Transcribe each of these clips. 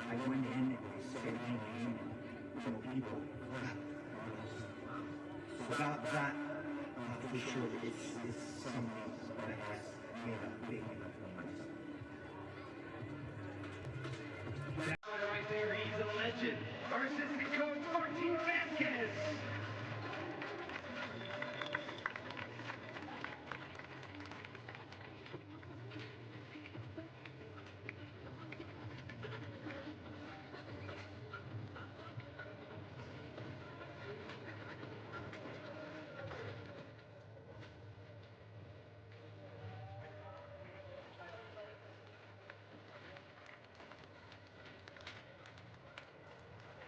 I went in, it was spinning and some people clapped. So that for sure is something that has made a big influence. Right there, he's a legend. Our assistant coach, Martin Vasquez.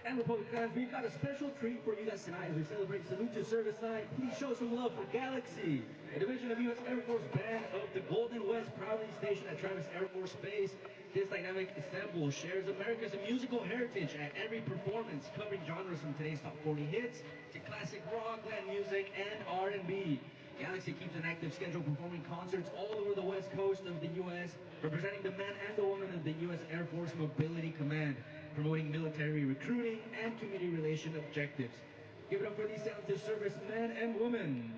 And Republicans, we've got a special treat for you guys tonight as we celebrate Salute to Service Night. Please show some love for Galaxy, a division of U.S. Air Force Band of the Golden West, proudly stationed at Travis Air Force Base. This dynamic ensemble shares America's musical heritage at every performance, covering genres from today's top 40 hits to classic rock, Latin music, and R&B. Galaxy keeps an active schedule performing concerts all over the west coast of the U.S., representing the men and the women of the U.S. Air Force Mobility Command, promoting military recruiting and community relation objectives. Give it up for these talented servicemen and women.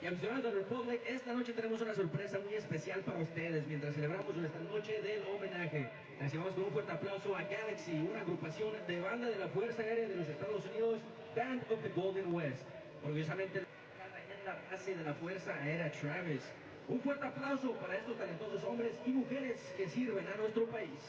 Y aficionados del Republic, esta noche tenemos una sorpresa muy especial para ustedes mientras celebramos nuestra noche del homenaje. Recibamos con un fuerte aplauso a Galaxy, una agrupación de banda de la Fuerza Aérea de los Estados Unidos, Band of the Golden West. Orgullosamente en la base de la Fuerza Aérea Travis. Un fuerte aplauso para estos talentosos hombres y mujeres que sirven a nuestro país.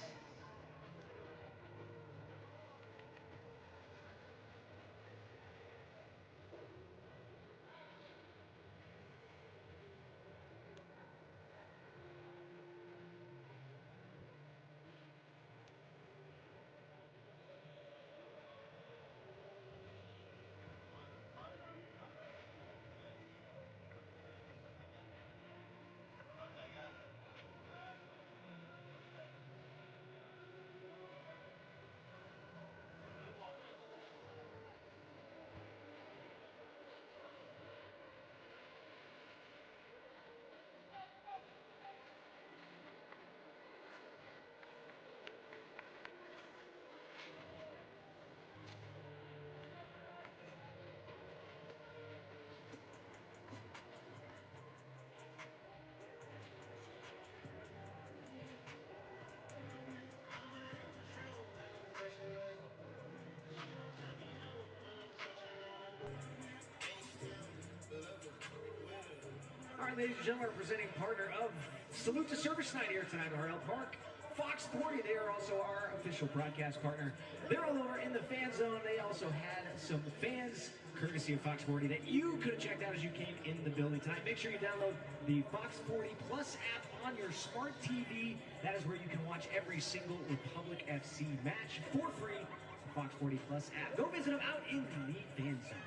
All right, ladies and gentlemen, presenting partner of Salute to Service Night here tonight at Rhode Park, Fox 40. They are also our official broadcast partner. They're all over in the fan zone. They also had some fans, courtesy of Fox 40, that you could have checked out as you came in the building tonight. Make sure you download the Fox 40 Plus app on your smart TV. That is where you can watch every single Republic FC match for free. The Fox 40 Plus app. Go visit them out in the fan zone.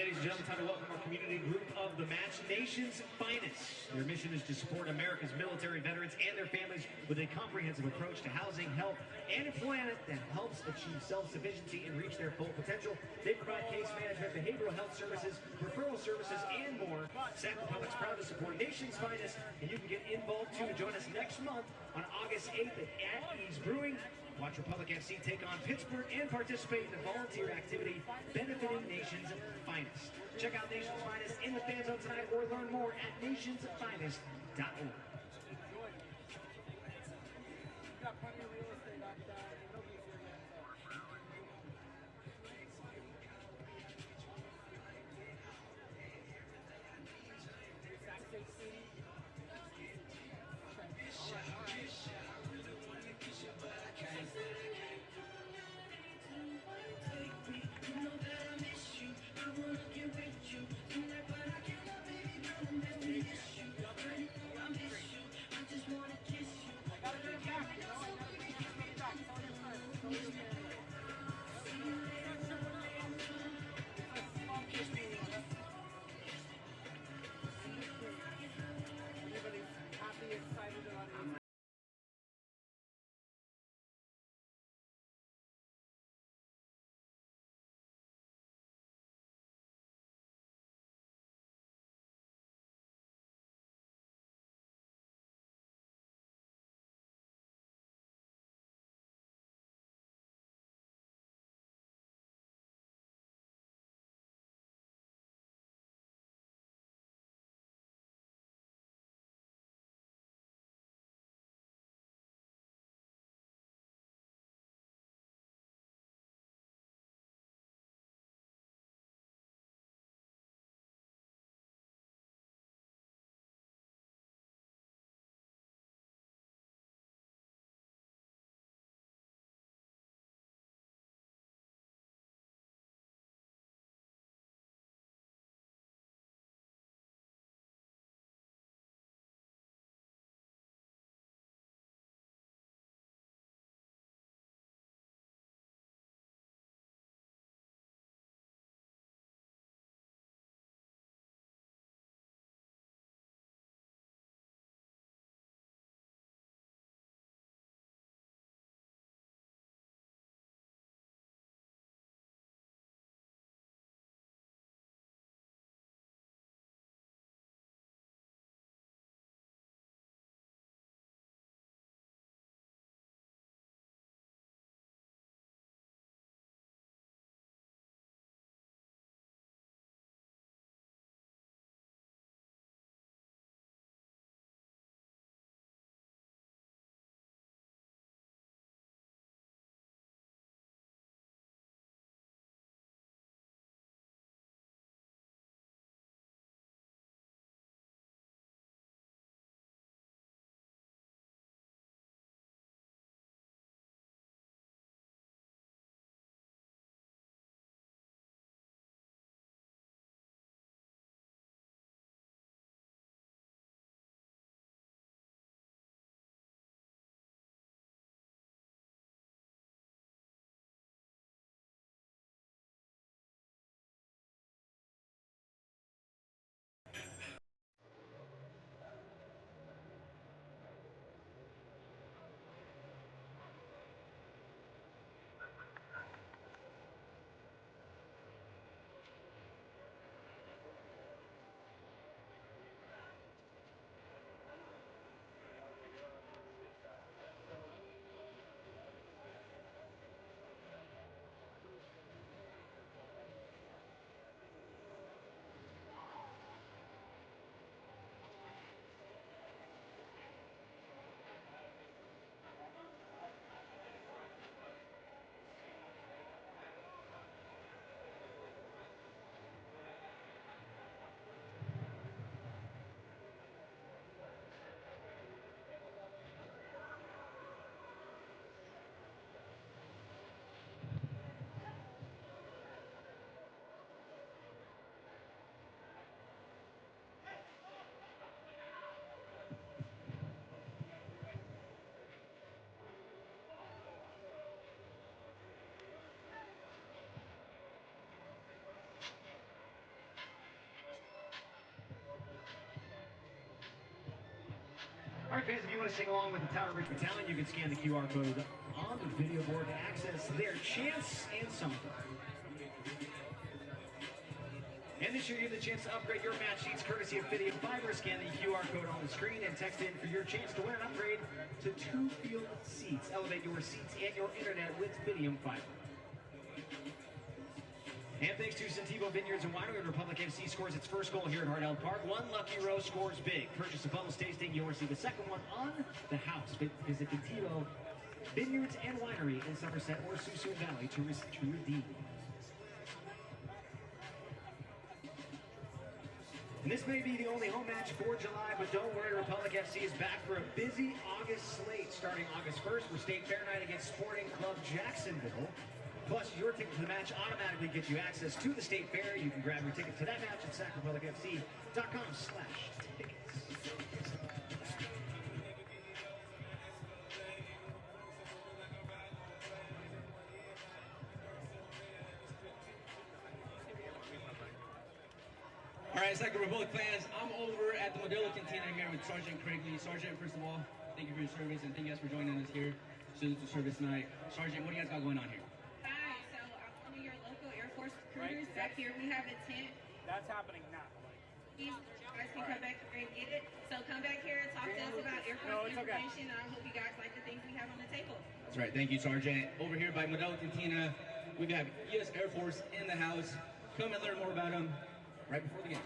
ladies and gentlemen, time to welcome our community group of the match, Nation's Finest. Their mission is to support America's military veterans and their families with a comprehensive approach to housing, health, and employment that helps achieve self-sufficiency and reach their full potential. They provide case management, behavioral health services, referral services, and more. Sacramento's proud to support Nation's Finest, and you can get involved too. Join us next month on August 8th at Ease Brewing. Watch Republic FC take on Pittsburgh and participate in the volunteer activity benefiting Nation's Finest. Check out Nation's Finest in the fan zone tonight or learn more at nationsfinest.org. All right, fans, if you want to sing along with the Tower Bridge Battalion, you can scan the QR code on the video board to access their chants and songs. And this year, you have the chance to upgrade your match sheets courtesy of Fidium Fiber. Scan the QR code on the screen and text in for your chance to win an upgrade to 2 field seats. Elevate your seats and your internet with Fidium Fiber. And thanks to Santebo Vineyards and Winery, Republic FC scores its first goal here at Rhode Park. One lucky row scores big. Purchase a bubble tasting, you'll receive a second one on the house. Visit Santebo Vineyards and Winery in Somerset or Suisun Valley to redeem. And this may be the only home match for July, but don't worry, Republic FC is back for a busy August slate starting August 1st with State Fair Night against Sporting Club Jacksonville. Plus, your ticket to the match automatically gets you access to the State Fair. You can grab your ticket to that match at sacrepublicfc.com/tickets. All right, Sacramento Republic fans, I'm over at the Modelo Cantina here with Sergeant Craigley. Sergeant, first of all, thank you for your service and thank you guys for joining us here. Salute to Service Night. Sergeant, what do you guys got going on here? Hi, so I'm one of your local Air Force recruiters. Back here we have a tent. That's happening now. You guys can come back and get it. So come back here and talk to us about Air Force information. And I hope you guys like the things we have on the table. That's right, thank you, Sergeant. Over here by Modelo Cantina, we got U.S. Air Force in the house. Come and learn more about them right before the game.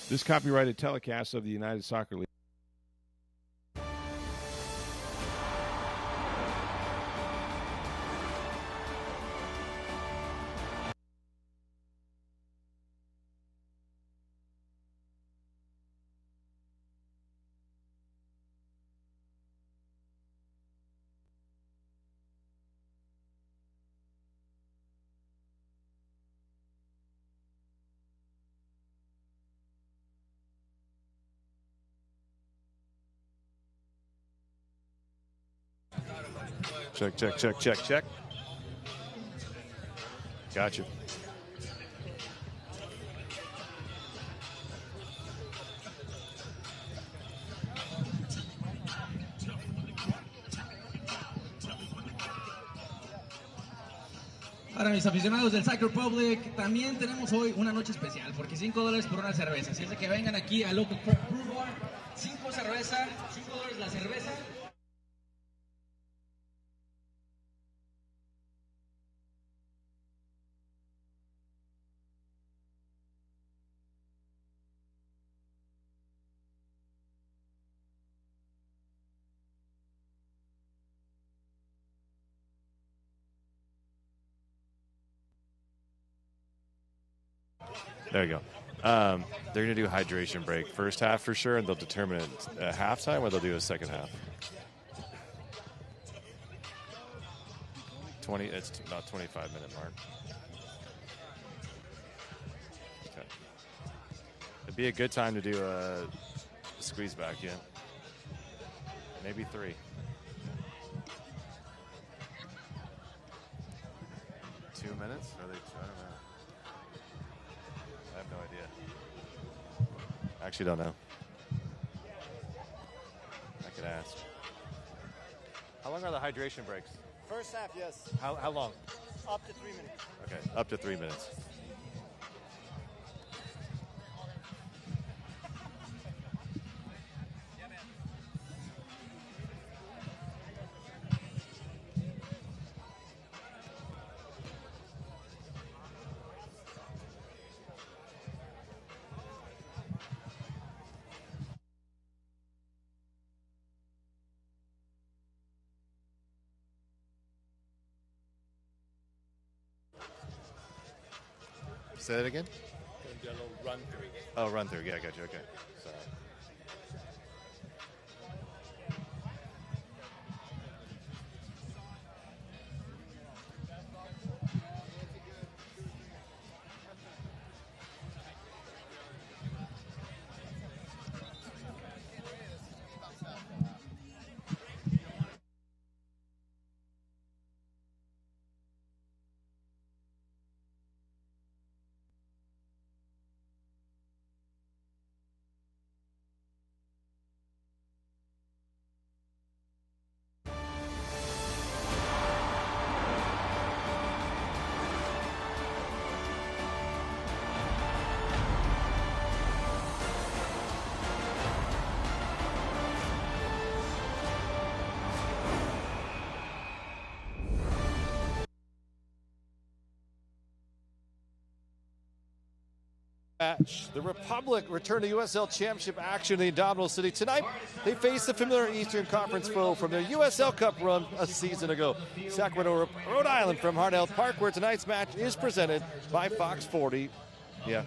This copyrighted telecast of the United Soccer League. Check, check, check, check, check. Gotcha. Para mis aficionados del Soccer Republic, también tenemos hoy una noche especial, porque $5 por una cerveza. Así es de que vengan aquí a Local Craft Brew Bar, 5 cerveza, $5 la cerveza. There you go. They're going to do a hydration break first half for sure, and they'll determine it at halftime, or they'll do a second half. It's about 25-minute mark. Okay. It'd be a good time to do a squeeze back in. Maybe 3. 2 minutes? Are they? I don't know. I have no idea. I actually don't know. I could ask. How long are the hydration breaks? First half, yes. How long? Up to 3 minutes. Okay, up to 3 minutes. Say that again? Going to do a little run through. Oh, run through. Yeah, I got you. Okay. Sorry. Match. The Republic return to USL Championship action in the Indomitable City. Tonight, they face the familiar Eastern Conference foe from their USL Cup run a season ago. Sacramento, Rhode Island from Hartnell Park, where tonight's match is presented by Fox 40. Yeah.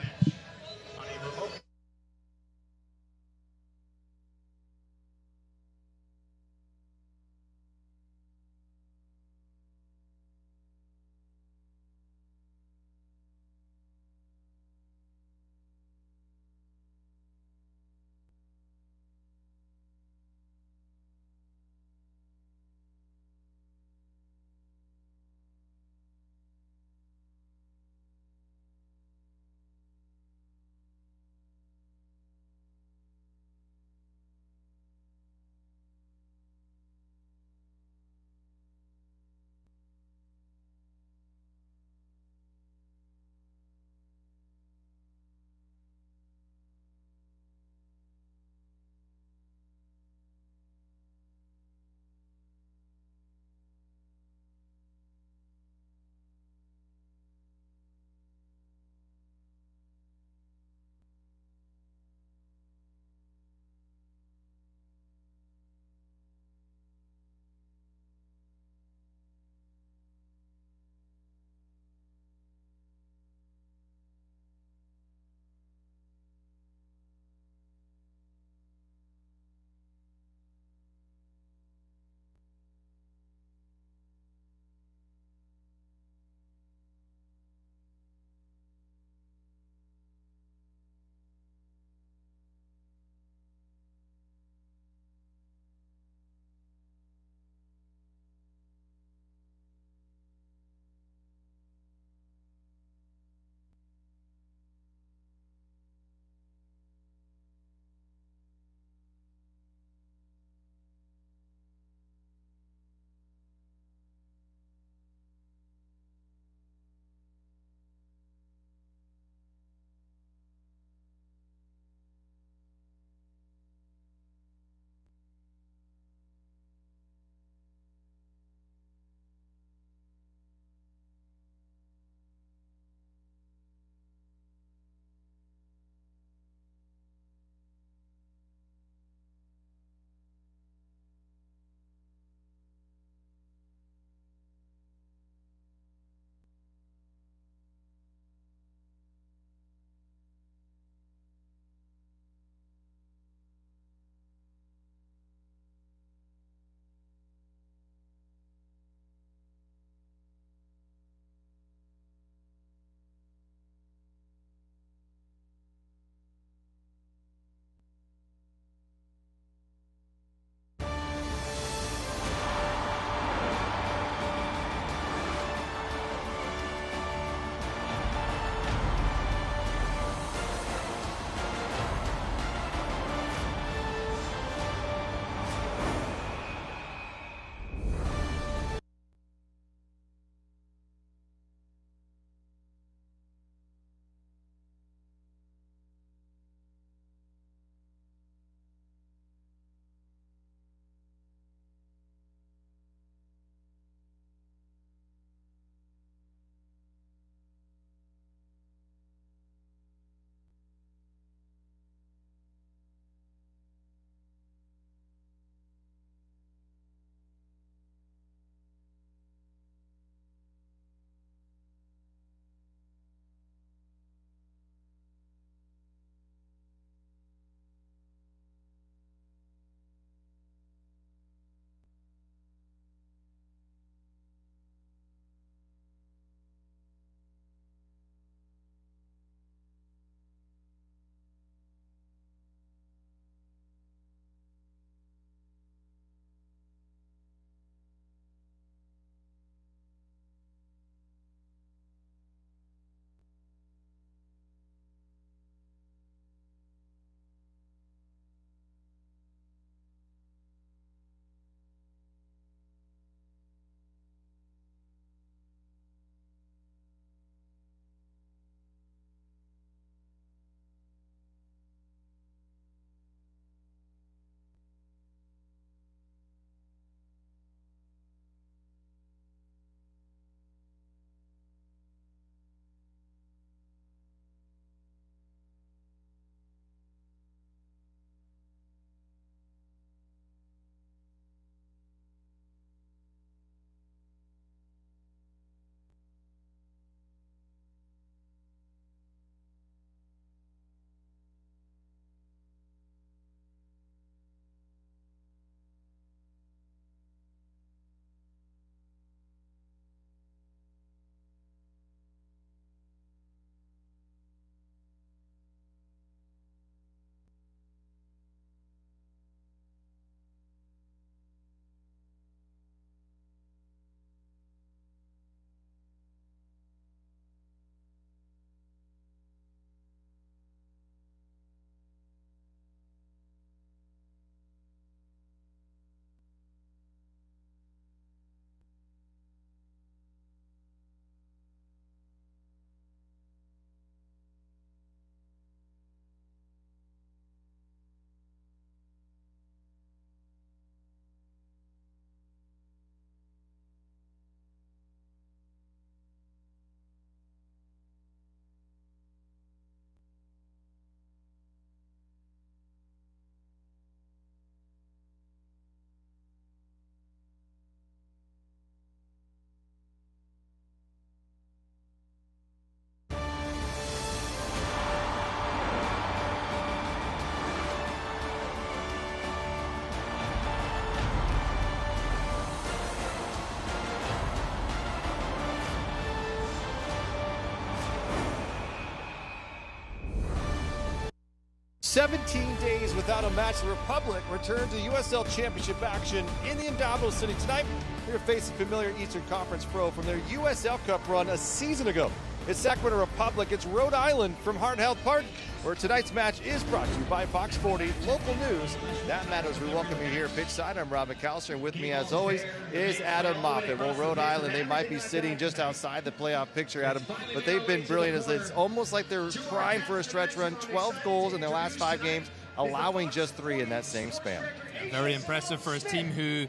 17 days without a match, the Republic return to USL Championship action in the Indomitable City tonight. They're facing familiar Eastern Conference foe from their USL Cup run a season ago. It's Sacramento Republic. It's Rhode Island from Hart Health Park, where tonight's match is brought to you by Fox 40 Local News. That matters. We welcome you here pitchside. I'm Rob McAllister, and with me, as always, is Adam Moffat. Well, Rhode Island, they might be sitting just outside the playoff picture, Adam, but they've been brilliant. It's almost like they're primed for a stretch run. 12 goals in their last 5 games, allowing just 3 in that same span. Very impressive for his team who,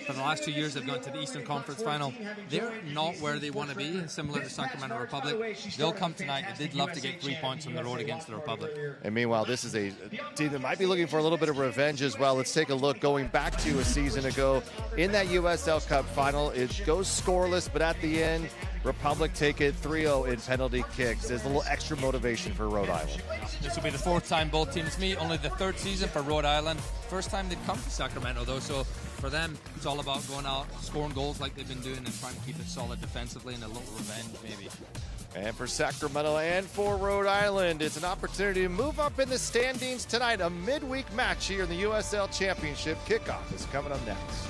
for the last 2 years, they've gone to the Eastern Conference Final. They're not where they want to be, similar to Sacramento Republic. They'll come tonight. They did love to get 3 points on the road against the Republic. And meanwhile, this is a team that might be looking for a little bit of revenge as well. Let's take a look going back to a season ago in that USL Cup final. It goes scoreless, but at the end, Republic take it 3-0 in penalty kicks. There's a little extra motivation for Rhode Island. This will be the 4th time both teams meet, only the 3rd season for Rhode Island. First time they've come to Sacramento, though, so for them, it's all about going out, scoring goals like they've been doing, and trying to keep it solid defensively and a little revenge, maybe. And for Sacramento and for Rhode Island, it's an opportunity to move up in the standings tonight. A midweek match here in the USL Championship. Kickoff is coming up next.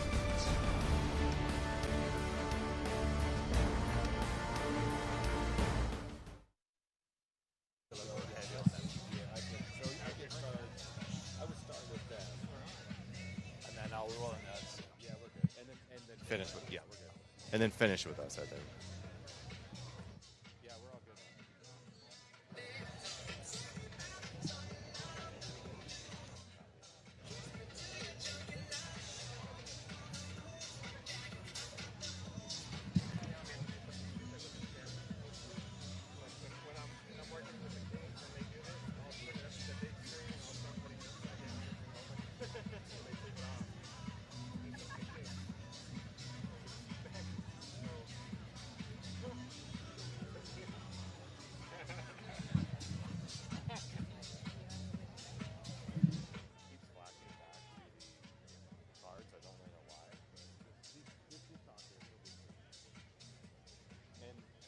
Finish with, and then finish with us, I think. Yeah, we're all good.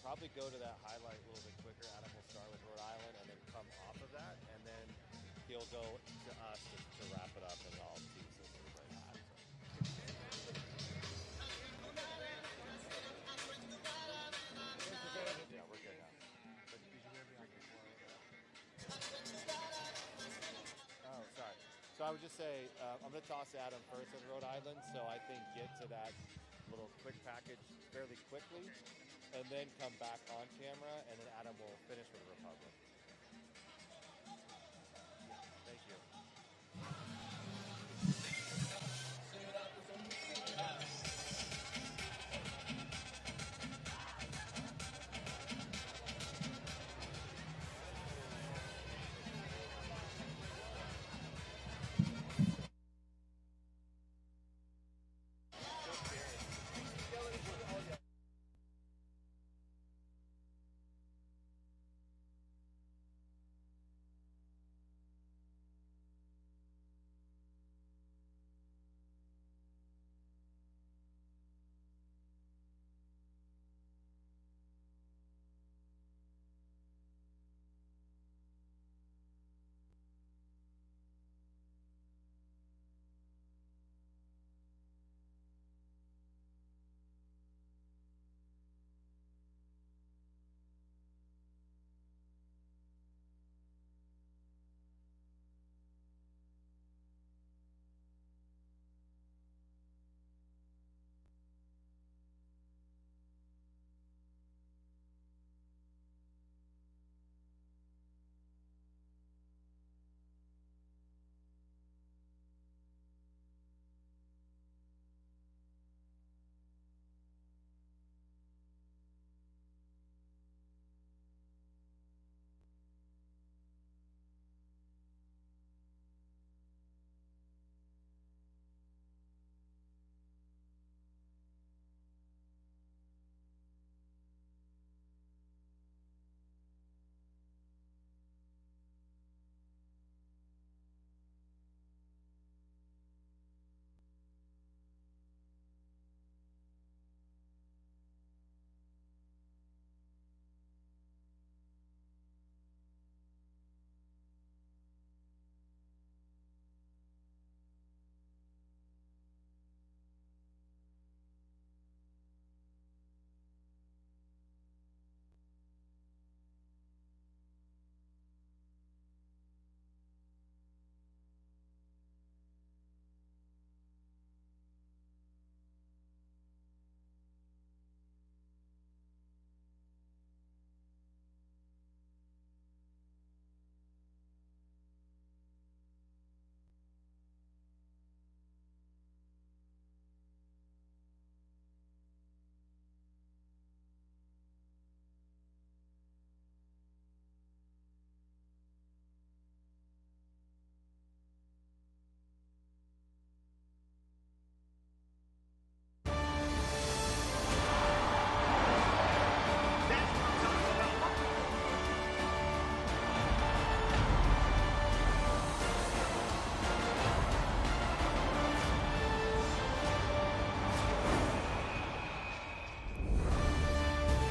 Probably go to that highlight a little bit quicker. Adam will start with Rhode Island and then come off of that, and then he'll go to us to wrap it up, and I'll tease it right now. Yeah, we're good now. But did you hear me on before? Oh, sorry. So I would just say I'm going to toss Adam first in Rhode Island, so I think get to that little quick package fairly quickly, and then come back on camera, and then Adam will finish with the Republic. Thank you.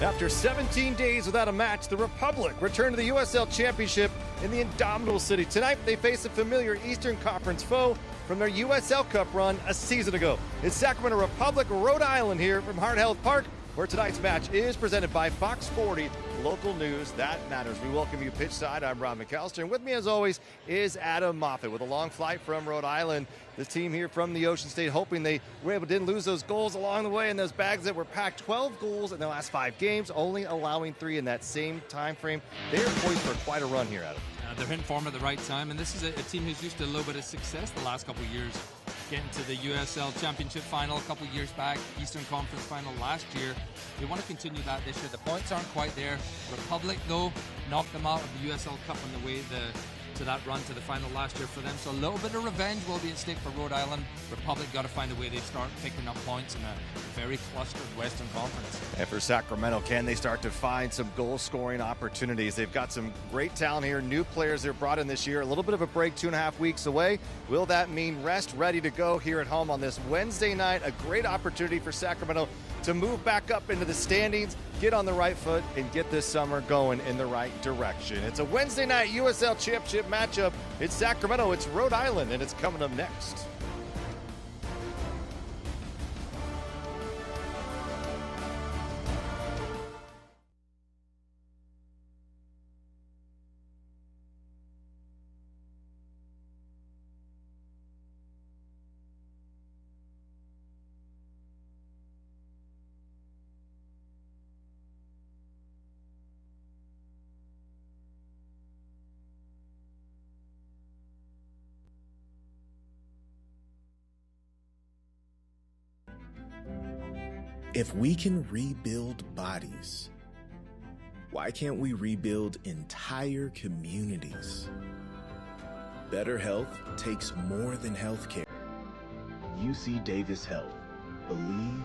After 17 days without a match, the Republic returned to the USL Championship in the indomitable city. Tonight, they face a familiar Eastern Conference foe from their USL Cup run a season ago. It's Sacramento Republic, Rhode Island here from Hart Health Park, where tonight's match is presented by Fox 40, local news that matters. We welcome you pitch side. I'm Ron McAllister, and with me as always is Adam Moffat with a long flight from Rhode Island. The team here from the Ocean State hoping they didn't lose those goals along the way in those bags that were packed. 12 goals in the last 5 games, only allowing 3 in that same time frame. They're poised for quite a run here, Adam. They're in form at the right time, and this is a team who's used to a little bit of success the last couple of years. Getting to the USL Championship final a couple of years back, Eastern Conference final last year. They want to continue that this year. The points aren't quite there. Republic, though, knocked them out of the USL Cup on the way to that run to the final last year for them. So a little bit of revenge will be at stake for Rhode Island. Republic got to find a way they start picking up points in a very clustered Western Conference. And for Sacramento, can they start to find some goal-scoring opportunities? They've got some great talent here, new players they're brought in this year. A little bit of a break, 2.5 weeks away. Will that mean rest, ready to go here at home on this Wednesday night? A great opportunity for Sacramento to move back up into the standings, get on the right foot, and get this summer going in the right direction. It's a Wednesday night USL Championship matchup. It's Sacramento, it's Rhode Island, and it's coming up next. If we can rebuild bodies, why can't we rebuild entire communities? Better health takes more than healthcare. UC Davis Health. Believe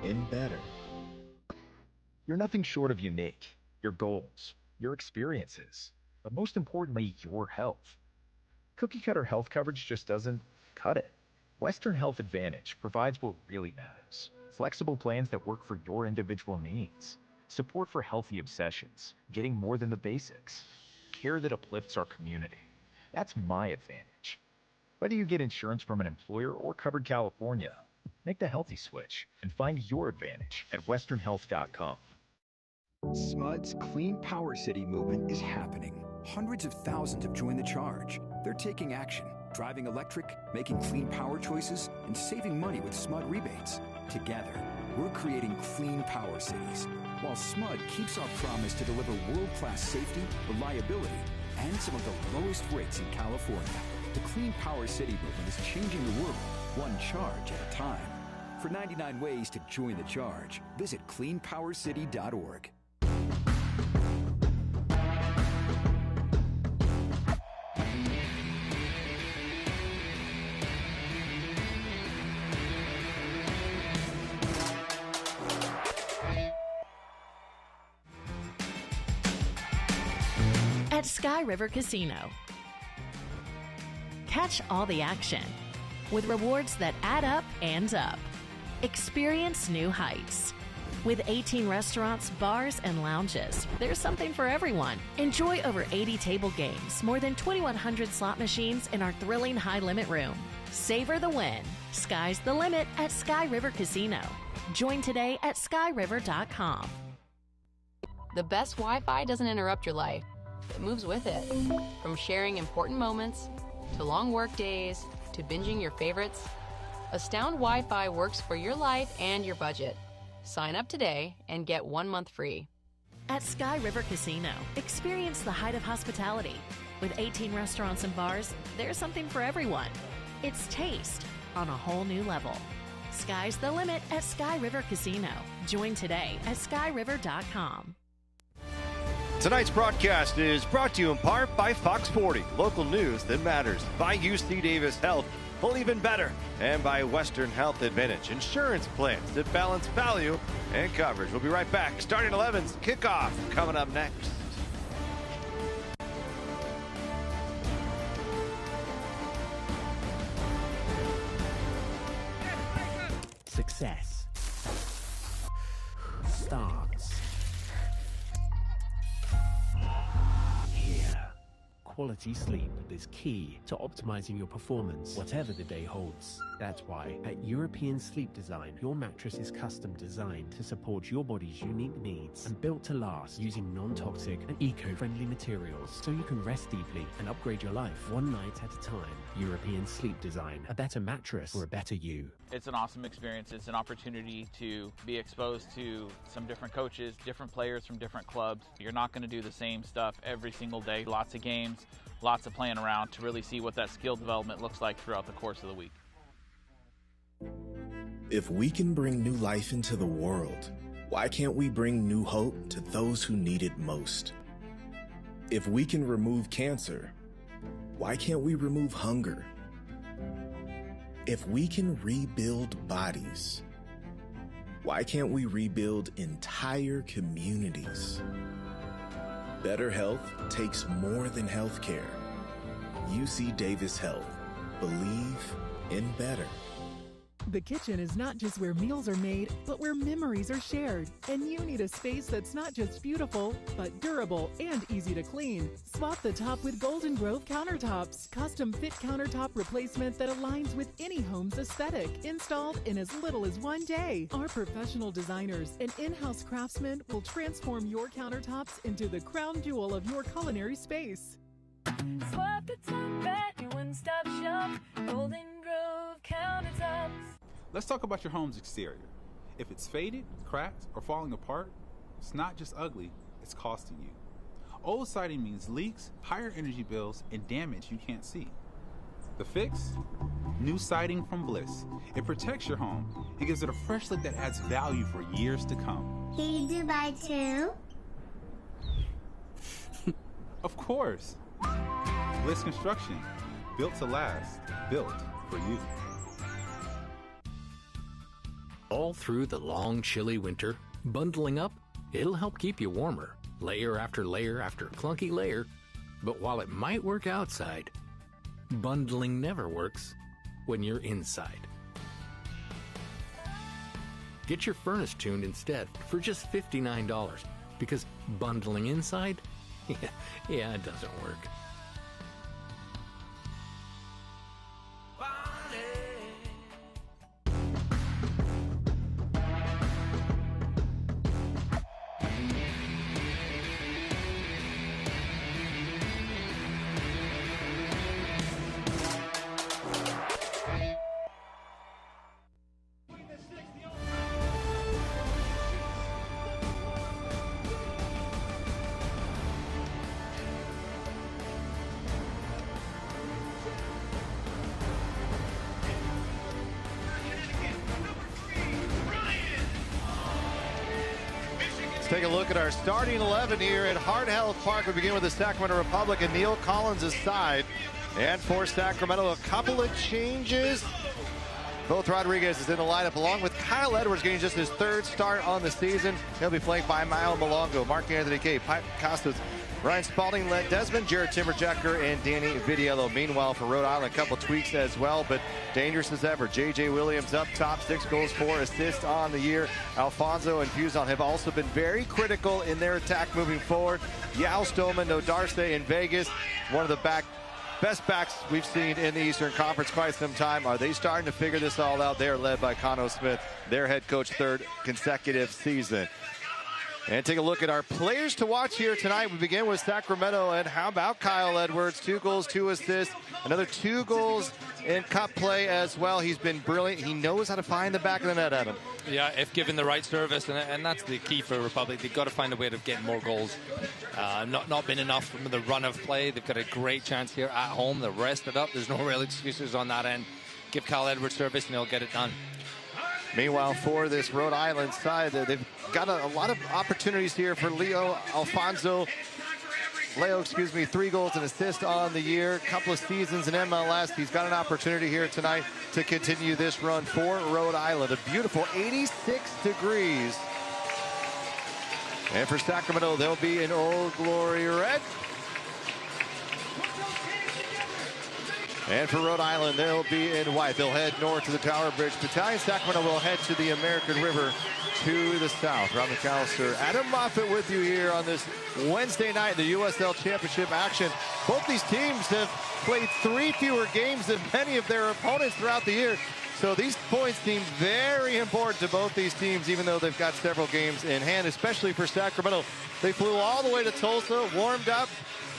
in better. You're nothing short of unique. Your goals, your experiences, but most importantly, your health. Cookie-cutter health coverage just doesn't cut it. Western Health Advantage provides what really matters. Flexible plans that work for your individual needs. Support for healthy obsessions, getting more than the basics. Care that uplifts our community. That's my advantage. Whether you get insurance from an employer or covered California, make the healthy switch and find your advantage at westernhealth.com. SMUD's Clean Power City movement is happening. Hundreds of thousands have joined the charge. They're taking action, driving electric, making clean power choices, and saving money with SMUD rebates. Together, we're creating clean power cities, while SMUD keeps our promise to deliver world-class safety, reliability, and some of the lowest rates in California. The Clean Power City movement is changing the world, one charge at a time. For 99 ways to join the charge, visit cleanpowercity.org. At Sky River Casino. Catch all the action with rewards that add up and up. Experience new heights. With 18 restaurants, bars, and lounges, there's something for everyone. Enjoy over 80 table games, more than 2,100 slot machines in our thrilling high-limit room. Savor the win. Sky's the limit at Sky River Casino. Join today at skyriver.com. The best Wi-Fi doesn't interrupt your life. It moves with it. From sharing important moments, to long work days, to binging your favorites, Astound Wi-Fi works for your life and your budget. Sign up today and get 1 month free. At Sky River Casino, experience the height of hospitality. With 18 restaurants and bars, there's something for everyone. It's taste on a whole new level. Sky's the limit at Sky River Casino. Join today at skyriver.com. Tonight's broadcast is brought to you in part by Fox 40, local news that matters, by UC Davis Health, believe in better, and by Western Health Advantage, insurance plans that balance value and coverage. We'll be right back. Starting 11's kickoff coming up next. Success starts quality sleep is key to optimizing your performance, whatever the day holds. That's why at European Sleep Design, your mattress is custom designed to support your body's unique needs and built to last using non-toxic and eco-friendly materials, so you can rest deeply and upgrade your life one night at a time. European Sleep Design, a better mattress for a better you. It's an awesome experience. It's an opportunity to be exposed to some different coaches, different players from different clubs. You're not going to do the same stuff every single day. Lots of games, lots of playing around to really see what that skill development looks like throughout the course of the week. If we can bring new life into the world, why can't we bring new hope to those who need it most? If we can remove cancer, why can't we remove hunger? If we can rebuild bodies, why can't we rebuild entire communities? Better health takes more than healthcare. UC Davis Health. Believe in better. The kitchen is not just where meals are made, but where memories are shared. And you need a space that's not just beautiful, but durable and easy to clean. Swap the top with Golden Grove countertops. Custom fit countertop replacement that aligns with any home's aesthetic. Installed in as little as 1 day. Our professional designers and in-house craftsmen will transform your countertops into the crown jewel of your culinary space. Swap the top at your one-stop shop. Golden Grove countertops. Let's talk about your home's exterior. If it's faded, cracked, or falling apart, it's not just ugly, it's costing you. Old siding means leaks, higher energy bills, and damage you can't see. The fix? New siding from Bliss. It protects your home. It gives it a fresh look that adds value for years to come. Can you do buy two? Of course. Bliss Construction. Built to last. Built for you. All through the long, chilly winter, bundling up, it'll help keep you warmer, layer after clunky layer. But while it might work outside, bundling never works when you're inside. Get your furnace tuned instead for just $59, because bundling inside, yeah, it doesn't work. Take a look at our starting 11 here at Heart Health Park. We begin with the Sacramento Republic and Neil Collins' side. And for Sacramento, a couple of changes. Both Rodriguez is in the lineup, along with Kyle Edwards getting just his third start on the season. He'll be flanked by Mile Malongo, Mark Anthony Kay, Pipe Costas, Ryan Spalding, Let Desmond, Jared Timberjacker, and Danny Vidiello. Meanwhile, for Rhode Island, a couple tweaks as well, but dangerous as ever. J.J. Williams up top, 6 goals, 4 assists on the year. Alfonso and Fuson have also been very critical in their attack moving forward. Yao Stoneman, no Darce in Vegas, one of the best backs we've seen in the Eastern Conference quite some time. Are they starting to figure this all out? They are led by Cano Smith, their head coach, third consecutive season. And take a look at our players to watch here tonight. We begin with Sacramento, and how about Kyle Edwards? 2 goals, 2 assists, another 2 goals in cup play as well. He's been brilliant. He knows how to find the back of the net, Adam. Yeah, if given the right service, and that's the key for Republic. They've got to find a way to get more goals. Not been enough from the run of play. They've got a great chance here at home. They're rested up. There's no real excuses on that end. Give Kyle Edwards service, and he'll get it done. Meanwhile, for this Rhode Island side, they've got a lot of opportunities here for Leo 3 goals and assists on the year. A couple of seasons in MLS. He's got an opportunity here tonight to continue this run for Rhode Island. A beautiful 86 degrees. And for Sacramento, they'll be in Old Glory Red. And for Rhode Island, they'll be in white. They'll head north to the Tower Bridge Battalion. Sacramento will head to the American River to the south. Ron McAllister, Adam Moffat with you here on this Wednesday night, the USL Championship action. Both these teams have played 3 fewer games than many of their opponents throughout the year. So these points seem very important to both these teams, even though they've got several games in hand, especially for Sacramento. They flew all the way to Tulsa, warmed up,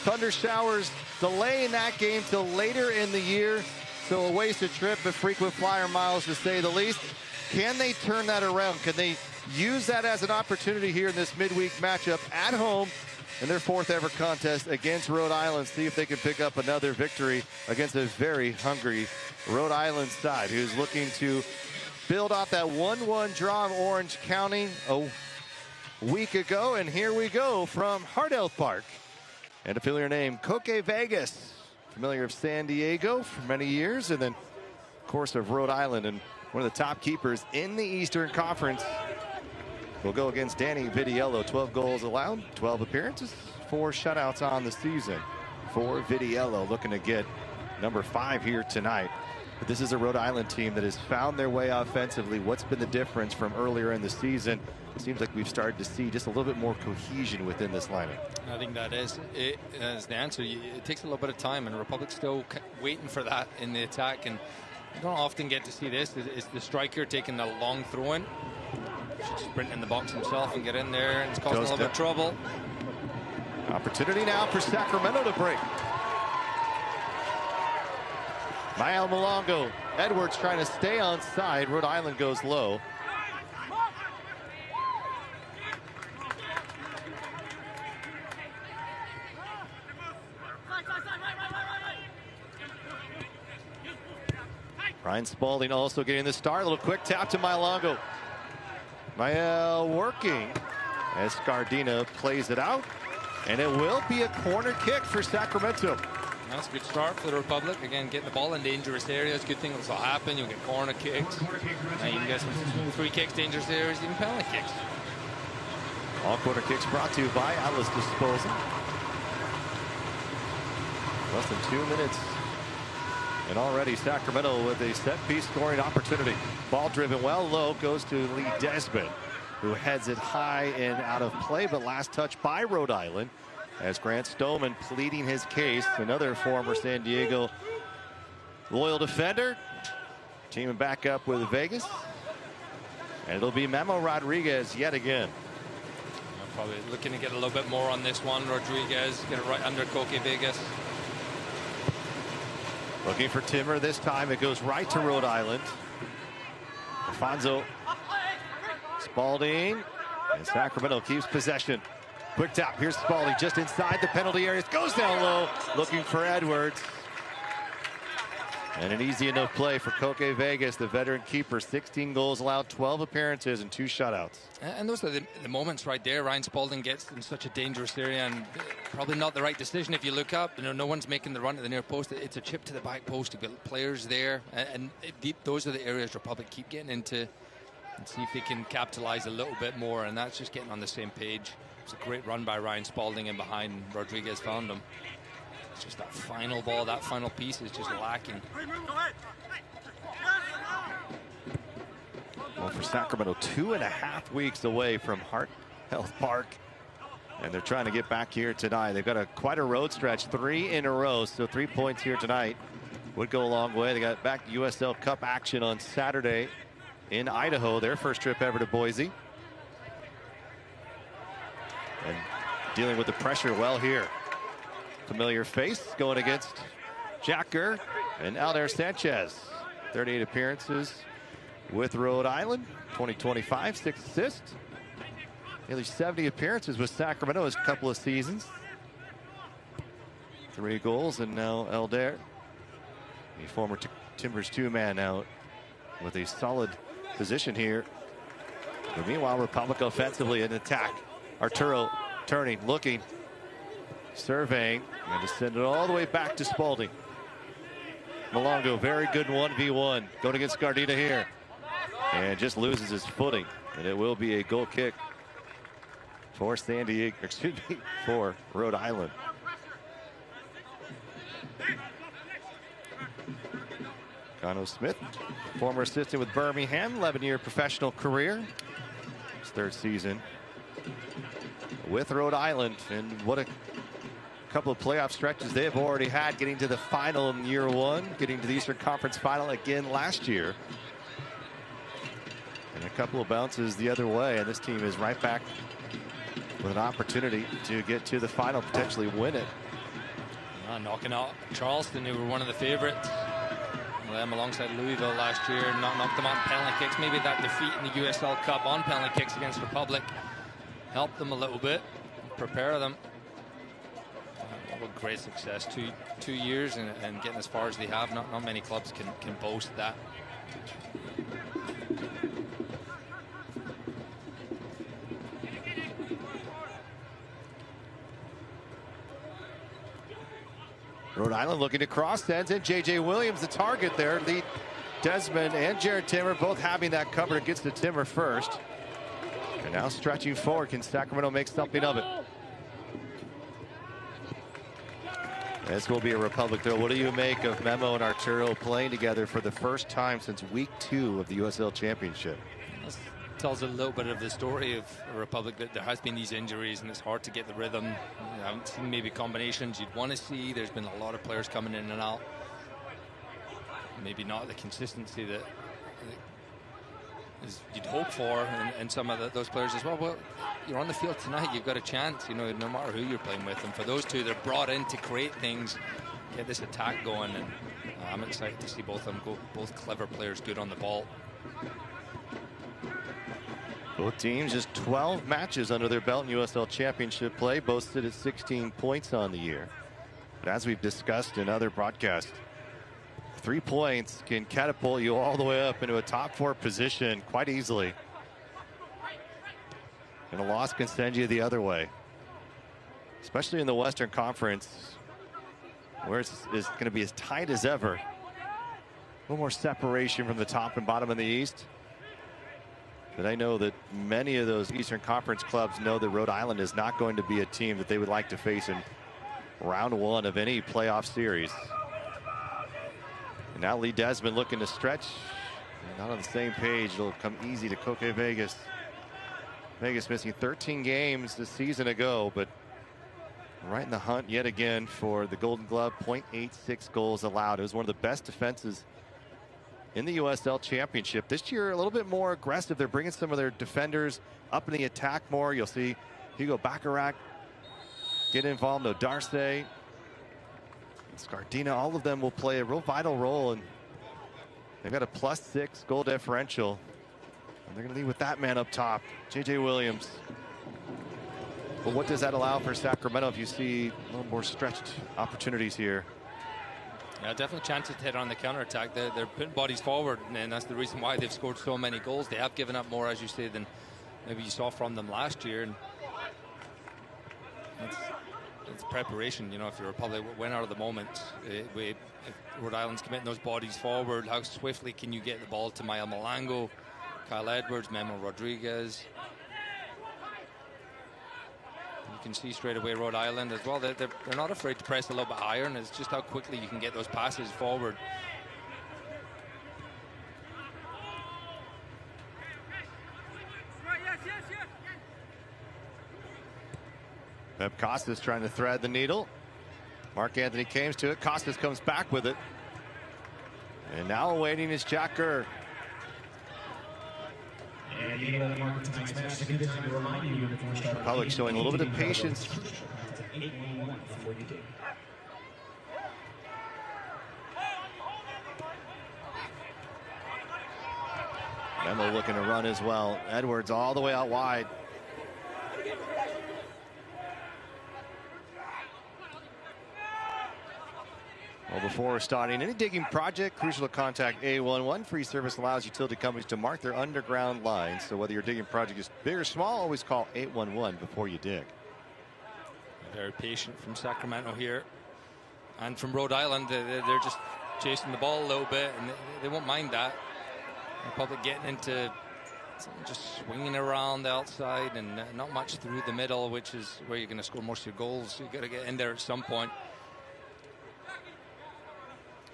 thunder showers delaying that game till later in the year. So a wasted trip, but frequent flyer miles to say the least. Can they turn that around? Can they use that as an opportunity here in this midweek matchup at home in their 4th ever contest against Rhode Island? See if they can pick up another victory against a very hungry Rhode Island side who's looking to build off that 1-1 draw in Orange County a week ago. And here we go from Hart Health Park. And a familiar name, Coque Vegas, familiar of San Diego for many years, and then, of course, of Rhode Island, and one of the top keepers in the Eastern Conference. Will go against Danny Vitiello. 12 goals allowed, 12 appearances, 4 shutouts on the season for Vitiello, looking to get number 5 here tonight. But this is a Rhode Island team that has found their way offensively. What's been the difference from earlier in the season? It seems like we've started to see just a little bit more cohesion within this lineup. I think that is the answer. It takes a little bit of time, and Republic's still waiting for that in the attack. And you don't often get to see this. It's the striker taking the long throw-in. Should sprint in the box himself and get in there, and it's causing a little bit of trouble. Opportunity now for Sacramento to break. Mael Malongo. Edwards trying to stay on side. Rhode Island goes low. Ryan Spalding also getting the start. A little quick tap to Malongo. Mael working as Scardina plays it out. And it will be a corner kick for Sacramento. That's a good start for the Republic. Again, getting the ball in dangerous areas. Good thing will happen. You'll get corner kicks. You can get some free kicks, dangerous areas, even penalty kicks. All corner kicks brought to you by Atlas Disposal. Less than 2 minutes. And already Sacramento with a set-piece scoring opportunity. Ball driven well low, goes to Lee Desmond, who heads it high and out of play, but last touch by Rhode Island as Grant Stoneman pleading his case, another former San Diego loyal defender, teaming back up with Vegas. And it'll be Memo Rodriguez yet again. Probably looking to get a little bit more on this one. Rodriguez, get it right under Coque Vegas. Looking for Timmer this time. It goes right to Rhode Island. Alfonso Spalding. And Sacramento keeps possession. Quick tap. Here's Spalding just inside the penalty area. Goes down low. Looking for Edwards. And an easy enough play for Coque Vegas, the veteran keeper. 16 goals allowed, 12 appearances, and 2 shutouts. And those are the moments right there. Ryan Spalding gets in such a dangerous area, and probably not the right decision if you look up. You know, no one's making the run to the near post. It's a chip to the back post. You've got players there, and those are the areas Republic keep getting into, and see if they can capitalize a little bit more, and that's just getting on the same page. It's a great run by Ryan Spalding, and behind Rodriguez found him. It's just that final ball, that final piece is just lacking. Well, for Sacramento, 2.5 weeks away from Hart Health Park, and they're trying to get back here tonight. They've got quite a road stretch, 3 in a row, so 3 points here tonight would go a long way. They got back to USL Cup action on Saturday in Idaho, their first trip ever to Boise. And dealing with the pressure well here. Familiar face going against Jacker and Alder Sanchez. 38 appearances with Rhode Island, 2025, 6 assists. Nearly 70 appearances with Sacramento his couple of seasons. 3 goals, and now Alder, a former Timbers 2-man, now with a solid position here. But meanwhile, Republic offensively in attack. Arturo turning, looking, surveying, and to send it all the way back to Spalding. Malongo, very good 1v1. Going against Gardena here. And just loses his footing. And it will be a goal kick for San Diego, excuse me, for Rhode Island. Connor Smith, former assistant with Birmingham, 11-year professional career. His third season with Rhode Island, and what a couple of playoff stretches they have already had, getting to the final in year one, getting to the Eastern Conference final again last year. And a couple of bounces the other way, and this team is right back with an opportunity to get to the final, potentially win it. Knocking out Charleston, who were one of the favorites. Them alongside Louisville last year, knocked them out in penalty kicks. Maybe that defeat in the USL Cup on penalty kicks against Republic helped them a little bit, prepare them. What great success, two years and getting as far as they have. Not many clubs can boast that. Rhode Island looking to cross ends, and J.J. Williams the target there. Lee Desmond and Jared Timmer both having that cover. Gets to Timmer first. And now stretching forward. Can Sacramento make something of it? This will be a Republic throw. What do you make of Memo and Arturo playing together for the first time since week 2 of the USL Championship? This tells a little bit of the story of Republic, that there has been these injuries and it's hard to get the rhythm. You haven't seen maybe combinations you'd want to see. There's been a lot of players coming in and out. Maybe not the consistency that you'd hope for in some of those players as well. Well, you're on the field tonight, you've got a chance, you know, no matter who you're playing with. And for those two, they're brought in to create things, get this attack going. And I'm excited to see both of them go. Both clever players, good on the ball. Both teams just 12 matches under their belt in USL Championship play. Both sit at 16 points on the year. But as we've discussed in other broadcasts, 3 points can catapult you all the way up into a top 4 position quite easily. And a loss can send you the other way. Especially in the Western Conference, where it's going to be as tight as ever. A little more separation from the top and bottom in the East. But I know that many of those Eastern Conference clubs know that Rhode Island is not going to be a team that they would like to face in round 1 of any playoff series. And now Lee Desmond looking to stretch. Not on the same page. It'll come easy to Koke Vegas. Vegas missing 13 games this season ago, but right in the hunt yet again for the Golden Glove. 0.86 goals allowed. It was one of the best defenses in the USL Championship. This year, a little bit more aggressive. They're bringing some of their defenders up in the attack more. You'll see Hugo Bacharach get involved. No Darce, Scardina, all of them will play a real vital role. And they've got a +6 goal differential. And they're going to lead with that man up top, J.J. Williams. But what does that allow for Sacramento if you see a little more stretched opportunities here? Yeah, definitely chances to hit on the counterattack. They're putting bodies forward, and that's the reason why they've scored so many goals. They have given up more, as you say, than maybe you saw from them last year. And it's preparation, you know. If you're a Republic, win out of the moment. If Rhode Island's committing those bodies forward, how swiftly can you get the ball to Mael Malango, Kyle Edwards, Memo Rodriguez? You can see straight away Rhode Island as well. They're not afraid to press a little bit higher, and it's just how quickly you can get those passes forward. Pep Costas trying to thread the needle. Mark Anthony Kames to it. Costas comes back with it. And now awaiting is Jack Gurr. Republic showing a little bit of patience. Memo looking to run as well. Edwards all the way out wide. Well, before starting any digging project, crucial to contact A11. Free service allows utility companies to mark their underground lines. So whether your digging project is big or small, always call 811 before you dig. Very patient from Sacramento here. And from Rhode Island, they're just chasing the ball a little bit, and they won't mind that. Republic getting into just swinging around the outside and not much through the middle, which is where you're going to score most of your goals. So you've got to get in there at some point.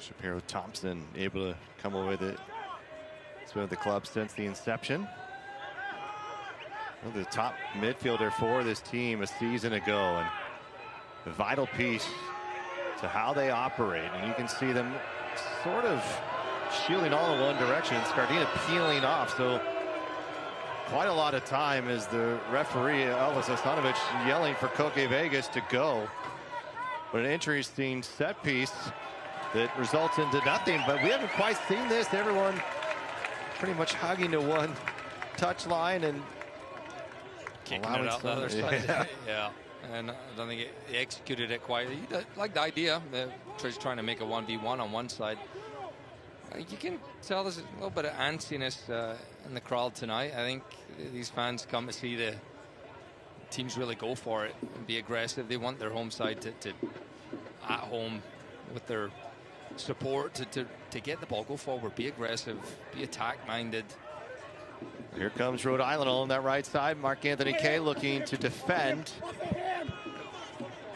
Shapiro Thompson able to come away with it. It's been with the club since the inception. Well, the top midfielder for this team a season ago, and a vital piece to how they operate. And you can see them sort of shielding all in one direction. Scardina peeling off, so quite a lot of time as the referee Elvis Osanovic yelling for Koke Vegas to go. But an interesting set piece that results into nothing. But we haven't quite seen this. Everyone pretty much hugging to one touch line and kicking it out the other side. Yeah. And I don't think he executed it quite. He liked the idea. He's trying to make a 1v1 on one side. You can tell there's a little bit of antsiness in the crowd tonight. I think these fans come to see the teams really go for it and be aggressive. They want their home side to at home with their support to get the ball, go forward, be aggressive, be attack-minded. Here comes Rhode Island on that right side. Mark Anthony Kay looking to defend.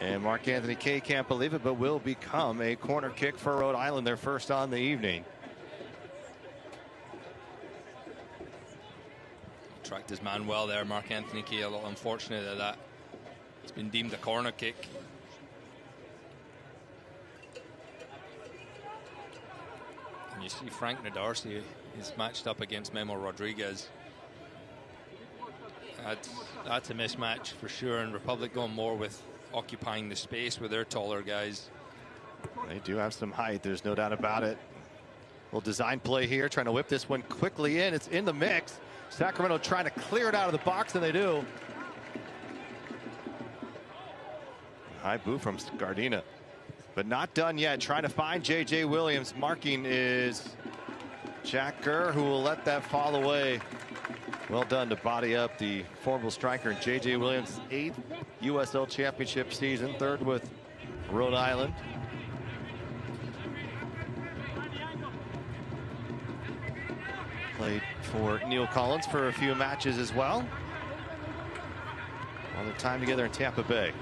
And Mark Anthony Kay can't believe it, but will become a corner kick for Rhode Island, their first on the evening. Tracked his man well there, Mark Anthony Kay. A little unfortunate that it's been deemed a corner kick. And you see Frank Nadarcy is matched up against Memo Rodriguez. That's a mismatch for sure, and Republic going more with occupying the space with their taller guys. They do have some height, there's no doubt about it. Little design play here, trying to whip this one quickly in. It's in the mix. Sacramento trying to clear it out of the box, and they do. High boo from Scardina, but not done yet. Trying to find J.J. Williams. Marking is Jack Gurr, who will let that fall away. Well done to body up the formidable striker. J.J. Williams' 8th USL Championship season, 3rd with Rhode Island. Played for Neil Collins for a few matches as well. All their time together in Tampa Bay.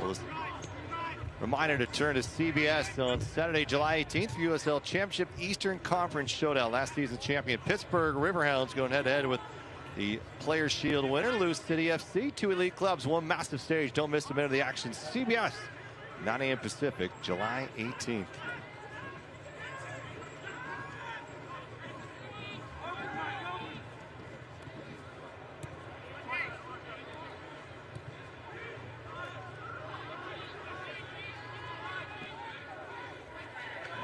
Well, reminder to turn to CBS on Saturday, July 18th for USL Championship Eastern Conference Showdown. Last season champion Pittsburgh Riverhounds going head-to-head with the Players Shield winner, Lou City FC. 2 elite clubs, 1 massive stage. Don't miss a minute of the action. CBS, 9 a.m. Pacific, July 18th.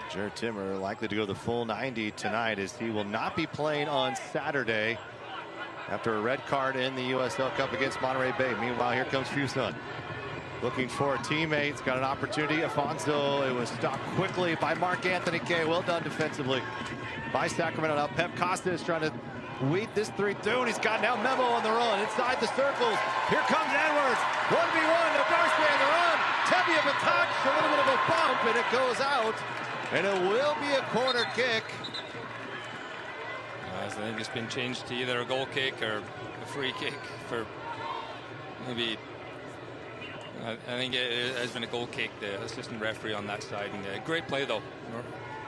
Jared Timmer likely to go the full 90 tonight, as he will not be playing on Saturday after a red card in the USL Cup against Monterey Bay. Meanwhile, here comes Fuson looking for a teammate. He's got an opportunity. Afonso, it was stopped quickly by Mark Anthony Kay. Well done defensively by Sacramento. Now Pep Costa is trying to weed this 3-2, and he's got now Memo on the run inside the circles. Here comes Edwards. 1v1, Nadarcy on the run. Tebia a touch, a little bit of a bump, and it goes out. And it will be a corner kick. I think it's been changed to either a goal kick or a free kick for maybe. I think it has been a goal kick. The assistant referee on that side. And great play though.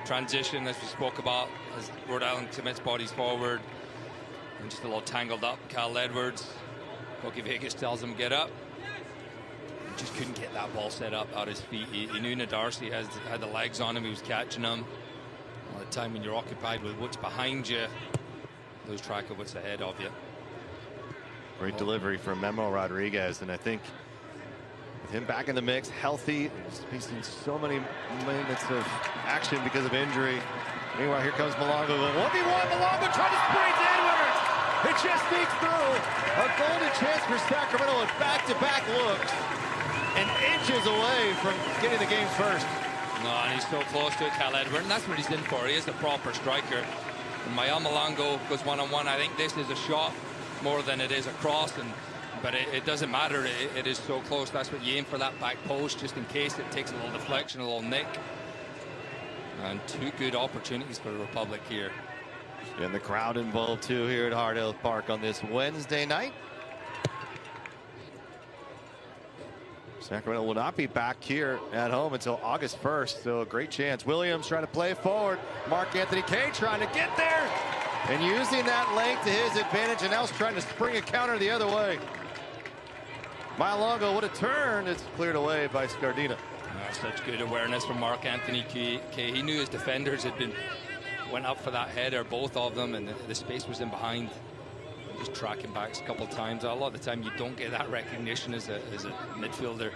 Transition, as we spoke about, as Rhode Island commits bodies forward, and just a little tangled up. Kyle Edwards, Koke Vegas tells him get up. Just couldn't get that ball set up out his feet. He knew Nadarcy had the legs on him. He was catching him. All the time when you're occupied with what's behind you, lose track of what's ahead of you. Great delivery from Memo Rodriguez, and I think with him back in the mix, healthy, he's seen so many minutes of action because of injury. Meanwhile, here comes Malongo. 1v1, Malongo trying to sprint Edwards. It just sneaks through. A golden chance for Sacramento with back-to-back looks. And inches away from getting the game first. No, and he's so close to it, Cal Edward, and that's what he's in for. He is a proper striker. And Mayal Malongo goes one-on-one. I think this is a shot more than it is a cross, but it doesn't matter. It is so close. That's what you aim for, that back post, just in case it takes a little deflection, a little nick. And 2 good opportunities for the Republic here. And the crowd involved too here at Hardell Park on this Wednesday night. Sacramento will not be back here at home until August 1st, so a great chance. Williams trying to play forward. Mark Anthony Kay trying to get there and using that length to his advantage, and now he's trying to spring a counter the other way. Malongo, what a turn. It's cleared away by Scardina. Such good awareness from Mark Anthony Kay. He knew his defenders went up for that header, both of them, and the space was in behind. Just tracking back a couple of times. A lot of the time you don't get that recognition as a midfielder.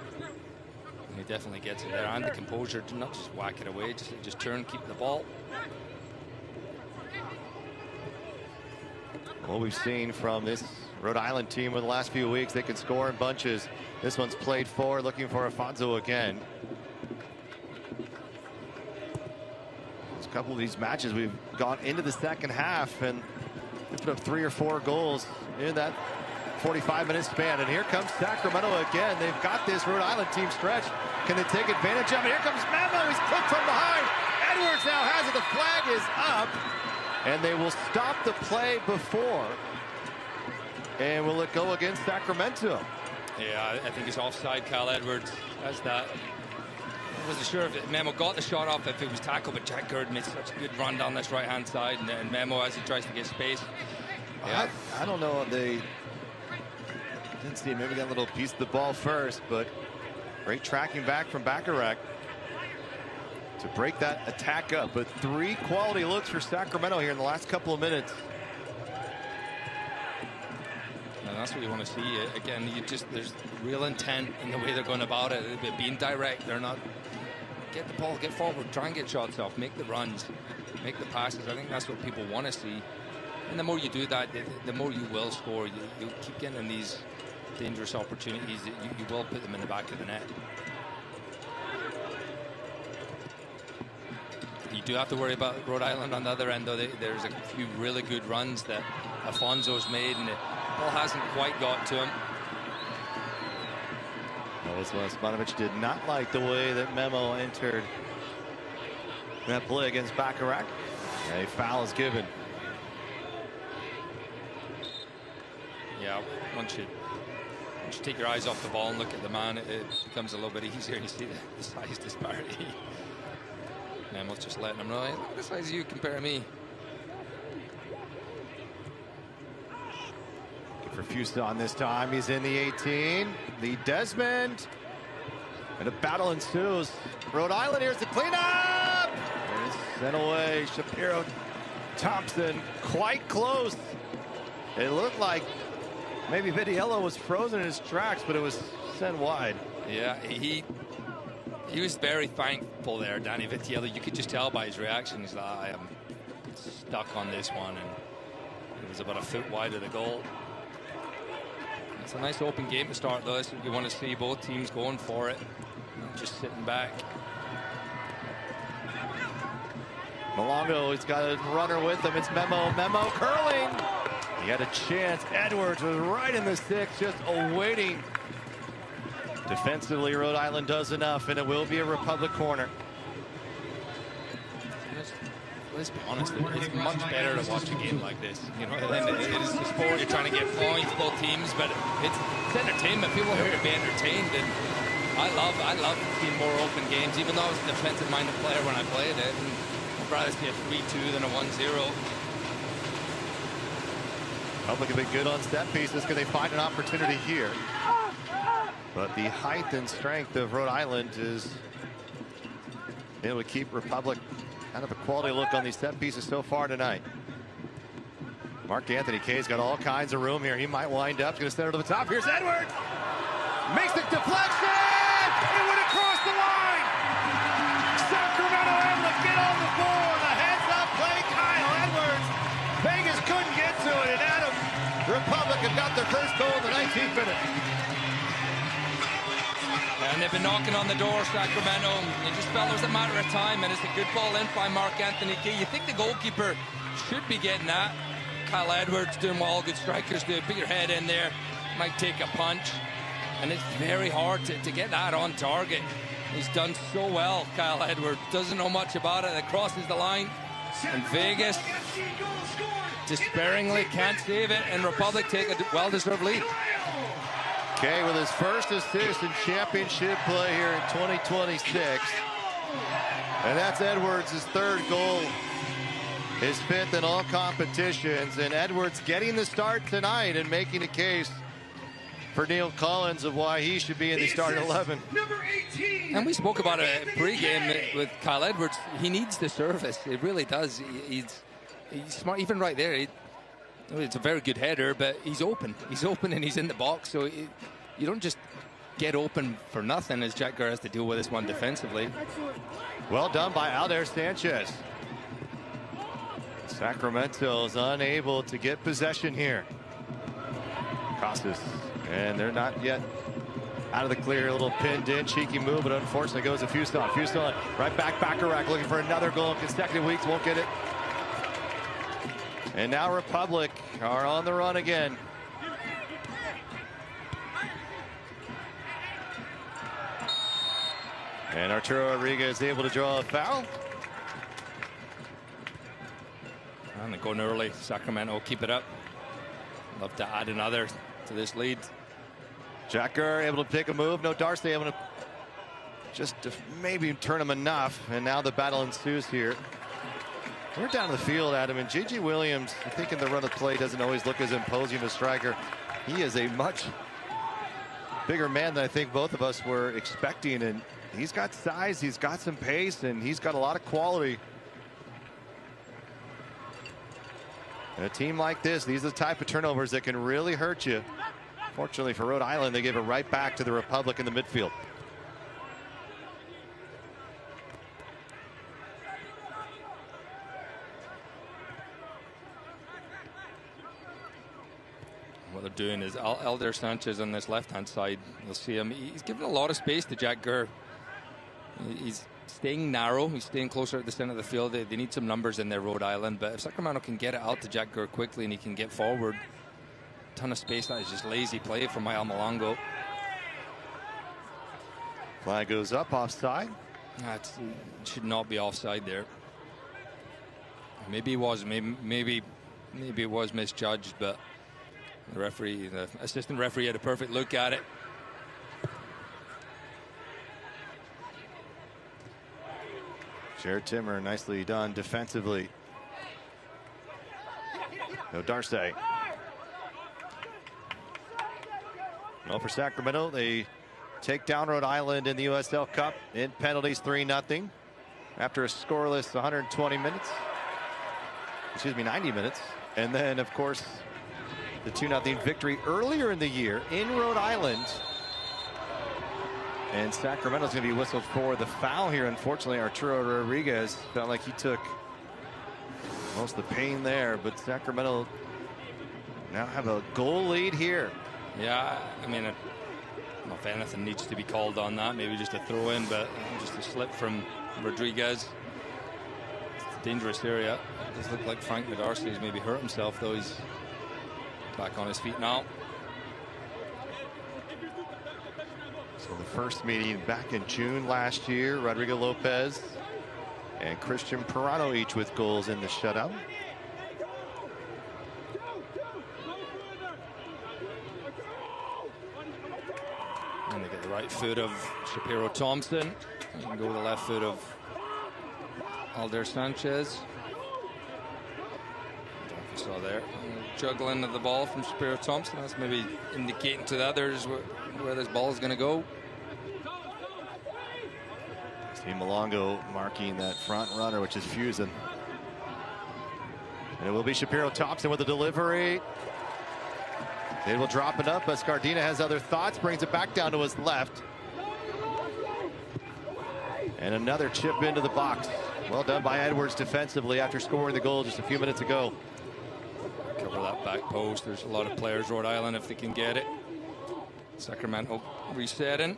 And he definitely gets it there. And the composure to not just whack it away, just turn, keep the ball. What we've seen from this Rhode Island team in the last few weeks, they can score in bunches. This one's played forward, looking for Afonso again. There's a couple of these matches we've gone into the second half and put up 3 or 4 goals in that 45-minute span. And here comes Sacramento again. They've got this Rhode Island team stretch. Can they take advantage of it? Here comes Memo. He's cooked from behind. Edwards now has it. The flag is up. And they will stop the play before. And will it go against Sacramento? Yeah, I think it's offside. Kyle Edwards has that. I wasn't sure if Memo got the shot off, if it was tackled, but Jack Gurd made such a good run down this right-hand side, and Memo, as he tries to get space. Yeah, I don't know. They didn't see him. Maybe got a little piece of the ball first, but great tracking back from Bacharach to break that attack up. But 3 quality looks for Sacramento here in the last couple of minutes. And that's what you want to see. Again, there's real intent in the way they're going about it. They're being direct. They're not get the ball, get forward, try and get shots off, make the runs, make the passes. I think that's what people want to see. And the more you do that, the more you will score. You keep getting these dangerous opportunities. You will put them in the back of the net. You do have to worry about Rhode Island on the other end, though. There's a few really good runs that Afonso's made, and the ball hasn't quite got to him. Osmanovic did not like the way that Memo entered that play against Bacharach. A foul is given. Yeah, once you take your eyes off the ball and look at the man, it becomes a little bit easier. You see the size disparity. Memo's just letting him know, hey, look at the size of you compared to me. For Fuson this time, he's in the 18. The Desmond. And a battle ensues. Rhode Island, here's the cleanup. And it's sent away. Shapiro Thompson quite close. It looked like maybe Vitiello was frozen in his tracks, but it was sent wide. Yeah, he was very thankful there, Danny Vitiello. You could just tell by his reaction. He's like, I am stuck on this one. And it was about a foot wide of the goal. It's a nice open game to start, though. You want to see both teams going for it, not just sitting back. Malongo, he's got a runner with him. It's Memo. Memo curling. He had a chance. Edwards was right in the 6, just awaiting. Defensively, Rhode Island does enough, and it will be a Republic corner. Let's be honest, it's much better to watch a game like this. You know, it is the sport. You're trying to get points, both teams, but it's entertainment. People are here to be entertained, and I love seeing more open games. Even though I was a defensive-minded player when I played it, and I'd rather see a 3-2 than a 1-0. Public have been good on set pieces. Can they find an opportunity here? But the height and strength of Rhode Island is able to keep Republic out of a quality look on these set pieces so far tonight. Mark Anthony Kay's got all kinds of room here. He might wind up. He's going to send it to the top. Here's Edwards. Makes the deflection. It went across the line. Sacramento able to get on the board. A heads-up play. Kyle Edwards. Vegas couldn't get to it. And Adam, Republic have got their first goal in the 19th minute. And they've been knocking on the door, Sacramento. You just felt it was a matter of time, and it's a good ball in by Mark Anthony Kay. You think the goalkeeper should be getting that. Kyle Edwards doing what all good strikers do. Put your head in there, might take a punch. And it's very hard to get that on target. He's done so well, Kyle Edwards. Doesn't know much about it. It crosses the line. And Vegas despairingly can't save it, and Republic take a well-deserved lead. Okay, with his first assist in championship play here in 2026. And that's Edwards' third goal. His fifth in all competitions. And Edwards getting the start tonight and making a case for Neil Collins of why he should be in the starting 11. And we spoke about it pre-game with Kyle Edwards. He needs the service. It really does. He's smart. Even right there, it's a very good header, but he's open. He's open and he's in the box. So you don't just get open for nothing, as Jack Gurr has to deal with this one defensively. Well done by Alder Sanchez. Sacramento is unable to get possession here. Costas. And they're not yet out of the clear. A little pinned in, cheeky move, but unfortunately goes to Fuston. Fuston right back, Bacharach looking for another goal in consecutive weeks, won't get it. And now Republic are on the run again. And Arturo Rodriguez is able to draw a foul. And they're going early. Sacramento keep it up. Love to add another to this lead. Jack Gurr able to pick a move. No Darcy able to just maybe turn him enough. And now the battle ensues here. We're down the field, Adam, and J.J. Williams, I think in the run of play, doesn't always look as imposing a striker. He is a much bigger man than I think both of us were expecting. And he's got size, he's got some pace, and he's got a lot of quality. And a team like this, these are the type of turnovers that can really hurt you. Fortunately for Rhode Island, they gave it right back to the Republic in the midfield. What they're doing is Alder Sanchez on this left-hand side. You'll see him. He's giving a lot of space to Jack Gurr. He's staying narrow. He's staying closer at the center of the field. They need some numbers in there, Rhode Island. But if Sacramento can get it out to Jack Gurr quickly and he can get forward, ton of space. That is just lazy play from Mael Malongo. Flag goes up offside. It should not be offside there. Maybe it was. Maybe it was misjudged, but the referee, the assistant referee, had a perfect look at it. Jared Timmer nicely done defensively. No Darcy. Well, for Sacramento, they take down Rhode Island in the USL Cup in penalties 3-0 after a scoreless 120 minutes. Excuse me, 90 minutes. And then, of course, the 2-0 victory earlier in the year in Rhode Island. And Sacramento's going to be whistled for the foul here. Unfortunately, Arturo Rodriguez felt like he took most of the pain there, but Sacramento now have a goal lead here. Yeah, I mean, I don't know if anything needs to be called on that. Maybe just a throw in, but just a slip from Rodriguez. It's a dangerous area. It does look like Frank Darcy has maybe hurt himself, though. He's back on his feet now. So the first meeting back in June last year, Rodrigo Lopez and Christian Pirano each with goals in the shutout. And they get the right foot of Shapiro Thompson. And go with the left foot of Alder Sanchez. I don't know if you saw there. Juggling of the ball from Shapiro Thompson. That's maybe indicating to the others where this ball is going to go. Steve Malongo marking that front runner, which is Fusen. And it will be Shapiro Thompson with the delivery. It will drop it up, but Scardina has other thoughts, brings it back down to his left. And another chip into the box. Well done by Edwards defensively after scoring the goal just a few minutes ago. Cover that back post. There's a lot of players, Rhode Island, if they can get it. Sacramento resetting.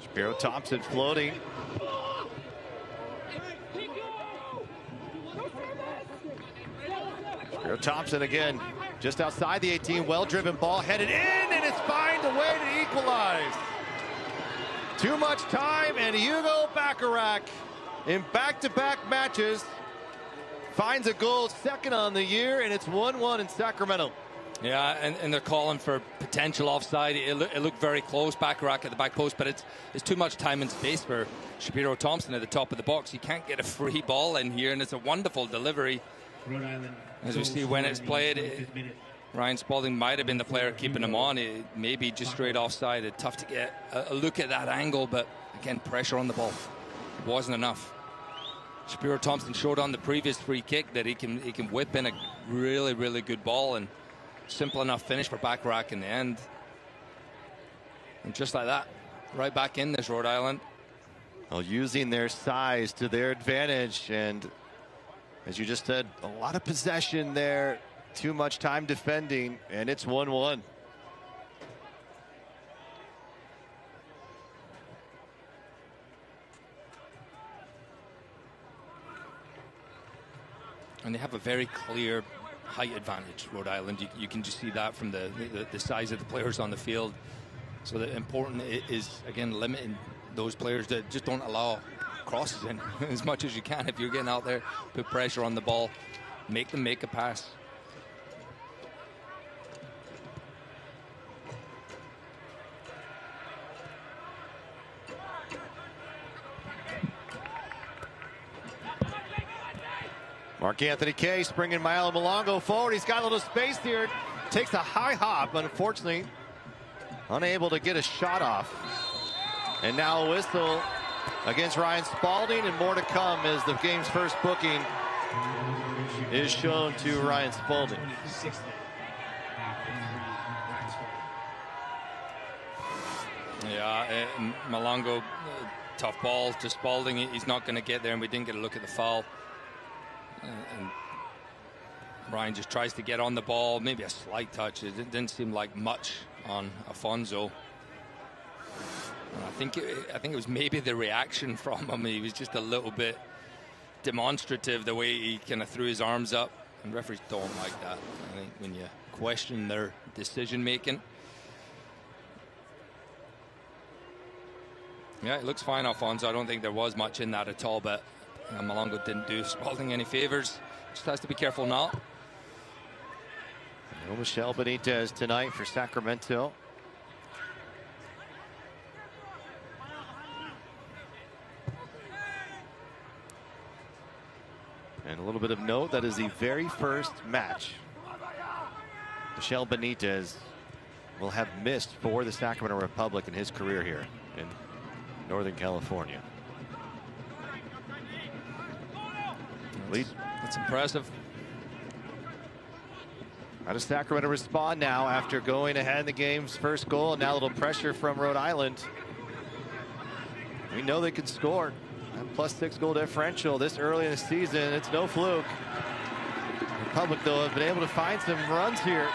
Shapiro Thompson floating. Shapiro Thompson again, just outside the 18, well-driven ball, headed in, and it's find a way to equalize. Too much time, and Hugo Bacharach in back-to-back matches finds a goal, second on the year, and it's 1-1 in Sacramento. Yeah, and they're calling for potential offside. It looked very close, Bacharach at the back post, but it's too much time and space for Shapiro Thompson at the top of the box. You can't get a free ball in here, and it's a wonderful delivery. Rhode Island. As we see when it's played, Ryan Spalding might have been the player keeping him on. It maybe just straight offside. It's tough to get a look at that angle, but again, pressure on the ball. It wasn't enough. Shapiro Thompson showed on the previous free kick that he can whip in a really, really good ball, and simple enough finish for Bacharach in the end. And just like that, right back in this Rhode Island. Well, using their size to their advantage, and as you just said, a lot of possession there, too much time defending, and it's 1-1. And they have a very clear height advantage, Rhode Island. You can just see that from the size of the players on the field. So the important is, again, limiting those players that just don't allow crosses in as much as you can. If you're getting out there, put pressure on the ball, make them make a pass. Mark Anthony Case bringing Myala Malongo forward. He's got a little space here. Takes a high hop, but unfortunately unable to get a shot off. And now a whistle against Ryan Spalding, and more to come as the game's first booking is shown to Ryan Spalding. Yeah, Malongo, tough ball to Spalding. He's not going to get there, and we didn't get a look at the foul. And Ryan just tries to get on the ball, maybe a slight touch. It didn't seem like much on Afonso. And I think it was maybe the reaction from him. He was just a little bit demonstrative the way he kind of threw his arms up, and referees don't like that. I think when you question their decision making. Yeah, it looks fine, Alfonso. I don't think there was much in that at all, but Malongo didn't do Spalding any favors. Just has to be careful now. No Michelle Benitez tonight for Sacramento. And a little bit of note, that is the very first match Michelle Benitez will have missed for the Sacramento Republic in his career here in Northern California. That's impressive. How does Sacramento respond now after going ahead in the game's first goal, and now a little pressure from Rhode Island? We know they can score. That +6 goal differential this early in the season, it's no fluke. The Republic, though, have been able to find some runs here.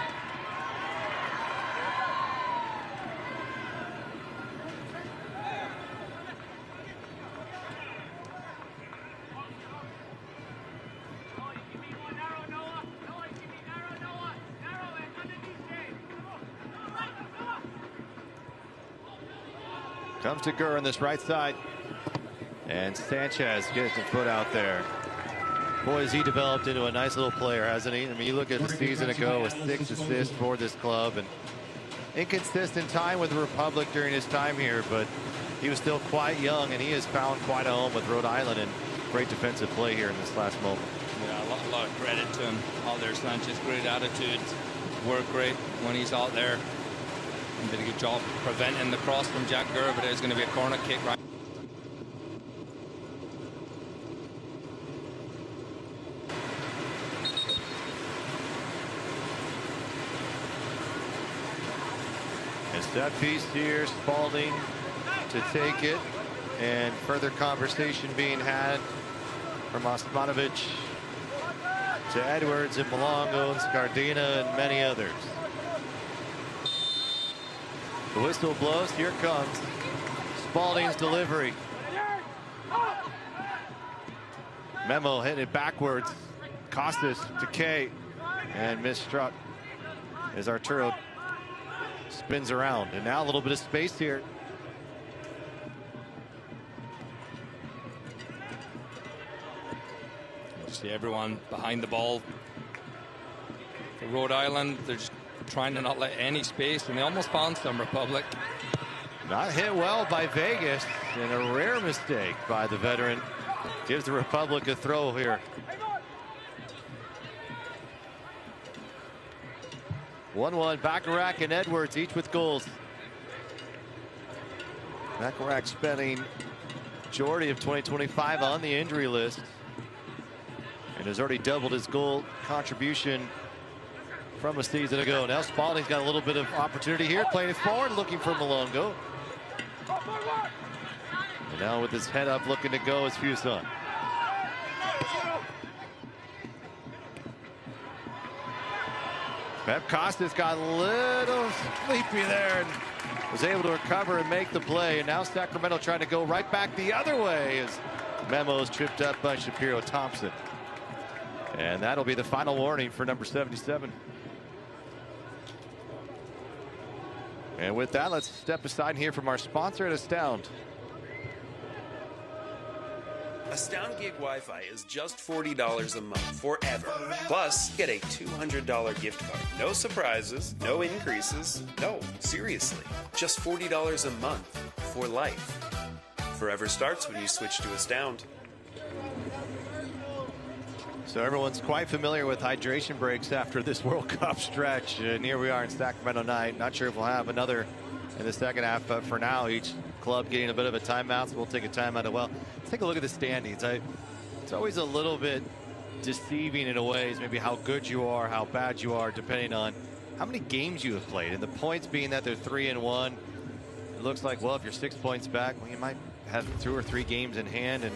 Comes to Gurr on this right side. And Sanchez gets the foot out there. Boy, has he developed into a nice little player, hasn't he? I mean, you look at the season ago with 6 assists for this club, and inconsistent time with the Republic during his time here, but he was still quite young, and he has found quite a home with Rhode Island, and great defensive play here in this last moment. Yeah, a lot of credit to him out there. Sanchez, great attitude, work rate when he's out there. He did a good job preventing the cross from Jack Gurr, but it's going to be a corner kick, right? A set piece here, Spalding to take it, and further conversation being had from Osmanovic to Edwards and Malongo and Scardina and many others. The whistle blows, here comes Spalding's delivery. Memo hitting it backwards. Costas to Kay, and misstruck as Arturo spins around. And now a little bit of space here. see everyone behind the ball. For Rhode Island, they're just trying to not let any space, and they almost found some Republic. Not hit well by Vegas, and a rare mistake by the veteran. Gives the Republic a throw here. 1-1, Bacharach and Edwards, each with goals. Bacharach spending majority of 2025 on the injury list, and has already doubled his goal contribution from a season ago. Now Spalding's got a little bit of opportunity here, playing it forward, looking for Malongo. And now with his head up, looking to go is Fuson. Pep Costas got a little sleepy there and was able to recover and make the play. And now Sacramento trying to go right back the other way as Memo's tripped up by Shapiro Thompson. And that'll be the final warning for number 77. And with that, let's step aside here from our sponsor at Astound. Astound Gig Wi-Fi is just $40 a month forever. Plus, get a $200 gift card. No surprises, no increases. No, seriously, just $40 a month for life. Forever starts when you switch to Astound. So everyone's quite familiar with hydration breaks after this World Cup stretch. And here we are in Sacramento night. Not sure if we'll have another in the second half, but for now, each club getting a bit of a timeout, so we'll take a timeout as well. Let's take a look at the standings. It's always a little bit deceiving in a way, maybe how good you are, how bad you are, depending on how many games you have played. And the points being that they're 3-1, it looks like, well, if you're 6 points back, well, you might have 2 or 3 games in hand. And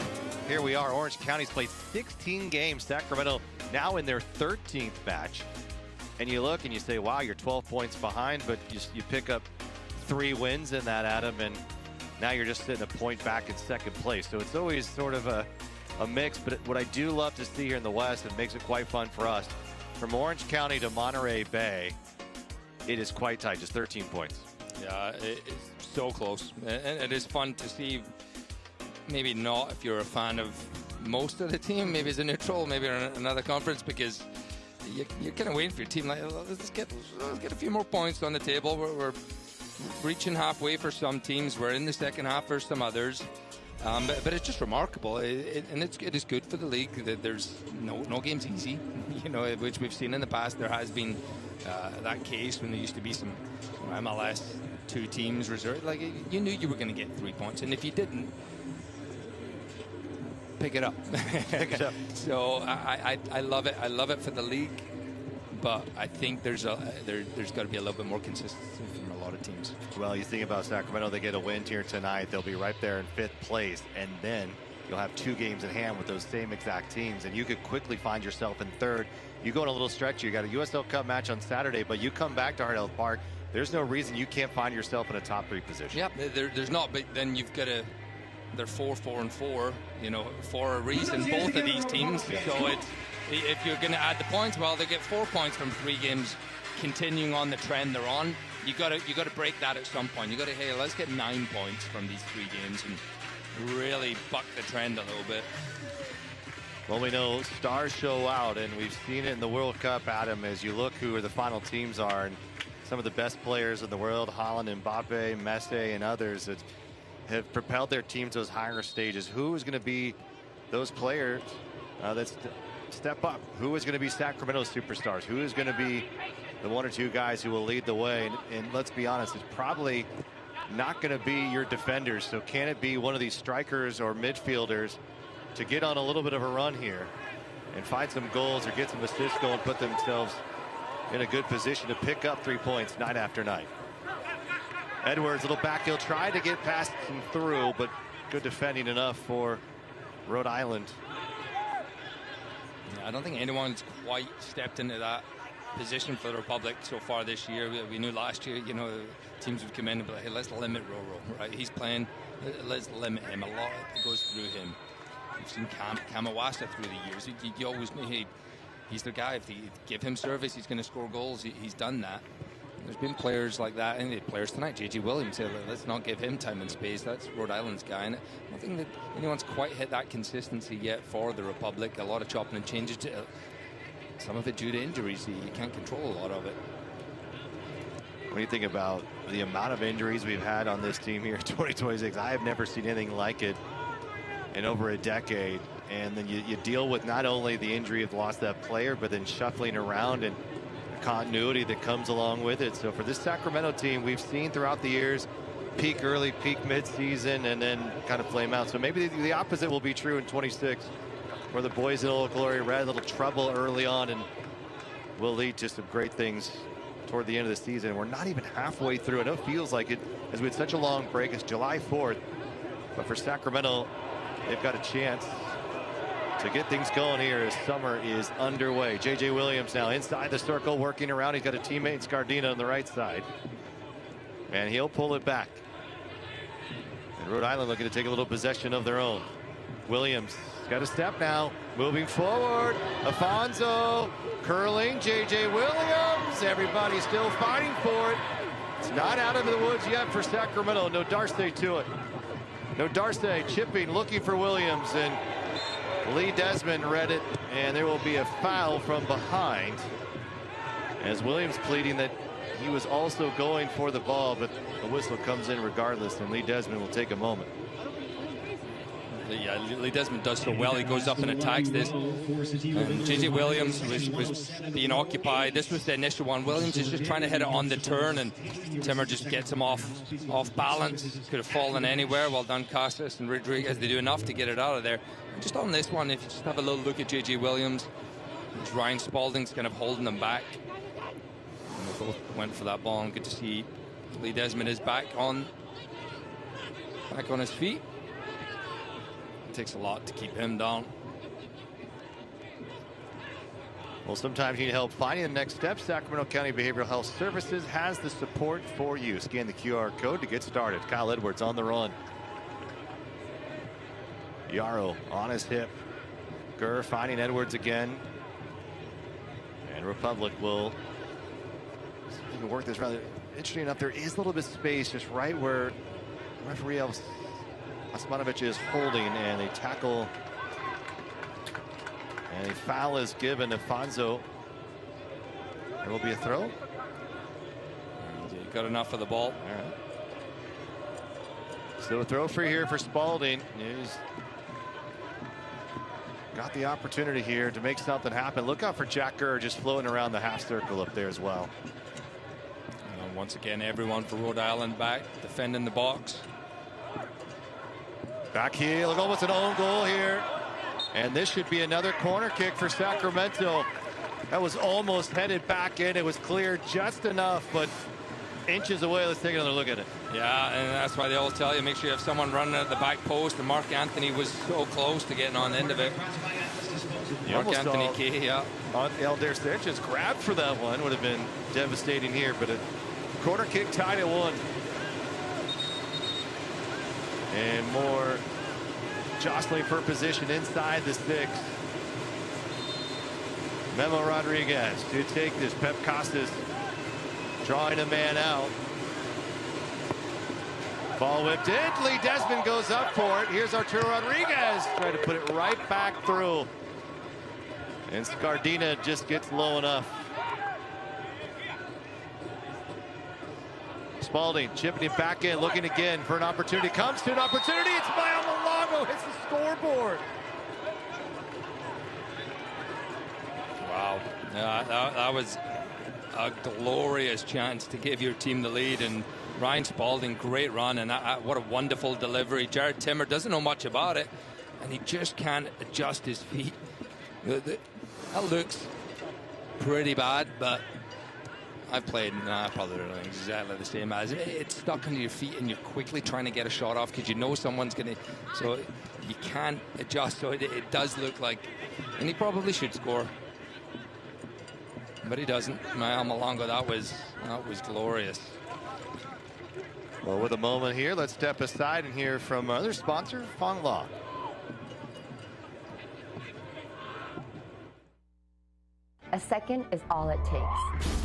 here we are. Orange County's played 16 games. Sacramento now in their 13th match. And you look and you say, wow, you're 12 points behind, but you pick up 3 wins in that, Adam, and now you're just sitting a point back in second place. So it's always sort of a mix. But what I do love to see here in the West, it makes it quite fun for us, from Orange County to Monterey Bay, it is quite tight, just 13 points. Yeah, it's so close. And it is fun to see. Maybe not if you're a fan of most of the team, maybe as a neutral, maybe in another conference, because you're kind of waiting for your team. Like, let's get a few more points on the table. We're reaching halfway for some teams. We're in the second half for some others. But it's just remarkable, and it is good for the league that there's no games easy, which we've seen in the past. There has been that case when there used to be some MLS 2 teams reserved. Like, you knew you were going to get 3 points, and if you didn't, pick it up. So I love it. I love it for the league, but I think there's got to be a little bit more consistency from a lot of teams. Well, you think about Sacramento, they get a win here tonight, they'll be right there in 5th place, and then you'll have 2 games in hand with those same exact teams, and you could quickly find yourself in 3rd. You go on a little stretch, you got a USL Cup match on Saturday, but you come back to Hard Park, there's no reason you can't find yourself in a top 3 position. Yeah, there's not, but then you've got to. They're 4-4-4, for a reason, both of these teams. So if you're going to add the points, well, they get 4 points from 3 games, continuing on the trend they're on. You got to break that at some point. You got to, hey, let's get 9 points from these 3 games and really buck the trend a little bit. Well, we know stars show out, and we've seen it in the World Cup, Adam, as you look who the final teams are, and some of the best players in the world, Haaland, Mbappe, Messi, and others, that have propelled their team to those higher stages. Who is going to be those players that step up? Who is going to be Sacramento's superstars? Who is going to be the 1 or 2 guys who will lead the way? And let's be honest, it's probably not going to be your defenders. So can it be one of these strikers or midfielders to get on a little bit of a run here and find some goals or get some assists going, put themselves in a good position to pick up 3 points night after night? Edwards, little back heel, tried to get past and through, but good defending enough for Rhode Island. Yeah, I don't think anyone's quite stepped into that position for the Republic so far this year. We knew last year, teams would come in and be like, hey, let's limit Roro, right? He's playing, let's limit him. A lot goes through him. We've seen Kamawasa through the years. You always knew, hey, he's the guy. If you give him service, he's going to score goals. He's done that. There's been players like that, and the players tonight, J.J. Williams, said, let's not give him time and space. That's Rhode Island's guy. And I don't think that anyone's quite hit that consistency yet for the Republic. A lot of chopping and changes, some of it due to injuries. You can't control a lot of it. When you think about the amount of injuries we've had on this team here in 2026, I have never seen anything like it in over a decade. And then you deal with not only the injury of the loss of that player, but then shuffling around and continuity that comes along with it. So for this Sacramento team, we've seen throughout the years, peak early, peak mid-season, and then kind of flame out. So maybe the opposite will be true in 26, where the boys in Old Glory Red a little trouble early on and will lead to some great things toward the end of the season. We're not even halfway through. I know it feels like it, as we had such a long break. It's July 4th, but for Sacramento, they've got a chance to get things going here as summer is underway. J.J. Williams now inside the circle, working around. He's got a teammate in Scardina on the right side, and he'll pull it back. And Rhode Island looking to take a little possession of their own. Williams got a step now, moving forward. Afonso curling. J.J. Williams. Everybody still fighting for it. It's not out of the woods yet for Sacramento. No Darce to it. No Darce chipping, looking for Williams, and Lee Desmond read it, and there will be a foul from behind, as Williams pleading that he was also going for the ball, but the whistle comes in regardless, and Lee Desmond will take a moment. Yeah, Lee Desmond does so well. He goes up and attacks this. J.J. Williams was being occupied. This was the initial one. Williams is just trying to hit it on the turn, and Timmer just gets him off balance. Could have fallen anywhere. Well done, Casas and Rodriguez. They do enough to get it out of there. And just on this one, if you just have a little look at J.J. Williams, Ryan Spalding's kind of holding them back. And they both went for that ball, and good to see Lee Desmond is back on his feet. Takes a lot to keep him down. Well, sometimes you need help finding the next step. Sacramento County Behavioral Health Services has the support for you. Scan the QR code to get started. Kyle Edwards on the run. Yarrow on his hip. Gurr finding Edwards again. And Republic will see if they can work this around. Interesting enough, there is a little bit of space just right where referee Osmanovic is holding, and a tackle and a foul is given to Fonzo. There will be a throw. He got enough of the ball. All right. Still a throw free here for Spalding. He's got the opportunity here to make something happen. Look out for Jack Gurr just floating around the half circle up there as well. And once again, everyone for Rhode Island back defending the box. Back heel, almost an own goal here. And this should be another corner kick for Sacramento. That was almost headed back in. It was clear just enough, but inches away. Let's take another look at it. Yeah, and that's why they always tell you, make sure you have someone running at the back post. And Mark Anthony was so close to getting on the end of it. Mark Anthony Key, yeah. Elder Sanchez grabbed for that one. Would have been devastating here, but a corner kick tied at 1. And more jostling for position inside the 6. Memo Rodriguez to take this. Pep Costas drawing a man out. Ball whipped in. Lee Desmond goes up for it. Here's Arturo Rodriguez trying to put it right back through. And Scardina just gets low enough. Spalding chipping it back in, looking again for an opportunity. Comes to an opportunity. It's Mayo Malongo hits the scoreboard. Wow. Yeah, that was a glorious chance to give your team the lead. And Ryan Spalding, great run. And what a wonderful delivery. Jared Timmer doesn't know much about it, and he just can't adjust his feet. That looks pretty bad, but I've played probably exactly the same as it's stuck under your feet, and you're quickly trying to get a shot off because you know someone's going to, so you can't adjust. So it does look like, and he probably should score, but he doesn't. Mayo Malongo, that was glorious. Well, with a moment here, let's step aside and hear from our other sponsor, Fong Law. A second is all it takes.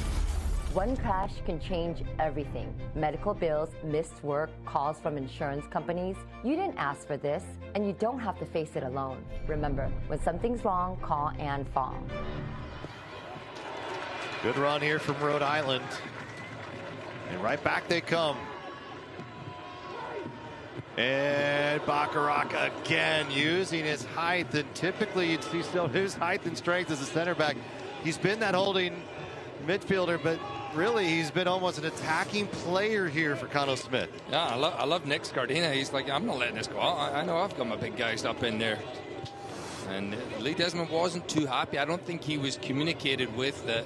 One crash can change everything. Medical bills, missed work, calls from insurance companies. You didn't ask for this, and you don't have to face it alone. Remember, when something's wrong, call and fall. Good run here from Rhode Island. And right back they come. And Bacharach again using his height. And typically you'd see his height and strength as a center back. He's been that holding midfielder, but really he's been almost an attacking player here for Conno Smith. Yeah, I love Nick Scardina. He's like, I'm not letting this go out. I know I've got my big guys up in there. And Lee Desmond wasn't too happy. I don't think he was communicated with that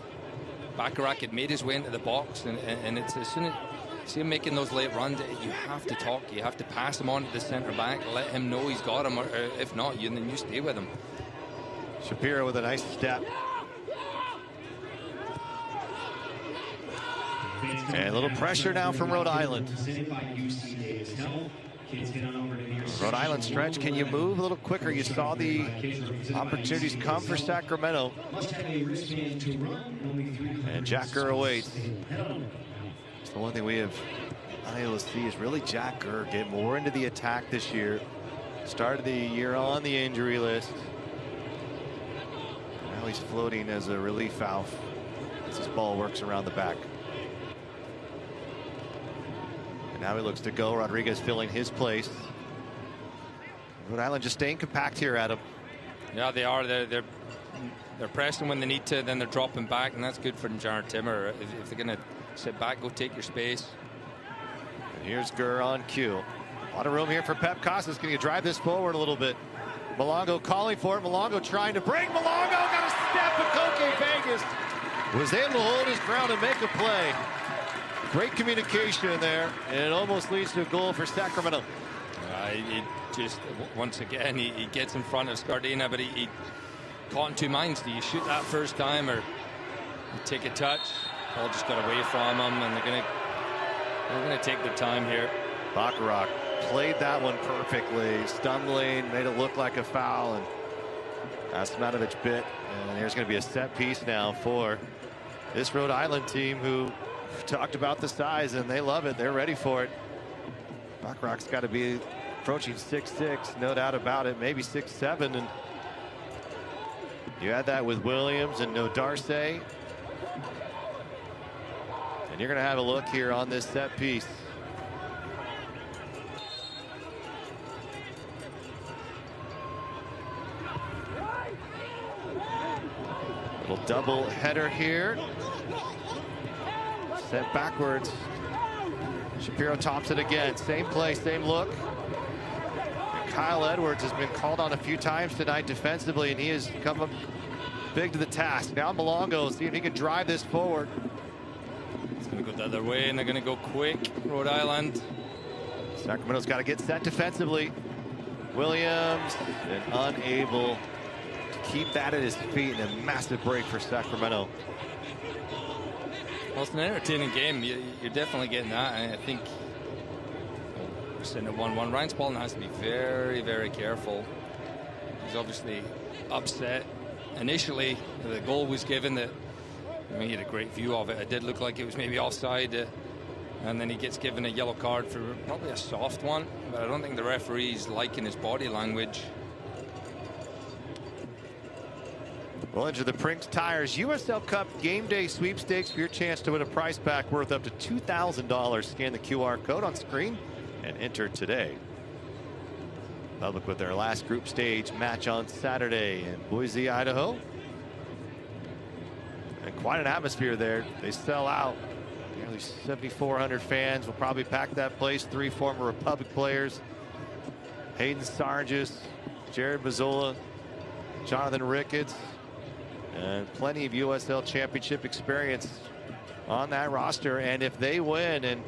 Bacharach had made his way into the box. And it's as soon as you see him making those late runs, you have to talk. You have to pass him on to the centre back, let him know he's got him, or if not, then you stay with him. Shapiro with a nice step. And a little pressure now from Rhode Island. Rhode Island stretch, can you move a little quicker? You saw the opportunities come for Sacramento. And Jack Gurr awaits. It's the one thing we have not able to see is really Jack Gurr get more into the attack this year. Started the year on the injury list. Now he's floating as a relief valve as this ball works around the back. Now he looks to go. Rodriguez filling his place. Rhode Island just staying compact here, Adam. Yeah, they are. They're pressing when they need to, then they're dropping back, and that's good for Jared Timmer. If they're going to sit back, go take your space. And here's Gurr on cue. A lot of room here for Pep Costas. Can you drive this forward a little bit? Malongo calling for it. Malongo trying to bring. Malongo got a step. Koke Vegas was able to hold his ground and make a play. Great communication there, and it almost leads to a goal for Sacramento. He just, once again, he gets in front of Scardina, but he caught in two minds. Do you shoot that first time or you take a touch? Ball just got away from him, and they're gonna take their time here. Bacharach played that one perfectly, stumbling, made it look like a foul, and Asmanovic bit. And there's going to be a set piece now for this Rhode Island team who talked about the size, and they love it. They're ready for it. Bacharach's got to be approaching 6'6", no doubt about it, maybe 6'7", and you add that with Williams and no Darce, and you're going to have a look here on this set piece. Little double header here. Sent backwards. Shapiro tops it again. Same play, same look. And Kyle Edwards has been called on a few times tonight defensively, and he has come up big to the task. Now Malongo, see if he can drive this forward. It's going to go the other way, and they're going to go quick. Rhode Island. Sacramento's got to get set defensively. Williams been unable to keep that at his feet, and a massive break for Sacramento. Well, it's an entertaining game. You're definitely getting that. And I think we're sitting at 1-1. Ryan Spalding has to be very, very careful. He's obviously upset. Initially, the goal was given that, I mean, he had a great view of it. It did look like it was maybe offside. And then he gets given a yellow card for probably a soft one. But I don't think the referee's liking his body language. Well, enter the Prinks Tires USL Cup Game Day Sweepstakes for your chance to win a prize pack worth up to $2,000. Scan the QR code on screen and enter today. Public with their last group stage match on Saturday in Boise, Idaho. And quite an atmosphere there. They sell out. Nearly 7,400 fans will probably pack that place. 3 former Republic players. Hayden Sargis, Jared Mazzola, Jonathan Ricketts, and plenty of USL Championship experience on that roster. And if they win and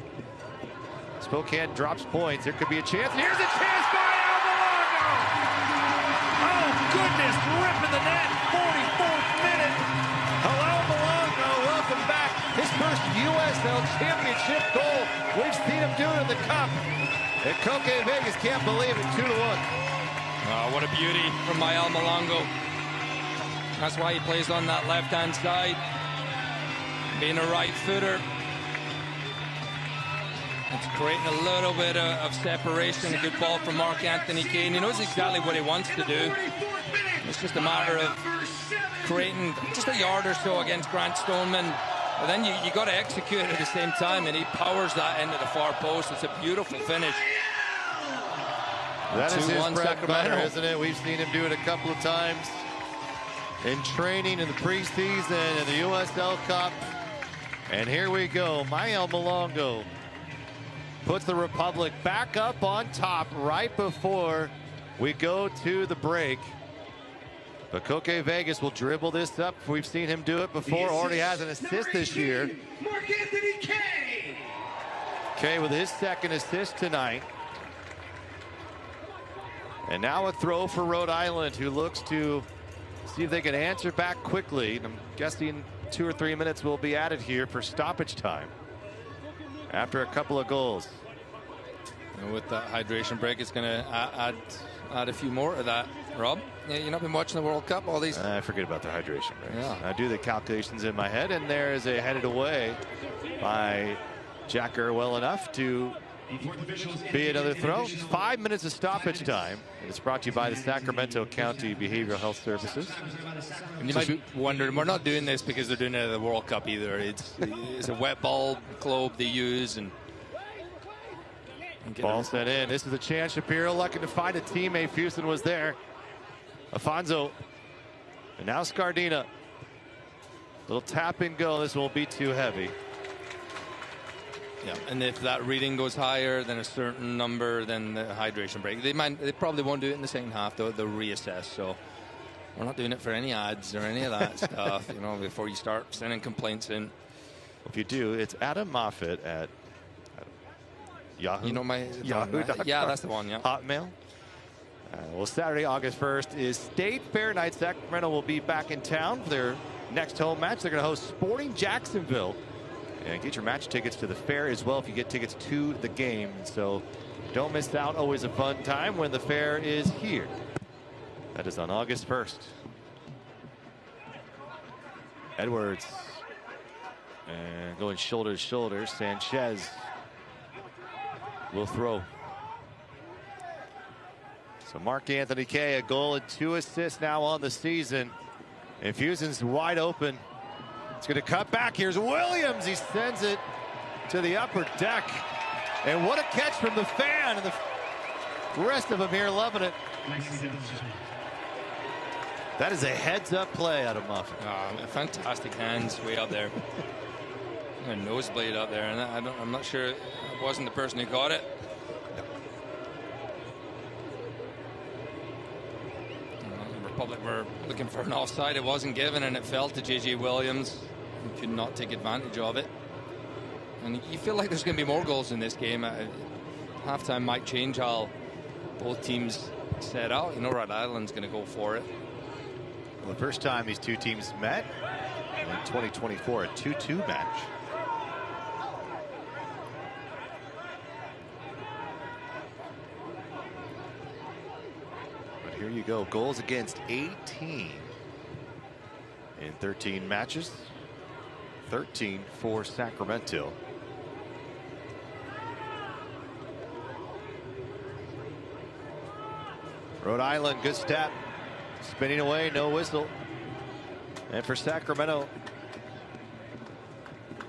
Spokane drops points, there could be a chance. And here's a chance by Malongo! Oh, goodness, ripping the net, 44th minute. Hello, Malongo, welcome back. His first USL Championship goal. We've seen him do it in the Cup. And Koke Vegas can't believe it, 2-1. Oh, what a beauty from Mael Malongo. That's why he plays on that left-hand side. being a right footer. It's creating a little bit of separation. A good ball from Mark Anthony Kane. He knows exactly what he wants to do. It's just a matter of creating just a yard or so against Grant Stoneman. But then you got to execute it at the same time, and he powers that into the far post. It's a beautiful finish. That is his bread and butter, isn't it? We've seen him do it a couple of times in training in the preseason in the USL Cup. And here we go. Mael Malongo puts the Republic back up on top right before we go to the break. But Koke Vegas will dribble this up. We've seen him do it before. Already has an assist this year. Mark Anthony Kane. Kane with his second assist tonight. And now a throw for Rhode Island, who looks to see if they can answer back quickly. And I'm guessing 2 or 3 minutes will be added here for stoppage time after a couple of goals. And with that hydration break, it's going to add a few more to that. Rob, you've not been watching the World Cup all these? I forget about the hydration breaks. Yeah. I do the calculations in my head, and there is a headed away by Jack well enough to be another throw. 5 minutes of stoppage time. It's brought to you by the Sacramento County Behavioral Health Services. And you might be wondering, we're not doing this because they're doing it at the World Cup either. It's a wet ball globe they use. And ball set in. This is a chance. Shapiro looking to find a teammate. Fuson was there. Afonso. And now Scardina. Little tap and go. This won't be too heavy. Yeah, and if that reading goes higher than a certain number, then the hydration break. They probably won't do it in the second half. They'll reassess. So we're not doing it for any ads or any of that stuff. You know, before you start sending complaints in. If you do, it's Adam Moffat at Yahoo. You know my Yahoo.com. Yeah, that's the one. Yeah. Hotmail. Well, Saturday, August 1st is State Fair night. Sacramento will be back in town for their next home match. They're going to host Sporting Jacksonville. And get your match tickets to the fair as well if you get tickets to the game. So don't miss out. Always a fun time when the fair is here. That is on August 1st. Edwards. And going shoulder to shoulder. Sanchez will throw. So Mark Anthony Kay, a goal and 2 assists now on the season. And Fuson's wide open. It's going to cut back. Here's Williams. He sends it to the upper deck. And what a catch from the fan. And the rest of them here loving it. That is a heads-up play out of Muffin. Fantastic hands way up there. A nosebleed up there. And I'm not sure it wasn't the person who got it. Republic were looking for an offside. It wasn't given, and it fell to JJ Williams. He could not take advantage of it. And you feel like there's going to be more goals in this game. Halftime might change how both teams set out. You know, Rhode Island's going to go for it. Well, the first time these two teams met in 2024, a 2-2 match. Here you go. Goals against 18 in 13 matches. 13 for Sacramento. Rhode Island, good step. Spinning away, no whistle. And for Sacramento,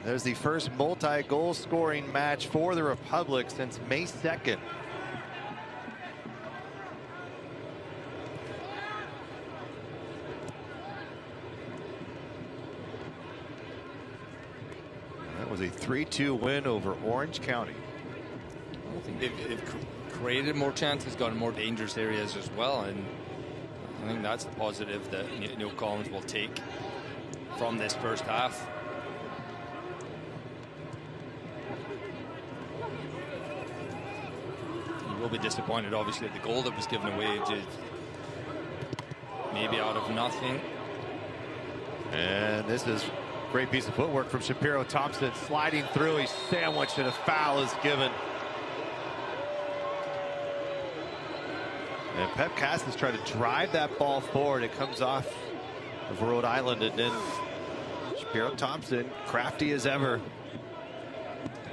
there's the first multi-goal scoring match for the Republic since May 2nd. Was a 3-2 win over Orange County. I think they've created more chances, gotten more dangerous areas as well, and I think that's the positive that Neil Collins will take from this first half. He will be disappointed, obviously, at the goal that was given away, maybe out of nothing. And this is great piece of footwork from Shapiro Thompson, sliding through. He's sandwiched and a foul is given. And Pep Cassis tried to drive that ball forward. It comes off of Rhode Island, and then Shapiro Thompson, crafty as ever.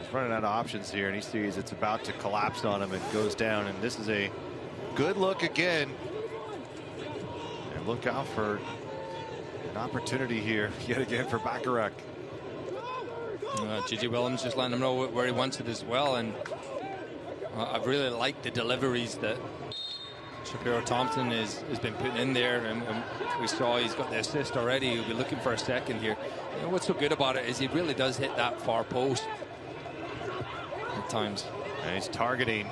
He's running out of options here, and he sees it's about to collapse on him and goes down. And this is a good look again. And look out for an opportunity here yet again for Bacharach. J.J. Williams just letting him know where he wants it as well. And I've really liked the deliveries that Shapiro Thompson has been putting in there, and we saw he's got the assist already. He'll be looking for a second here. And what's so good about it is he really does hit that far post at times. And he's targeting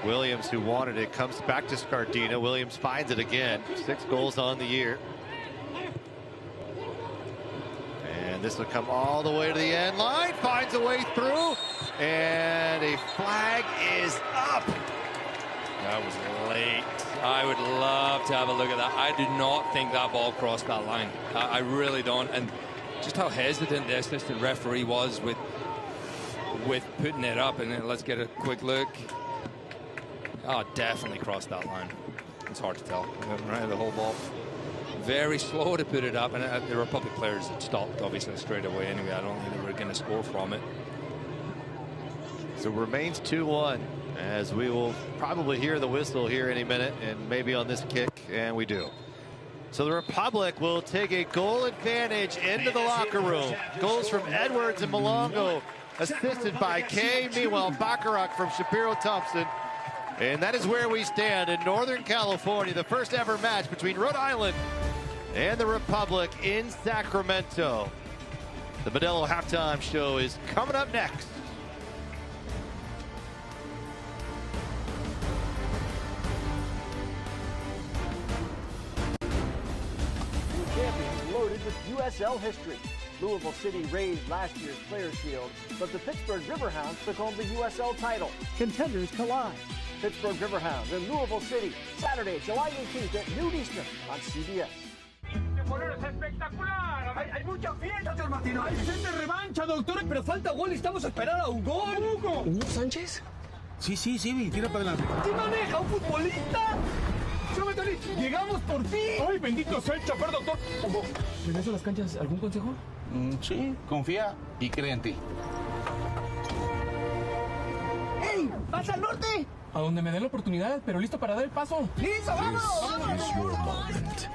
Williams, who wanted it. Comes back to Scardina. Williams finds it again. 6 goals on the year. And this will come all the way to the end line. Finds a way through. And a flag is up. That was late. I would love to have a look at that. I do not think that ball crossed that line. I really don't. And just how hesitant the assistant referee was with putting it up. And then let's get a quick look. Oh, definitely crossed that line. It's hard to tell. Right, the whole ball. Very slow to put it up. And the Republic players had stopped, obviously, straight away anyway. I don't think they were going to score from it. So it remains 2-1. As we will probably hear the whistle here any minute, and maybe on this kick, and we do. So the Republic will take a goal advantage into the locker room. Goals from Edwards and Malongo, assisted by Kay. Meanwhile, Bacharach from Shapiro Thompson. And that is where we stand in Northern California, the first ever match between Rhode Island and the Republic in Sacramento. The Modelo halftime show is coming up next. Champions loaded with USL history. Louisville City raised last year's Players' Field, but the Pittsburgh Riverhounds took home the USL title. Contenders collide. Pittsburgh Riverhounds and Louisville City, Saturday, July 18th at noon Eastern on CBS. Hay mucha fiesta, señor Martino. Hay sed de revancha, doctor. Pero falta gol y estamos a esperar a un gol. ¿Hugo? ¿Hugo Sánchez? Sí, tira para adelante. ¿Quién maneja? ¿Un futbolista? ¡Llegamos por ti! ¡Ay, bendito sea el chofer, doctor! Hugo, ¿regreso a las canchas? ¿Algún consejo? Sí, confía y cree en ti. ¡Ey! ¡Vas al norte! A donde me dé la oportunidad, pero listo para dar el paso. ¡Listo, vamos! This is your moment.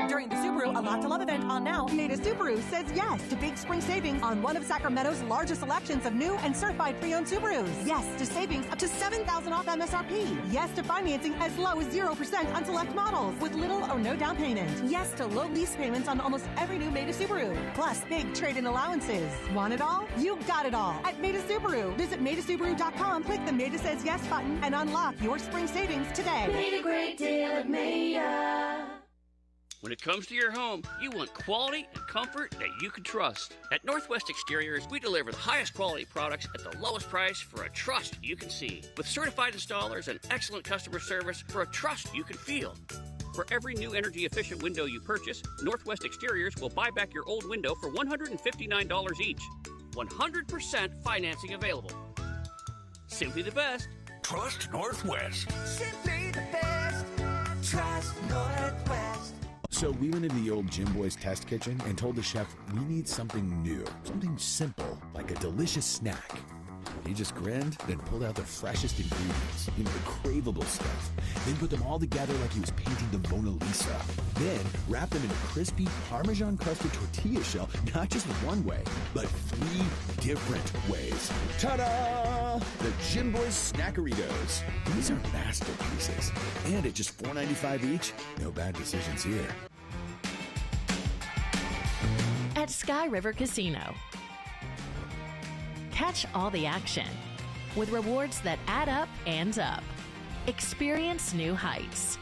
During the Subaru A Lot to Love event on Now, Maida Subaru says yes to big spring savings on one of Sacramento's largest selections of new and certified pre-owned Subarus. Yes to savings up to $7,000 off MSRP. Yes to financing as low as 0% on select models with little or no down payment. Yes to low lease payments on almost every new Maida Subaru. Plus big trade-in allowances. Want it all? You got it all at Maida Subaru. Visit MaidaSubaru.com, click the Maida Says Yes button, and unlock your spring savings today. Made a great deal at Maida. When it comes to your home, you want quality and comfort that you can trust. At Northwest Exteriors, we deliver the highest quality products at the lowest price for a trust you can see. With certified installers and excellent customer service for a trust you can feel. For every new energy-efficient window you purchase, Northwest Exteriors will buy back your old window for $159 each. 100% financing available. Simply the best. Trust Northwest. Simply the best. Trust Northwest. So we went into the old Jim Boy's test kitchen and told the chef we need something new, something simple, like a delicious snack. He just grinned, then pulled out the freshest ingredients, the craveable stuff, then put them all together like he was painting the Mona Lisa. Then wrapped them in a crispy Parmesan-crusted tortilla shell, not just one way, but 3 different ways. Ta-da! The Jim Boy's Snackeritos. These are masterpieces. And at just $4.95 each, no bad decisions here. At Sky River Casino. Catch all the action with rewards that add up and up. Experience new heights.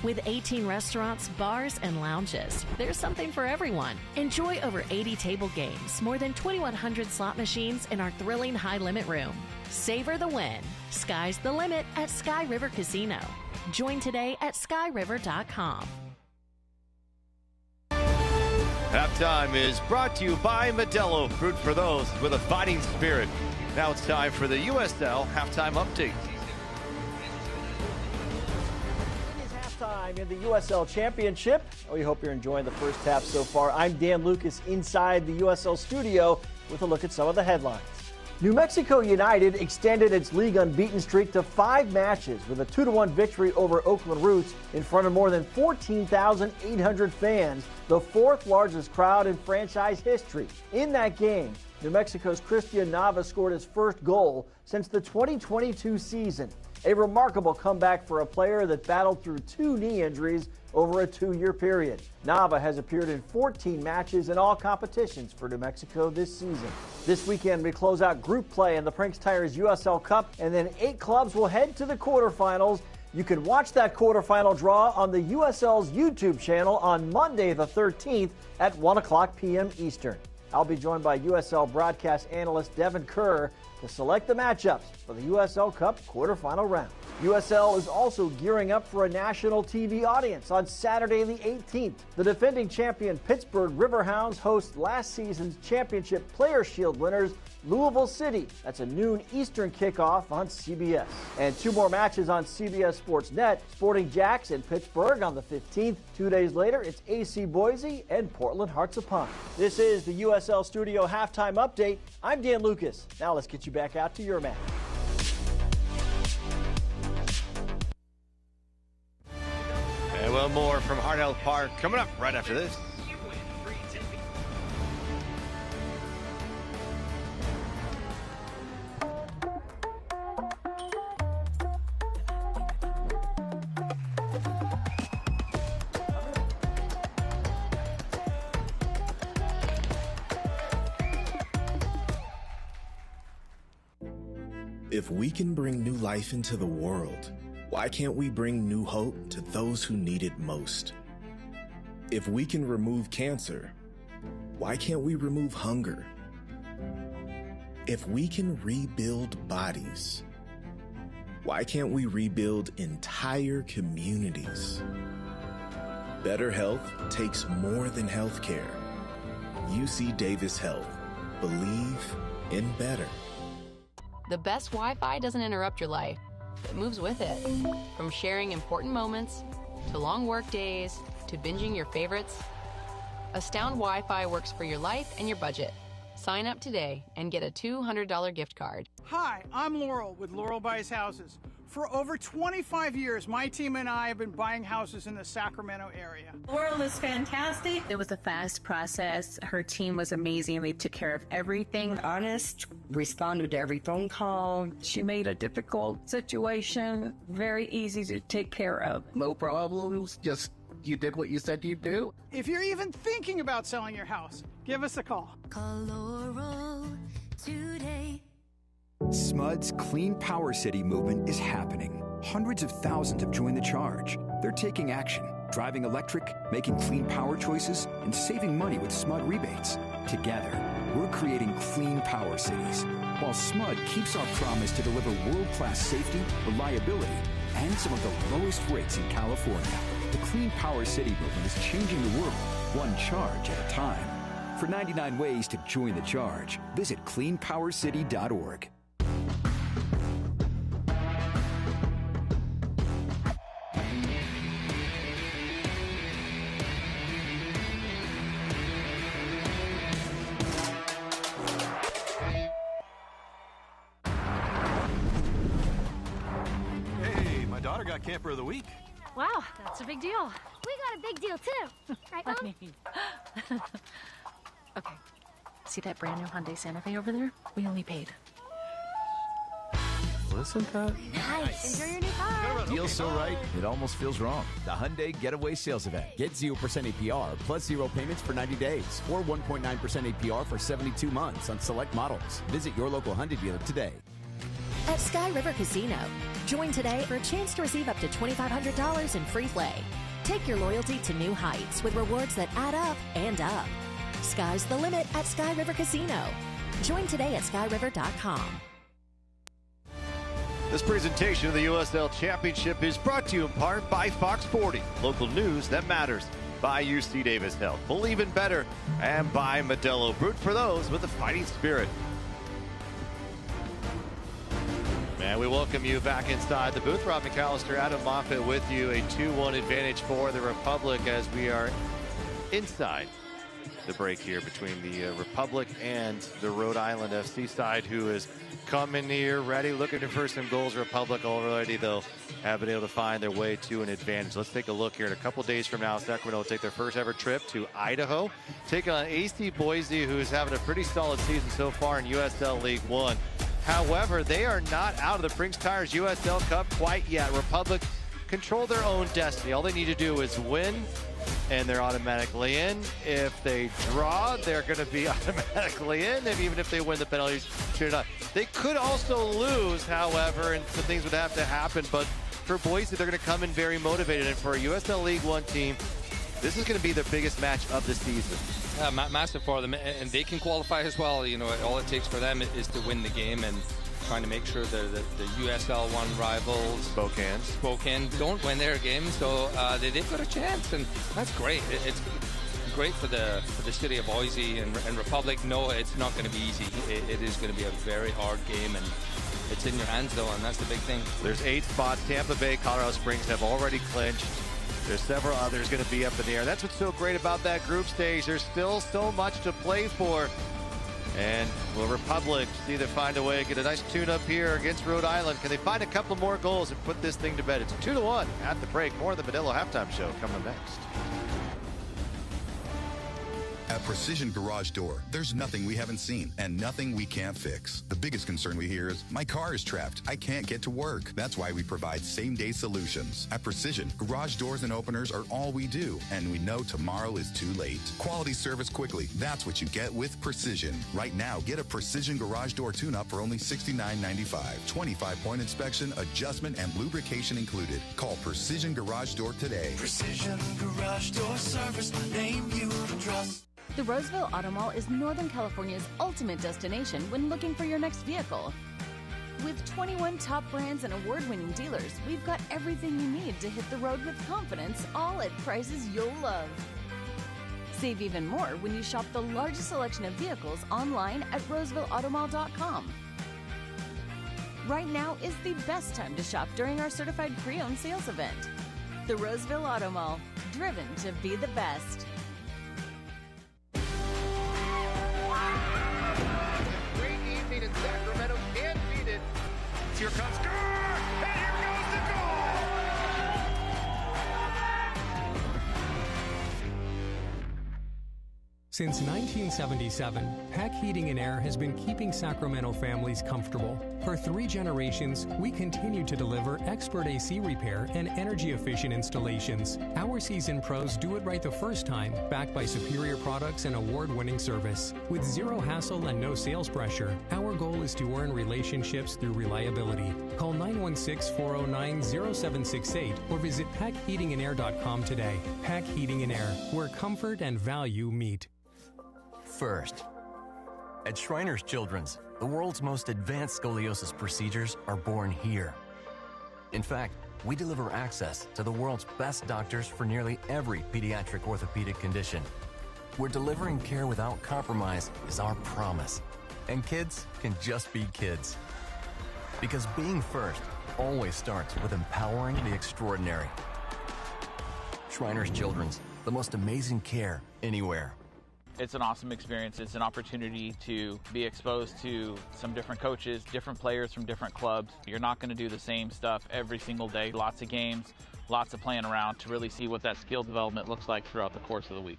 With 18 restaurants, bars, and lounges, there's something for everyone. Enjoy over 80 table games, more than 2,100 slot machines in our thrilling high-limit room. Savor the win. Sky's the limit at Sky River Casino. Join today at skyriver.com. Halftime is brought to you by Modelo, fruit for those with a fighting spirit. Now it's time for the USL Halftime Update. It is halftime in the USL Championship. We hope you're enjoying the first half so far. I'm Dan Lucas inside the USL studio with a look at some of the headlines. New Mexico United extended its league unbeaten streak to 5 matches with a 2-1 victory over Oakland Roots in front of more than 14,800 fans, the 4th largest crowd in franchise history. In that game, New Mexico's Christian Nava scored his first goal since the 2022 season. A remarkable comeback for a player that battled through 2 knee injuries over a 2-year period. Nava has appeared in 14 matches in all competitions for New Mexico this season. This weekend we close out group play in the Prinks Tires USL Cup, and then 8 clubs will head to the quarterfinals. You can watch that quarterfinal draw on the USL's YouTube channel on Monday the 13th at 1 o'clock p.m. Eastern. I'll be joined by USL broadcast analyst Devin Kerr to select the matchups for the USL Cup quarterfinal round. USL is also gearing up for a national TV audience on Saturday the 18th. The defending champion Pittsburgh Riverhounds host last season's championship Player Shield winners Louisville City. That's a noon Eastern kickoff on CBS. And 2 more matches on CBS Sports Net. Sporting Jacks in Pittsburgh on the 15th. 2 days later, it's AC Boise and Portland Hearts of Pine. This is the USL Studio Halftime Update. I'm Dan Lucas. Now let's get you back out to your match. And one more from Harnell Park coming up right after this. If we can bring new life into the world, why can't we bring new hope to those who need it most? If we can remove cancer, why can't we remove hunger? If we can rebuild bodies, why can't we rebuild entire communities? Better health takes more than healthcare. UC Davis Health. Believe in better. The best Wi-Fi doesn't interrupt your life. It moves with it. From sharing important moments, to long work days, to binging your favorites, Astound Wi-Fi works for your life and your budget. Sign up today and get a $200 gift card. Hi, I'm Laurel with Laurel Buys Houses. For over 25 years, my team and I have been buying houses in the Sacramento area. Laurel is fantastic. It was a fast process. Her team was amazing. They took care of everything. Honest, responded to every phone call. She made a difficult situation very easy to take care of. No problems, just you did what you said you'd do. If you're even thinking about selling your house, give us a call. Call Laurel today. SMUD's Clean Power City movement is happening. Hundreds of thousands have joined the charge. They're taking action, driving electric, making clean power choices, and saving money with SMUD rebates. Together, we're creating clean power cities, while SMUD keeps our promise to deliver world-class safety, reliability, and some of the lowest rates in California. The Clean Power City movement is changing the world, one charge at a time. For 99 ways to join the charge, visit cleanpowercity.org. Got Camper of the Week. Wow, that's a big deal. We got a big deal too. Right, Mom? Okay. See that brand new Hyundai Santa Fe over there? We only paid. Listen, Pat. Nice. Enjoy your new car. Feels so right, it almost feels wrong. The Hyundai Getaway Sales Event. Get 0% APR plus 0 payments for 90 days or 1.9% APR for 72 months on select models. Visit your local Hyundai dealer today. At Sky River Casino, join today for a chance to receive up to $2,500 in free play. Take your loyalty to new heights with rewards that add up and up. Sky's the limit at Sky River Casino. Join today at skyriver.com. This presentation of the USL Championship is brought to you in part by Fox 40, local news that matters. by UC Davis Health. Believe in better, and by Modelo Brewed for those with a fighting spirit. And we welcome you back inside the booth. Rob McAllister, Adam Moffitt with you. A 2-1 advantage for the Republic as we are inside the break here between the Republic and the Rhode Island FC side, who is coming here ready, looking for some goals. Republic already, though, have been able to find their way to an advantage. Let's take a look here. In a couple days from now, Sacramento will take their first ever trip to Idaho, taking on AC Boise, who's having a pretty solid season so far in USL League One. However, they are not out of the Brinks Tires USL Cup quite yet. Republic control their own destiny. All they need to do is win, and they're automatically in. If they draw, they're going to be automatically in, and even if they win the penalties, sure not. They could also lose, however, and some things would have to happen, but for Boise, they're going to come in very motivated, and for a USL League One team, this is going to be their biggest match of the season. Massive for them, and they can qualify as well. You know, all it takes for them is to win the game, and trying to make sure that the USL One rivals, Spokane, don't win their game, so they've got a chance, and that's great. It's great for the city of Boise and Republic. No, it's not going to be easy. It is going to be a very hard game, and it's in your hands, though, and that's the big thing. There's 8 spots. Tampa Bay, Colorado Springs have already clinched. There's several others going to be up in the air. That's what's so great about that group stage. There's still so much to play for. And will Republic either find a way to get a nice tune-up here against Rhode Island? Can they find a couple more goals and put this thing to bed? It's 2-1 at the break. More of the Modelo Halftime Show coming next. At Precision Garage Door, there's nothing we haven't seen and nothing we can't fix. The biggest concern we hear is, my car is trapped. I can't get to work. That's why we provide same-day solutions. At Precision, garage doors and openers are all we do, and we know tomorrow is too late. Quality service quickly. That's what you get with Precision. Right now, get a Precision Garage Door tune-up for only $69.95. 25-point inspection, adjustment, and lubrication included. Call Precision Garage Door today. Precision Garage Door service, the name you can trust. The Roseville Auto Mall is Northern California's ultimate destination when looking for your next vehicle. With 21 top brands and award-winning dealers, we've got everything you need to hit the road with confidence, all at prices you'll love. Save even more when you shop the largest selection of vehicles online at RosevilleAutomall.com. Right now is the best time to shop during our certified pre-owned sales event. The Roseville Auto Mall, driven to be the best. In Sacramento, can't beat it. Here comes score, and here goes the goal. Since 1977, Peck Heating and Air has been keeping Sacramento families comfortable. For 3 generations, we continue to deliver expert AC repair and energy-efficient installations. Our seasoned pros do it right the first time, backed by superior products and award-winning service. With zero hassle and no sales pressure, our goal is to earn relationships through reliability. Call 916-409-0768 or visit PeckHeatingandAir.com today. Peck Heating and Air, where comfort and value meet. First, at Shriners Children's, the world's most advanced scoliosis procedures are born here. In fact, we deliver access to the world's best doctors for nearly every pediatric orthopedic condition. We're delivering care without compromise is our promise. And kids can just be kids. Because being first always starts with empowering the extraordinary. Shriners Children's, the most amazing care anywhere. It's an awesome experience. It's an opportunity to be exposed to some different coaches, different players from different clubs. You're not going to do the same stuff every single day. Lots of games, lots of playing around to really see what that skill development looks like throughout the course of the week.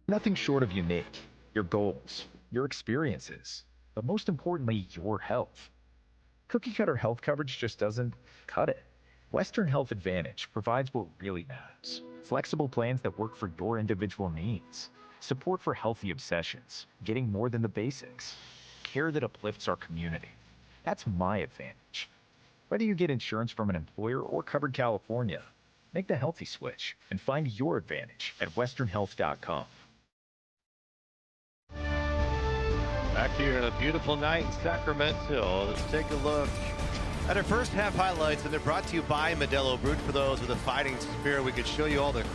Nothing short of unique. Your goals, your experiences, but most importantly, your health. Cookie-cutter health coverage just doesn't cut it. Western Health Advantage provides what really matters. Flexible plans that work for your individual needs. Support for healthy obsessions, getting more than the basics. Care that uplifts our community. That's my advantage. Whether you get insurance from an employer or covered California, make the healthy switch and find your advantage at westernhealth.com. Back here on a beautiful night in Sacramento. Let's take a look at our first half highlights, and they're brought to you by Modelo Brewed for those with a fighting spirit. We could show you all the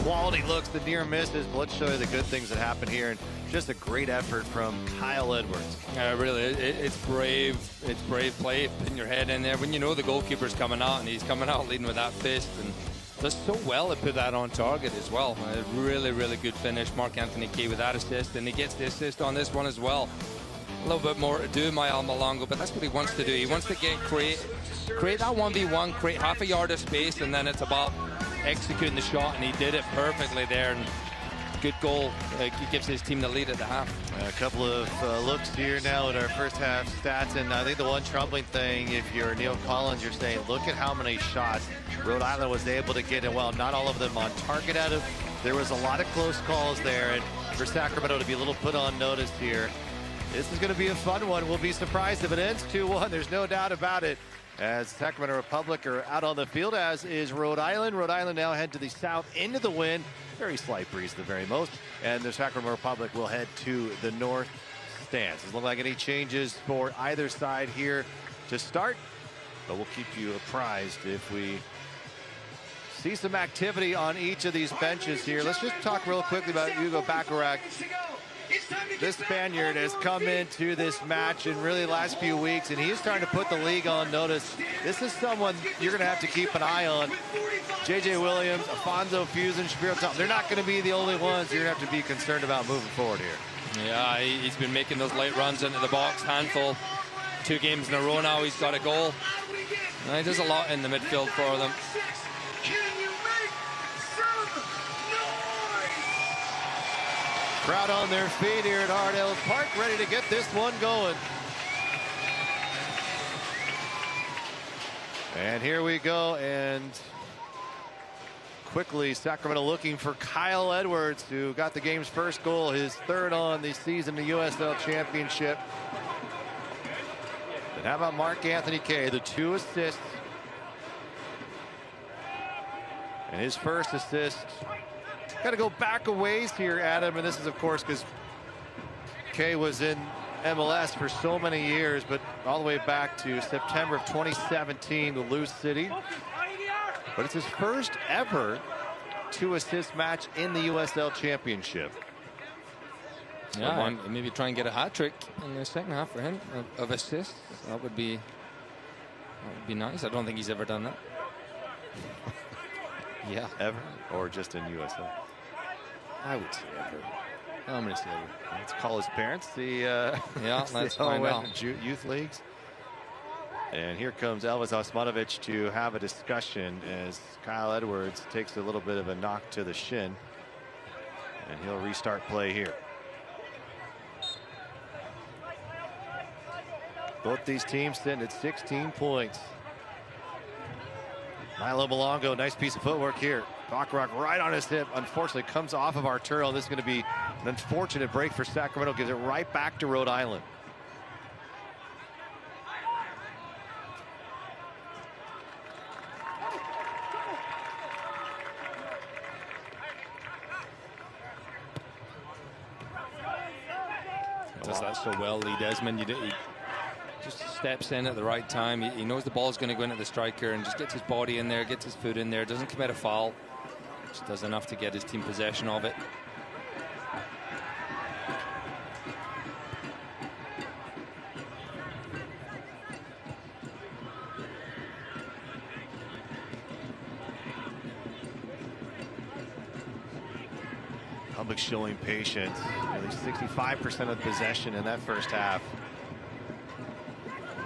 quality looks, the near misses. But let's show you the good things that happen here. And just a great effort from Kyle Edwards. Really, it's brave. It's brave play, putting your head in there. When you know the goalkeeper's coming out, and he's coming out leading with that fist. And does so well to put that on target as well. A really, really good finish. Mark Anthony Kay with that assist, and he gets the assist on this one as well. A little bit more to do, Myal Malongo, but that's what he wants to do. He wants to create that 1v1, create half a yard of space, and then it's about executing the shot, and he did it perfectly there. And good goal. He gives his team the lead at the half. A couple of looks here now at our first half stats, and I think the one troubling thing, if you're Neil Collins, you're saying, look at how many shots Rhode Island was able to get, and well, not all of them on target out of. There was a lot of close calls there, and for Sacramento to be a little put on notice here. This is going to be a fun one. We'll be surprised if it ends 2-1. There's no doubt about it. As Sacramento Republic are out on the field, as is Rhode Island. Rhode Island now head to the south into the wind. Very slight breeze at the very most. And the Sacramento Republic will head to the north stands. Doesn't look like any changes for either side here to start. But we'll keep you apprised if we see some activity on each of these benches here. Let's just talk real quickly about Hugo Bacharach. This Spaniard has come into this match in really the last few weeks, and he's trying to put the league on notice. This is someone you're going to have to keep an eye on. J.J. Williams, Afonso Fusen, Shapiro Thompson, they're not going to be the only ones you're going to have to be concerned about moving forward here. Yeah, he's been making those late runs into the box, handful. 2 games in a row now, he's got a goal. He does a lot in the midfield for them. Crowd on their feet here at Ardell Park, ready to get this one going. And here we go, and quickly Sacramento looking for Kyle Edwards, who got the game's first goal, his 3rd on the season, the USL Championship. And how about Mark Anthony Kay, the 2 assists. And his first assist. Got to go back a ways here, Adam, and this is, of course, because Kay was in MLS for so many years, but all the way back to September of 2017 with Lou City. But it's his first ever 2-assist match in the USL Championship. Yeah, and maybe try and get a hat-trick in the second half for him of assists. That would be nice. I don't think he's ever done that. Yeah, ever, or just in USL? I would say ever. I'm going to say ever. Let's call his parents. Yeah, let's find out. Youth leagues. And here comes Elvis Osmanovic to have a discussion as Kyle Edwards takes a little bit of a knock to the shin. And he'll restart play here. Both these teams sitting at 16 points. Milo Malongo, nice piece of footwork here. Bacharach right on his hip. Unfortunately, comes off of Arturo. This is going to be an unfortunate break for Sacramento. Gives it right back to Rhode Island. Does that so well, Lee Desmond. He just steps in at the right time. He knows the ball's going to go into the striker and just gets his body in there, gets his foot in there, doesn't commit a foul. Just does enough to get his team possession of it. Public showing patience. Nearly 65% of possession in that first half.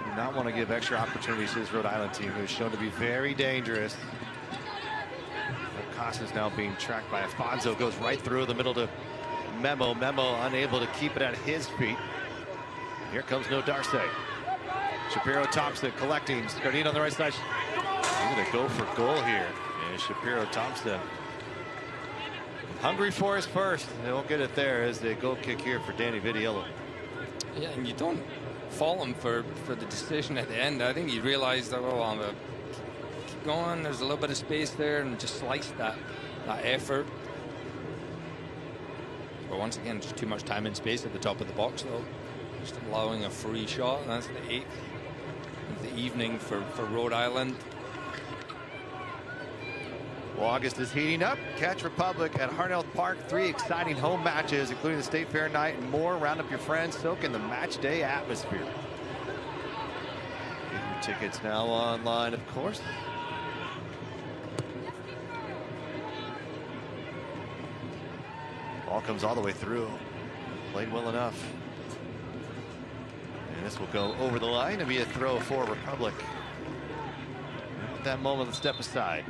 Do not want to give extra opportunities to this Rhode Island team, who's shown to be very dangerous. Costa's now being tracked by Afonso, goes right through the middle to Memo. Memo unable to keep it at his feet. Here comes No Darce. Shapiro Thompson collecting. Scardino on the right side. He's going to go for goal here. And Shapiro Thompson hungry for his first. They won't get it there as a goal kick here for Danny Vidiello. Yeah, and you don't fault him for the decision at the end. I think he realized that, well, I'm going to keep going. There's a little bit of space there, and just sliced that effort. But once again, just too much time and space at the top of the box, though. Just allowing a free shot. That's the 8th of the evening for Rhode Island. August is heating up. Catch Republic at Harnell Park. 3 exciting home matches, including the State Fair night and more. Round up your friends, soak in the match day atmosphere. Get your tickets now online, of course. Ball comes all the way through. Played well enough. And this will go over the line and be a throw for Republic. At that moment, let's step aside.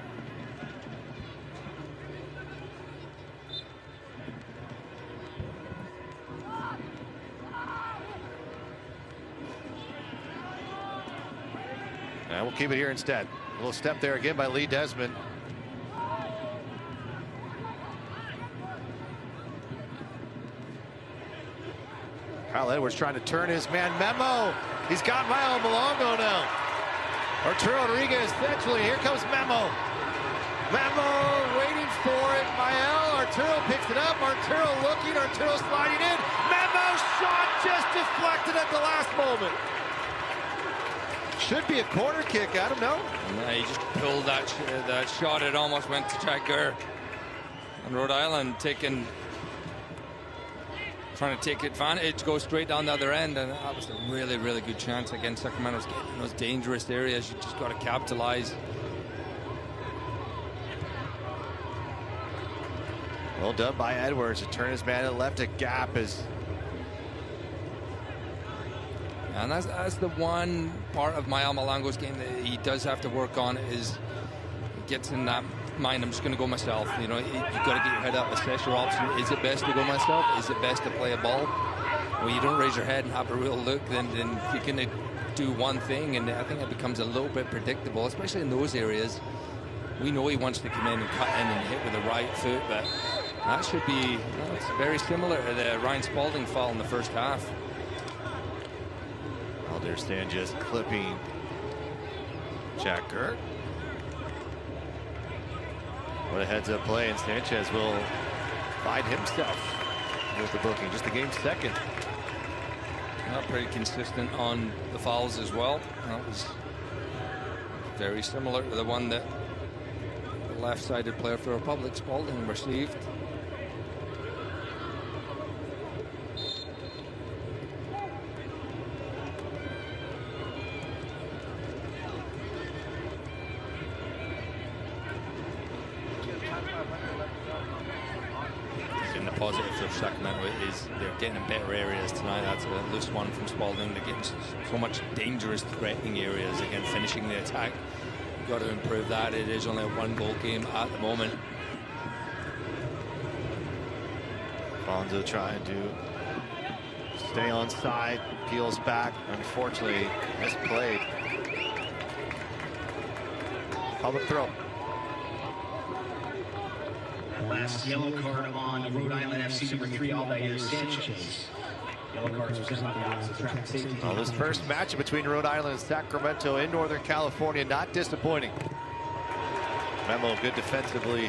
And we'll keep it here instead. A little step there again by Lee Desmond. Kyle Edwards trying to turn his man Memo. He's got Mael Malongo now. Arturo Rodriguez essentially. Here comes Memo. Memo waiting for it. Mael. Arturo picks it up. Arturo looking. Arturo sliding in. Memo shot just deflected at the last moment. Should be a corner kick. I don't know. Yeah, he just pulled that shot. It almost went to Jack Gurr. And Rhode Island trying to take advantage, go straight down the other end, and that was a really, really good chance. Again, Sacramento's getting in those dangerous areas. You just got to capitalize. Well done by Edwards to turn his man and left a gap as. And that's the one part of Mael Malongo's game that he does have to work on, is he gets in that mind, I'm just going to go myself. You know, you've got to get your head up, assess your option. Is it best to go myself? Is it best to play a ball? When you don't raise your head and have a real look, then you're going to do one thing, and I think it becomes a little bit predictable, especially in those areas. We know he wants to come in and cut in and hit with the right foot, but that should be, it's very similar to the Ryan Spalding foul in the first half. Alderstand just clipping Jack Gurr. What a heads-up play, and Sanchez will find himself with the booking. Just the game's second. Not pretty consistent on the fouls as well. That was very similar to the one that the left-sided player for Republic, Spalding, received. Positive for Sacramento is they're getting in better areas tonight. That's a loose one from Spalding. They're getting so much dangerous, threatening areas. Again, finishing the attack. You've got to improve that. It is only a 1-goal game at the moment. Fonzo trying to stay on side, peels back. Unfortunately, misplayed. Public throw. Last yellow card on Rhode Island FC number 3, Aldair Sanchez. Yellow cards presented by the Office of Traffic Safety. Well, this first match between Rhode Island and Sacramento in Northern California, not disappointing. Memo good defensively.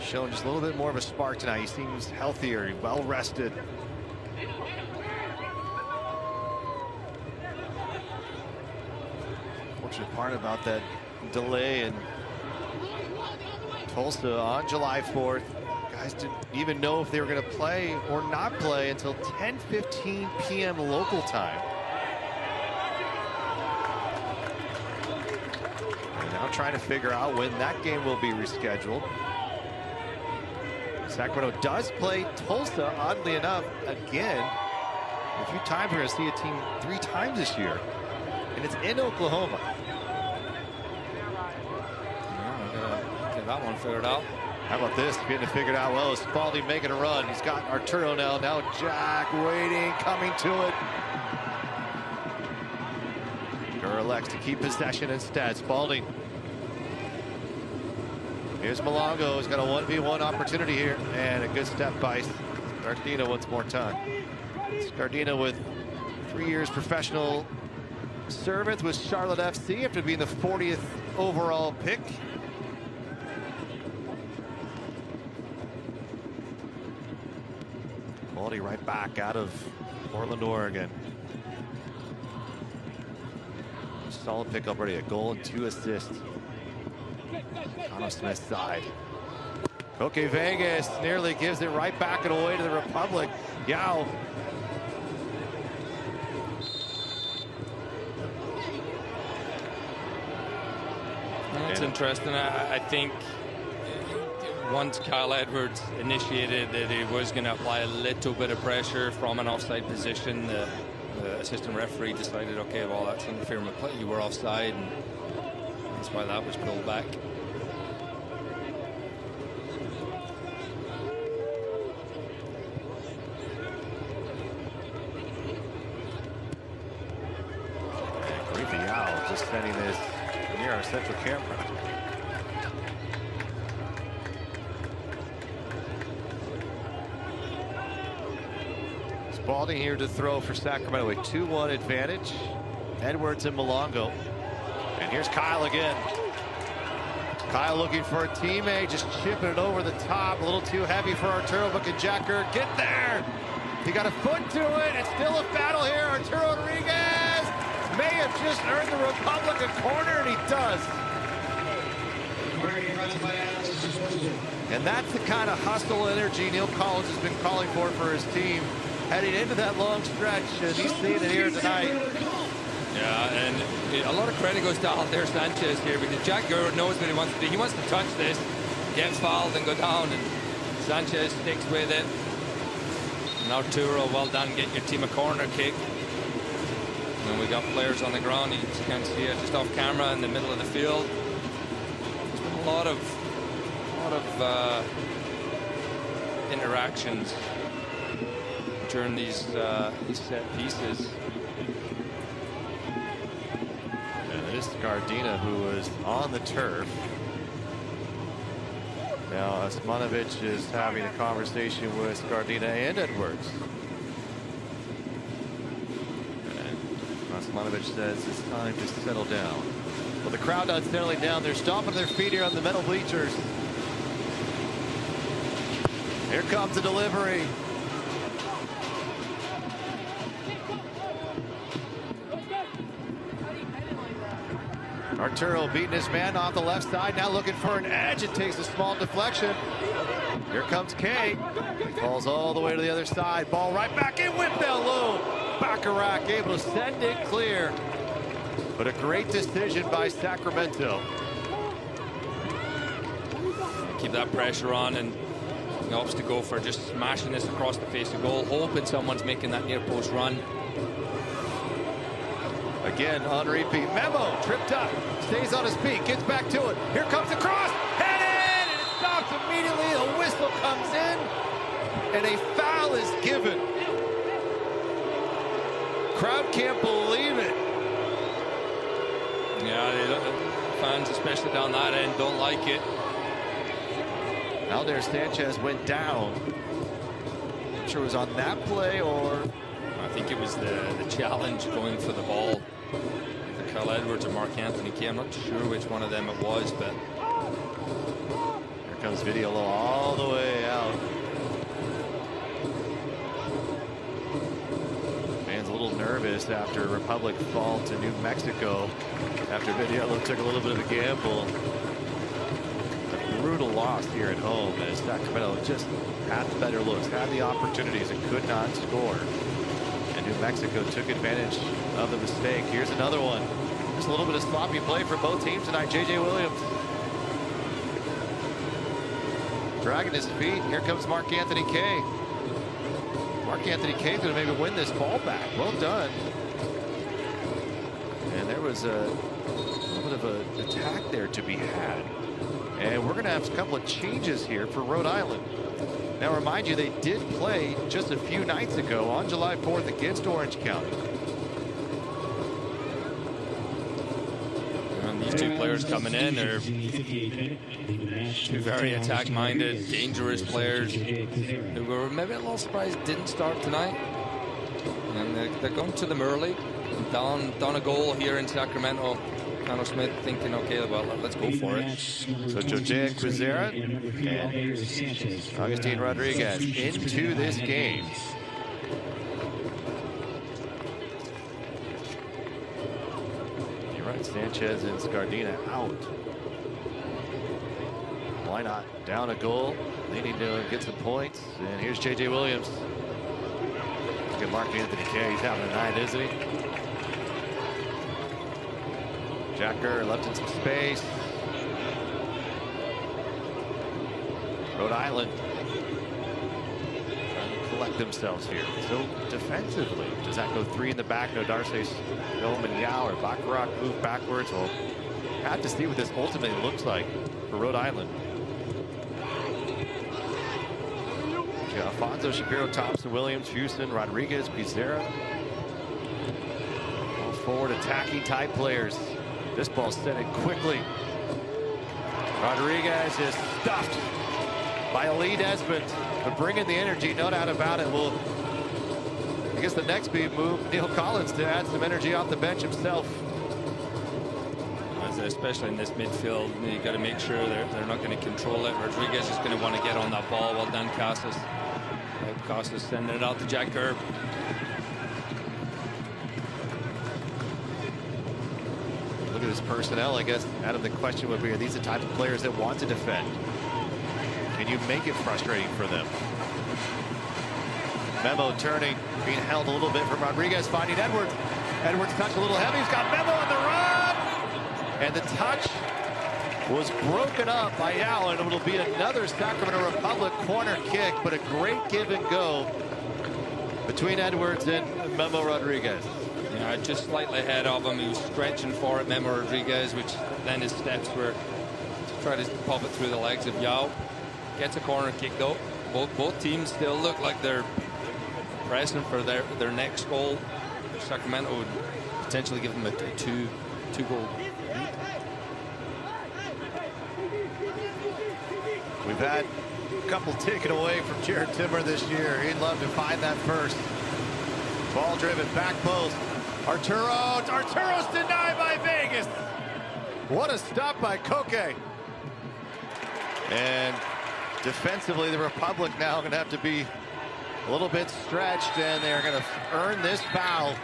Showing just a little bit more of a spark tonight. He seems healthier, well rested. Fortunate part about that delay in Tulsa on July 4th. Guys didn't even know if they were going to play or not play until 10:15 p.m. local time. And now trying to figure out when that game will be rescheduled. Sacramento does play Tulsa, oddly enough, again. A few times we're going to see a team 3 times this year. And it's in Oklahoma. That one figured out. How about this? Getting it figured out well. Spalding making a run. He's got Arturo now. Now Jack waiting, coming to it. Gurr elects to keep possession instead. Spalding. Here's Malongo. He's got a 1v1 opportunity here. And a good step by Scardina once more time. Scardina with 3 years professional service with Charlotte FC after being the 40th overall pick. Quality right back out of Portland, Oregon. Solid pick already, a goal and 2 assists. Connor Smith's side. Okay, Vegas nearly gives it right back and away to the Republic. Yao. That's interesting. I think once Kyle Edwards initiated that he was going to apply a little bit of pressure from an offside position, the assistant referee decided, okay, well, that's unfair play. You were offside, and that's why that was pulled back. Yao just sending this near our central camera. Spalding here to throw for Sacramento, a 2-1 advantage. Edwards and Malongo. And here's Kyle again. Kyle looking for a teammate, just chipping it over the top. A little too heavy for Arturo, but can Jack Gerd get there? He got a foot to it. It's still a battle here. Arturo Rodriguez may have just earned the Republic a corner, and he does. And that's the kind of hustle energy Neil Collins has been calling for his team heading into that long stretch, and he's seeing it here tonight. Yeah, and a lot of credit goes to Alder Sanchez here, because Jack Gerd knows what he wants to do. He wants to touch this, get fouled, and go down, and Sanchez sticks with it. And Arturo, well done, get your team a corner kick. And we got players on the ground. You can't see it, just off camera in the middle of the field. There's been a lot of interactions during these set pieces. And it is Gardina who was on the turf. Now Osmanovic is having a conversation with Gardina and Edwards. Osmanovic says it's time to settle down. Well, the crowd not settling down. They're stomping their feet here on the metal bleachers. Here comes the delivery. Arturo beating his man off the left side, now looking for an edge. It takes a small deflection. Here comes Kay. Falls all the way to the other side. Ball right back in with down low. Bacharach able to send it clear. But a great decision by Sacramento. Keep that pressure on, and he opts to go for just smashing this across the face of goal, hoping someone's making that near post run. Again on repeat. Memo tripped up, stays on his feet, gets back to it. Here comes the cross, headed, and it stops immediately. The whistle comes in, and a foul is given. Crowd can't believe it. Yeah, fans, especially down that end, don't like it. Alder Sanchez went down. Not sure it was on that play or... I think it was the challenge going for the ball. Kyle Edwards or Mark Anthony Kay. I'm not sure which one of them it was, but... Here comes Video Low all the way out. Man's a little nervous after Republic fall to New Mexico. After Video took a little bit of a gamble. A brutal loss here at home as Sacramento just had the better looks, had the opportunities, and could not score. And New Mexico took advantage of the mistake. Here's another one. Just a little bit of sloppy play for both teams tonight. J.J. Williams dragging his feet. Here comes Mark Anthony Kay. Mark Anthony Kay's going to maybe win this ball back. Well done. And there was a little bit of an attack there to be had. And we're going to have a couple of changes here for Rhode Island. Now, remind you, they did play just a few nights ago on July 4th against Orange County. And these two players coming in are two very attack-minded, dangerous players who were maybe a little surprised didn't start tonight. And they're going to them early. Down a goal here in Sacramento. Connor Smith thinking, okay, well, let's go for it. So Jose Quizera and Agustin Rodriguez into this game. You're right, Sanchez and Scardina out. Why not? Down a goal. They need to get some points. And here's J.J. Williams. Look at Mark Anthony Kay. He's having a night, isn't he? Jack Gurr left in some space. Rhode Island trying to collect themselves here. So defensively, does that go 3 in the back? No Darcy's Billman Yao or Baccarat move backwards. We'll have to see what this ultimately looks like for Rhode Island. Alfonso, Shapiro, Thompson, Williams, Houston, Rodriguez, Pizarro. All forward attacking type players. This ball sent in quickly. Rodriguez is stuffed by Lee Desmond. But bringing the energy, no doubt about it. Will, I guess the next big move, Neil Collins to add some energy off the bench himself. Especially in this midfield, you got to make sure they're not going to control it. Rodriguez is going to want to get on that ball. Well done, Casas. Casas sending it out to Jack Gurr. Look at his personnel. I guess, Adam, the question would be, are these the type of players that want to defend? Can you make it frustrating for them? Memo turning, being held a little bit from Rodriguez, finding Edwards. Edwards touch a little heavy. He's got Memo on the run. And the touch was broken up by Allen. It'll be another Sacramento Republic corner kick, but a great give and go between Edwards and Memo Rodriguez. Yeah, just slightly ahead of him. He was stretching for it, Memo Rodriguez, which then his steps were to try to pop it through the legs of Yao. Gets a corner kick though. Both teams still look like they're pressing for their next goal. Sacramento would potentially give them a two-goal. We've had a couple taken away from Jared Timmer this year. He'd love to find that first. Ball driven, back post. Arturo's denied by Vegas. What a stop by Koke. And defensively, the Republic now going to have to be a little bit stretched, and they're going to earn this foul.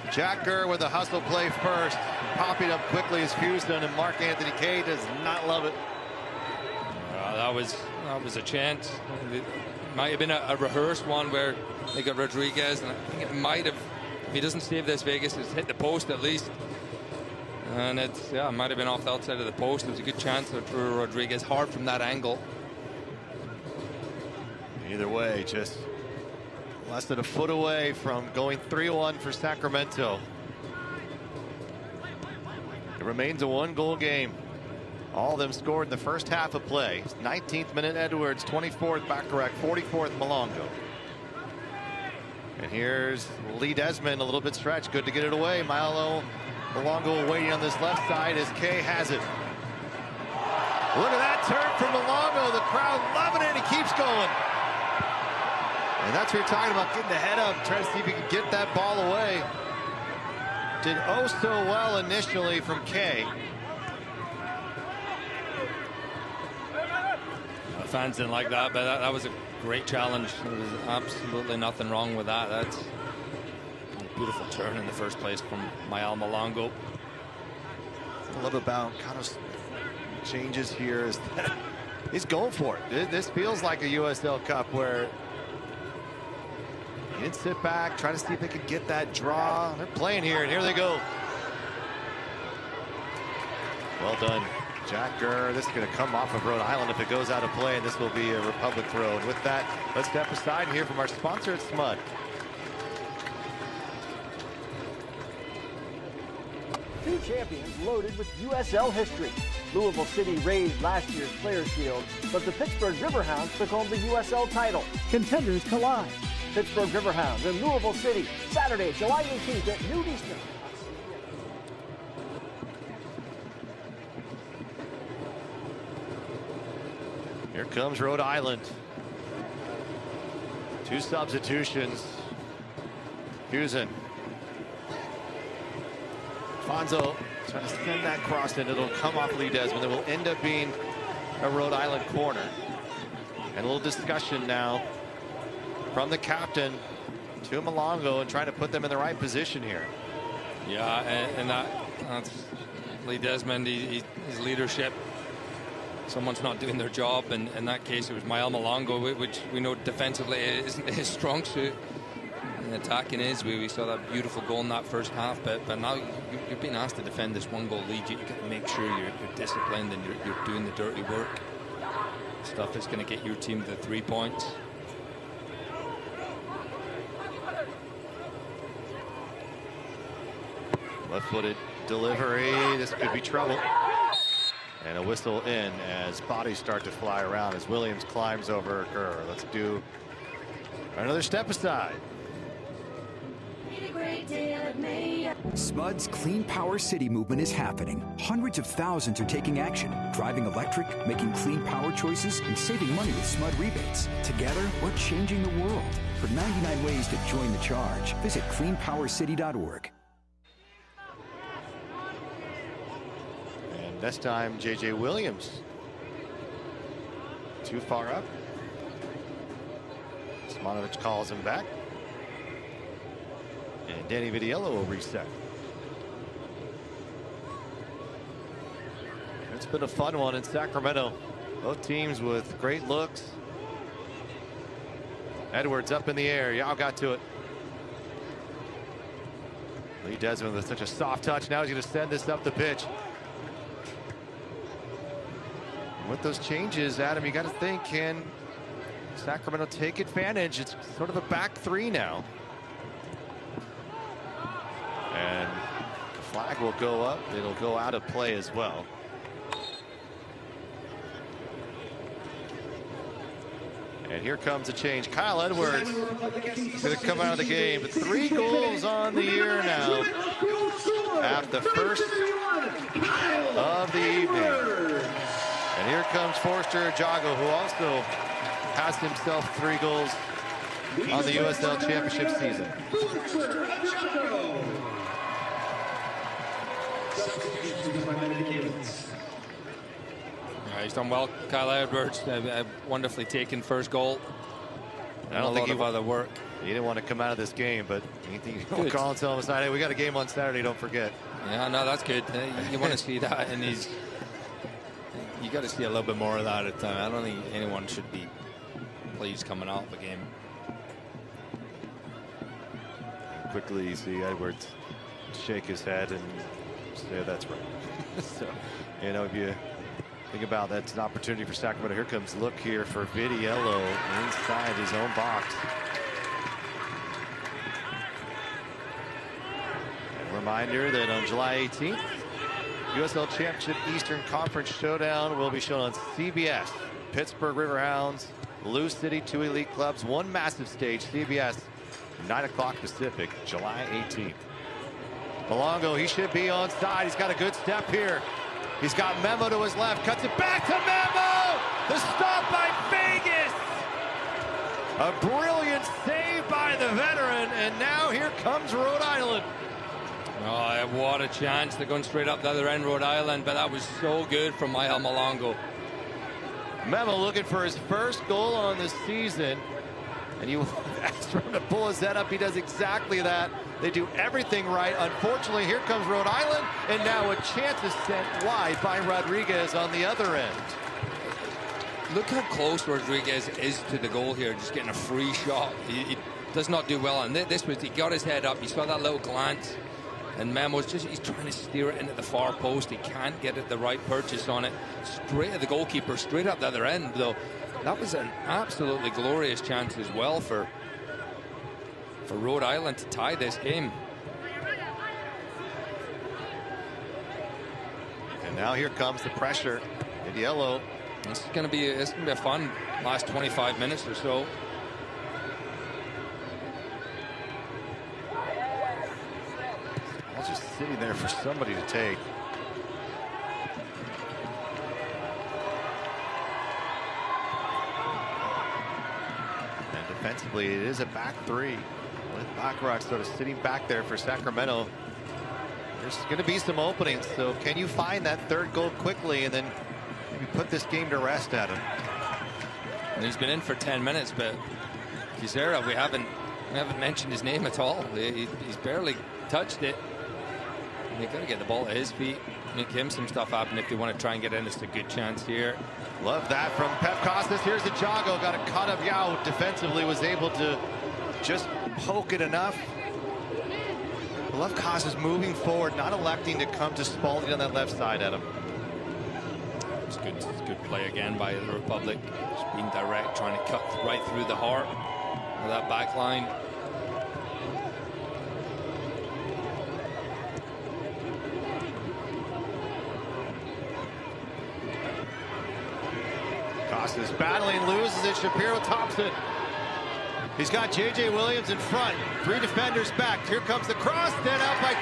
Jack Gurr with a hustle play first. Popping up quickly is Houston, and Mark Anthony Kay does not love it. That was a chance. It might have been a rehearsed one where they got Rodriguez, and I think it might have, if he doesn't save this, Vegas has hit the post at least. And it might have been off the outside of the post. It was a good chance for Rodriguez, hard from that angle. Either way, just less than a foot away from going 3-1 for Sacramento. It remains a 1-goal game. All of them scored in the first half of play. 19th minute Edwards, 24th Baccarat, 44th Malongo. And here's Lee Desmond, a little bit stretched. Good to get it away. Milo Malongo waiting on this left side as Kay has it. Look at that turn from Malongo. The crowd loving it. He keeps going. And that's what you're talking about, getting the head up, trying to see if he can get that ball away. Did oh so well initially from Kay. Fans didn't like that, but that was a great challenge. There was absolutely nothing wrong with that. That's a beautiful turn in the first place from Mayal Malongo. I love about kind of changes here is that he's going for it. This feels like a USL Cup where he didn't sit back, try to see if they could get that draw. They're playing here, and here they go. Well done, Jack Gurr. This is going to come off of Rhode Island if it goes out of play, and this will be a Republic throw. And with that, let's step aside and hear from our sponsor at SMUD. Two champions loaded with USL history. Louisville City raised last year's Players' Shield, but the Pittsburgh Riverhounds took home the USL title. Contenders collide. Pittsburgh Riverhounds and Louisville City, Saturday, July 18th at noon Eastern. Here comes Rhode Island. Two substitutions. Fusen. Fonzo trying to send that cross in. It'll come off Lee Desmond. It will end up being a Rhode Island corner. And a little discussion now from the captain to Malongo and trying to put them in the right position here. Yeah, and that's Lee Desmond, his leadership. someone's not doing their job, and in that case it was Mael Malongo, which we know defensively isn't his strong suit. And attacking is. We saw that beautiful goal in that first half, but now you're being asked to defend this one-goal lead. You've got to make sure you're disciplined and you're doing the dirty work. Stuff that's going to get your team the 3 points. Left-footed delivery. This could be trouble. And a whistle in as bodies start to fly around as Williams climbs over Kerr. Let's do another step aside. SMUD's Clean Power City movement is happening. Hundreds of thousands are taking action, driving electric, making clean power choices, and saving money with SMUD rebates. Together, we're changing the world. For 99 ways to join the charge, visit cleanpowercity.org. And this time, J.J. Williams. Too far up. Simonovic calls him back. And Danny Vitiello will reset. It's been a fun one in Sacramento. Both teams with great looks. Edwards up in the air. Yao got to it. Lee Desmond with such a soft touch. Now he's going to send this up the pitch. And with those changes, Adam, you got to think, can Sacramento take advantage? It's sort of a back three now. And the flag will go up. It'll go out of play as well. And here comes a change. Kyle Edwards is going to come out of the game. But 3 goals on the year now after the first of the evening. And here comes Forster Jago, who also has himself 3 goals on the USL Championship season. He's done well, Kyle Edwards. Wonderfully taken first goal. I don't think he other work. He didn't want to come out of this game, but anything you call and tell him aside, hey, we got a game on Saturday, don't forget. Yeah, no, that's good. You want to see that, and you got to see a little bit more of that at the time. I don't think anyone should be pleased coming out of a game. Quickly, you see Edwards shake his head and say, that's right. So, you know, if you think about that, it's an opportunity for Sacramento. Here comes look here for Vitiello inside his own box. And a reminder that on July 18th, USL Championship Eastern Conference Showdown will be shown on CBS. Pittsburgh Riverhounds, Lou City, 2 elite clubs, one massive stage, CBS, 9 o'clock Pacific, July 18th. Malongo, he should be on side. He's got a good step here. He's got Memo to his left, cuts it back to Memo! The stop by Vegas! A brilliant save by the veteran, and now here comes Rhode Island. Oh, what a chance. They're going straight up the other end, Rhode Island, but that was so good from Mael Malongo. Memo looking for his first goal on the season, and you ask for him to pull his head up. He does exactly that. They do everything right. Unfortunately, here comes Rhode Island, and now a chance is sent wide by Rodriguez on the other end. Look how close Rodriguez is to the goal here, just getting a free shot. He does not do well, and he got his head up. You saw that little glance, and Memo's he's trying to steer it into the far post. He can't get it the right purchase on it. Straight at the goalkeeper, straight up the other end, though. That was an absolutely glorious chance as well for Rhode Island to tie this game. And now here comes the pressure. Vitiello. This is going to be a fun last 25 minutes or so. I was just sitting there for somebody to take. And defensively, it is a back three. With Baccarat sort of sitting back there for Sacramento. There's going to be some openings, so can you find that third goal quickly and then maybe put this game to rest, Adam? And he's been in for 10 minutes, but Kizera, we haven't mentioned his name at all. He's barely touched it. They've got to get the ball at his feet. make him some stuff happen if they want to try and get in. It's a good chance here. Love that from Pep Costas. Here's Jago, got a cut of Yao defensively, was able to just poke it enough. I love Costas moving forward, not electing to come to Spalding on that left side at him. It's good play again by the Republic. Just being direct, trying to cut right through the heart of that back line. Costas battling, loses it. Shapiro tops it. He's got J.J. Williams in front. 3 defenders back. Here comes the cross. Then out by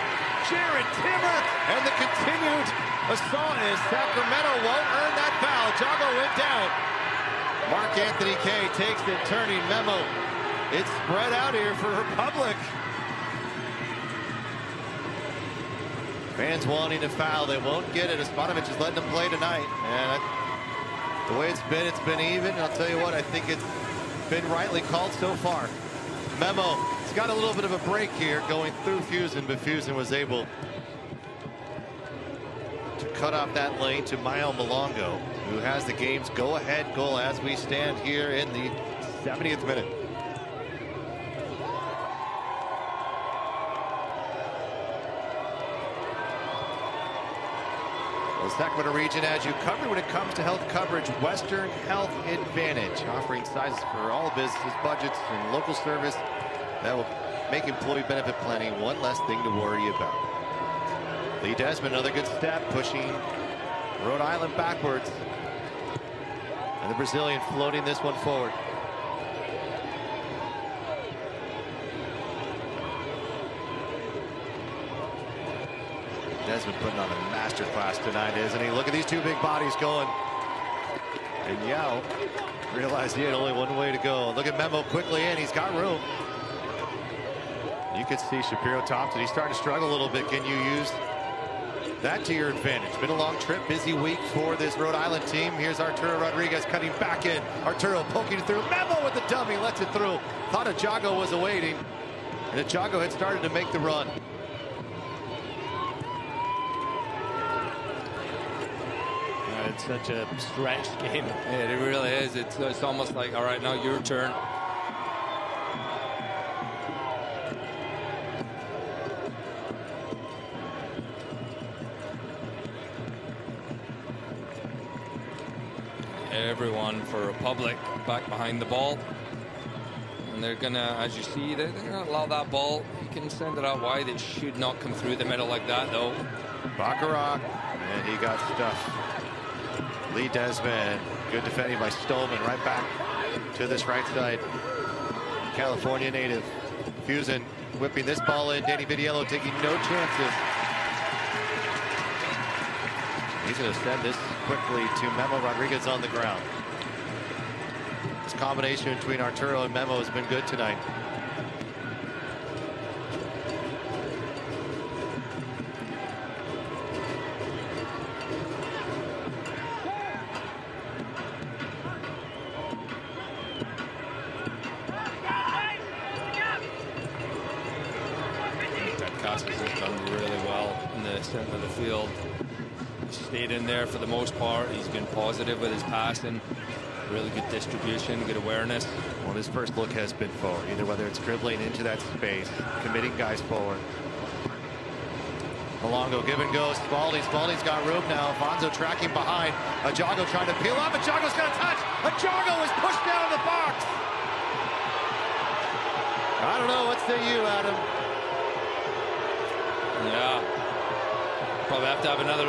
Jared Timmer. And the continued assault is Sacramento won't earn that foul. Jago went down. Mark Anthony Kay takes the turning memo. It's spread out here for Republic. Fans wanting to foul. They won't get it. Espanovic is letting them play tonight. And the way it's been even. And I'll tell you what, I think it's been rightly called so far. Memo, he's got a little bit of a break here going through Fusen, but Fusen was able to cut off that lane to Mayo Malongo, who has the game's go-ahead goal as we stand here in the 70th minute. The Sacramento region, as you covered when it comes to health coverage, Western Health Advantage, offering sizes for all businesses, budgets, and local service that will make employee benefit planning one less thing to worry about. Lee Desmond, another good step, pushing Rhode Island backwards. And the Brazilian floating this one forward. Desmond putting on a masterclass tonight, isn't he? Look at these 2 big bodies going. And Yao realized he had only one way to go. Look at Memo quickly in. He's got room. You could see Shapiro Thompson. He's starting to struggle a little bit. Can you use that to your advantage? Been a long trip, busy week for this Rhode Island team. Here's Arturo Rodriguez cutting back in. Arturo poking it through. Memo with the dummy, lets it through. Thought Ajago was awaiting. And Ajago had started to make the run. It's such a stretched game. Yeah, it really is. It's almost like, all right, now your turn. Everyone for Republic back behind the ball. And they're gonna, as you see, they're gonna allow that ball. You can send it out wide. It should not come through the middle like that, though. Baccarat, and he got stuffed. Lee Desmond, good defending by Stolman, right back to this right side. California native. Fusen whipping this ball in. Danny Vidiello taking no chances. He's going to send this quickly to Memo Rodriguez on the ground. This combination between Arturo and Memo has been good tonight. Has done really well in the center of the field. He's stayed in there for the most part. He's been positive with his passing. Really good distribution, good awareness. Well, his first look has been forward, either whether it's dribbling into that space, committing guys forward. Malongo give and go. Spalding's got room now. Alfonso tracking behind. Ajago trying to peel off. Ajago's got a touch. Ajago is pushed down in the box. I don't know. What say you, Adam? Yeah, probably have to have another.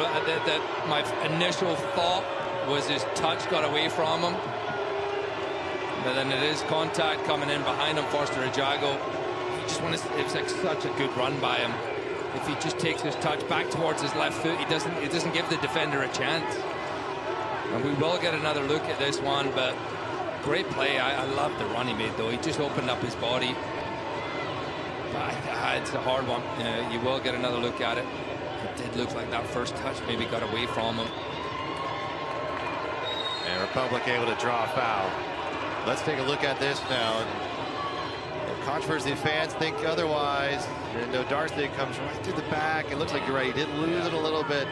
My initial thought was his touch got away from him, but then it is contact coming in behind him. Forster Ajago, he just wanted. It was like such a good run by him. If he just takes his touch back towards his left foot, it doesn't give the defender a chance. And we will get another look at this one, but great play. I love the run he made, though. He just opened up his body. It's a hard one. You will get another look at it. It did look like that first touch maybe got away from him. And Republic able to draw a foul. Let's take a look at this now. Controversy fans think otherwise. And Darcy comes right to the back. It looks like you're right. He did lose it a little bit.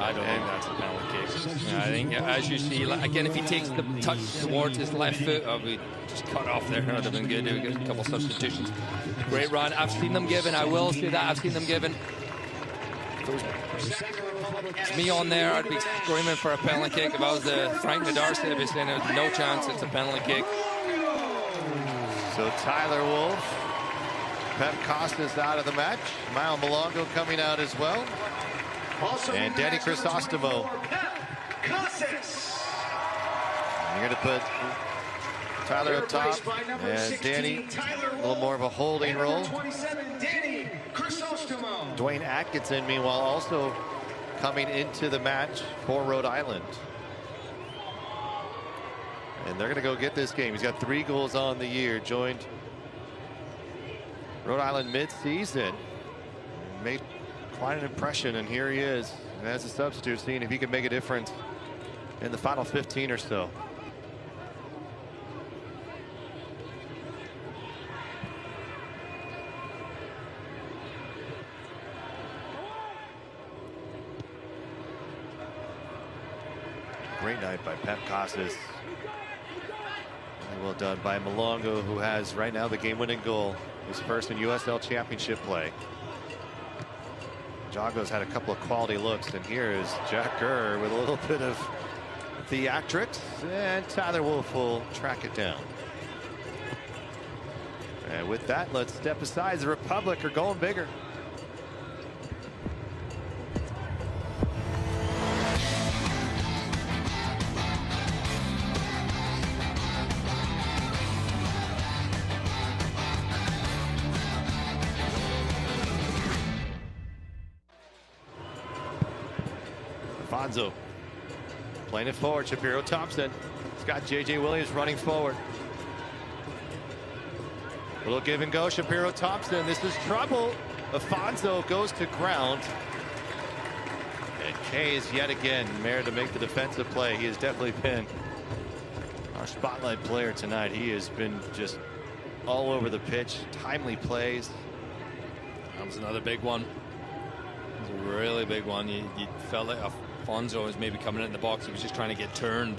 I don't think that's a penalty kick. I think, as you see, again, if he takes the touch towards his left foot, we just cut off there. That would have been good. We get a couple substitutions. Great run. I've seen them given. I will say that. I've seen them given. If it's me on there, I'd be screaming for a penalty kick. If I was the Frank Nadarsi, I'd be saying there's no chance it's a penalty kick. So Tyler Wolf, Pep Costas out of the match. Mal Malongo coming out as well. And Danny Crisostomo. You're going to put Tyler up top and Danny a little more of a holding role. Dwayne Atkinson, meanwhile, also coming into the match for Rhode Island. And they're going to go get this game. He's got 3 goals on the year. Joined Rhode Island mid-season. Made quite an impression, and here he is. And as a substitute, seeing if he can make a difference in the final 15 or so. Great night by Pep Costas. Well done by Malongo, who has right now the game-winning goal. His first in USL Championship play. Jago's had a couple of quality looks, and here is Jack Gurr with a little bit of theatrics, and Tyler Wolf will track it down. And with that, let's step aside. The Republic are going bigger. Alfonso playing it forward. Shapiro Thompson. It's got J.J. Williams running forward. A little give and go. Shapiro Thompson. This is trouble. Alfonso goes to ground. And Kay is yet again there to make the defensive play. He has definitely been our spotlight player tonight. He has been just all over the pitch. Timely plays. That was another big one. It was a really big one. You felt like Alfonso was maybe coming in the box. He was just trying to get turned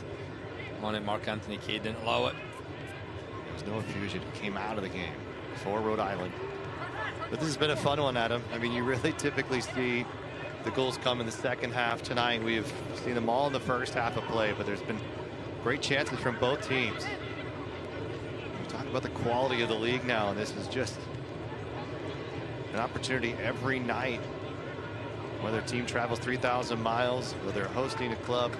on it. Mark Anthony Kay didn't allow it. There was no infusion. Came out of the game for Rhode Island. But this has been a fun one, Adam. I mean, you really typically see the goals come in the second half. Tonight we've seen them all in the first half of play, but there's been great chances from both teams. We talk about the quality of the league now, and this is just an opportunity every night. Whether a team travels 3,000 miles, whether they're hosting a club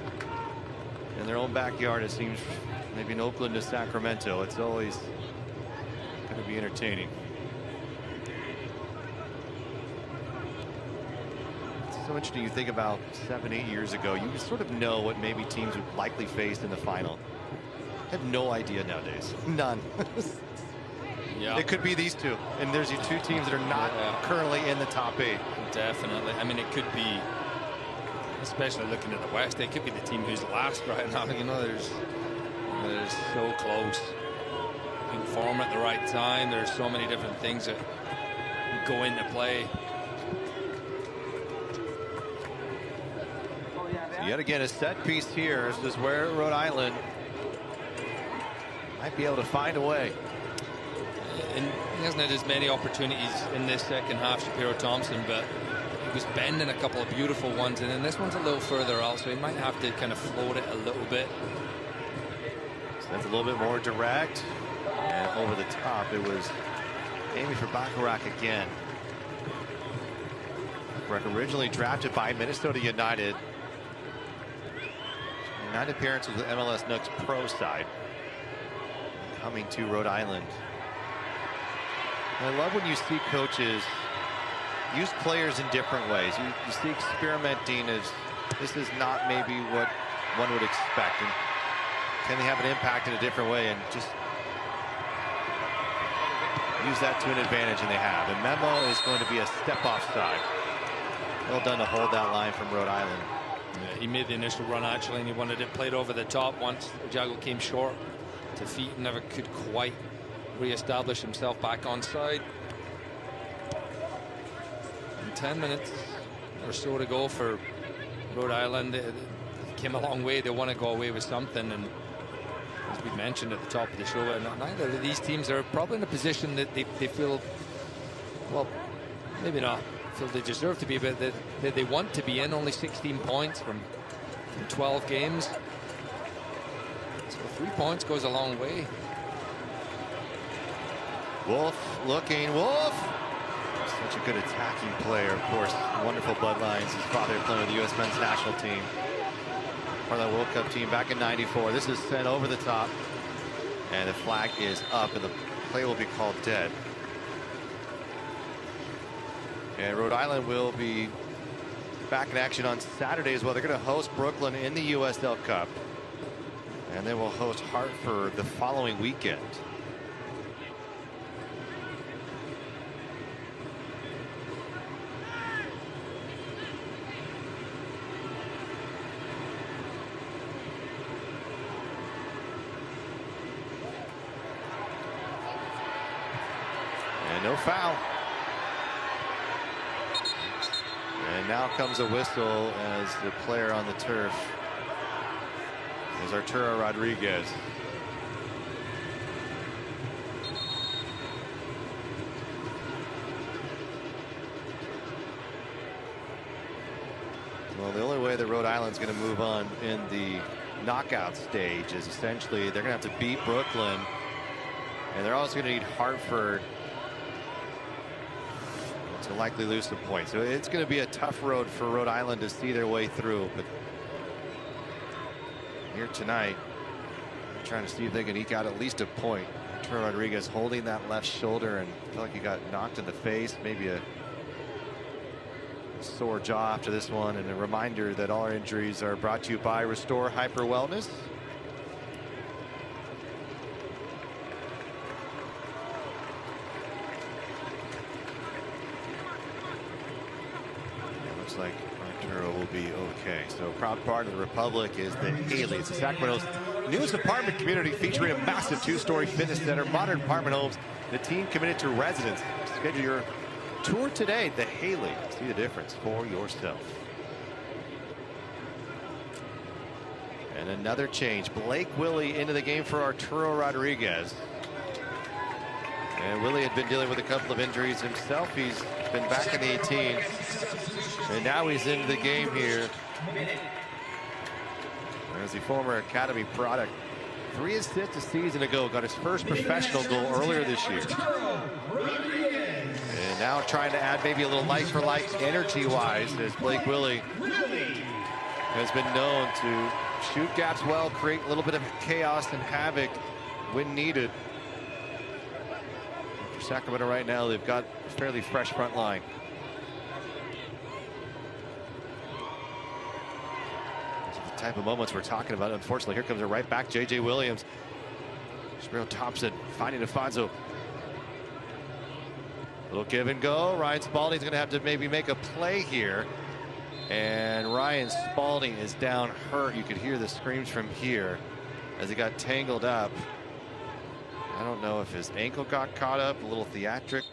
in their own backyard, it seems maybe in Oakland to Sacramento, it's always going to be entertaining. It's so interesting. You think about 7-8 years ago, you sort of know what maybe teams would likely face in the final. I have no idea nowadays. None. Yeah. It could be these two, and there's you 2 teams that are not currently in the top 8. Definitely. I mean, it could be, especially looking at the West, it could be the team who's last right now. You know, there's so close. In form at the right time. There's so many different things that go into play. So yet again, a set piece here. This is where Rhode Island might be able to find a way. And he hasn't had as many opportunities in this second half, Shapiro Thompson, but he was bending a couple of beautiful ones, and then this one's a little further out, so he might have to kind of float it a little bit. So that's a little bit more direct, and over the top it was aiming for Bacharach again. Bacharach originally drafted by Minnesota United. 9 appearances with MLS Nooks Pro side. Coming to Rhode Island. I love when you see coaches use players in different ways. You see experimenting as this is not maybe what one would expect. And can they have an impact in a different way and just use that to an advantage, and they have. And Memo is going to be a step offside. Well done to hold that line from Rhode Island. Yeah, he made the initial run actually, and he wanted it played over the top once Jago came short to feet and never could quite re-establish himself back on side. And 10 minutes or so to go for Rhode Island came a long way. They want to go away with something, and as we mentioned at the top of the show, neither of these teams are probably in a position that they feel, well, maybe not feel they deserve to be, but that they want to be in. Only 16 points from 12 games. So 3 points goes a long way. Wolf looking, Wolf! Such a good attacking player, of course. Wonderful bloodlines. His father playing with the U.S. men's national team. Part of that World Cup team back in '94. This is sent over the top. And the flag is up, and the play will be called dead. And Rhode Island will be back in action on Saturday as well. They're going to host Brooklyn in the USL Cup. And they will host Hartford the following weekend. And no foul. And now comes a whistle as the player on the turf is Arturo Rodriguez. Well, the only way that Rhode Island's going to move on in the knockout stage is essentially they're going to have to beat Brooklyn, and they're also going to need Hartford to likely lose some points. So it's going to be a tough road for Rhode Island to see their way through. But here tonight, trying to see if they can eke out at least a point. Arturo Rodriguez holding that left shoulder, and I feel like he got knocked in the face, maybe a sore jaw after this one. And a reminder that all our injuries are brought to you by Restore Hyper Wellness. Looks like Arturo will be okay. So proud part of the Republic is the Haley. It's the Sacramento's newest apartment community featuring a massive 2-story fitness center, modern apartment homes, the team committed to residents. Schedule your tour today, the Haley. See the difference for yourself. And another change. Blake Willie into the game for Arturo Rodriguez. And Willie had been dealing with a couple of injuries himself. He's been back in the 18. And now he's into the game here. As the former academy product. 3 assists a season ago. Got his first professional goal earlier this year. And now trying to add maybe a little like-for-like energy-wise, as Blake Willie has been known to shoot gaps well, create a little bit of chaos and havoc when needed. For Sacramento right now, they've got a fairly fresh front line. These are the type of moments we're talking about. Unfortunately, here comes a right back, J.J. Williams. Shmuel Thompson finding Afonso. Little give and go. Ryan Spalding's going to have to maybe make a play here. And Ryan Spalding is down hurt. You could hear the screams from here as he got tangled up. I don't know if his ankle got caught up, a little theatric.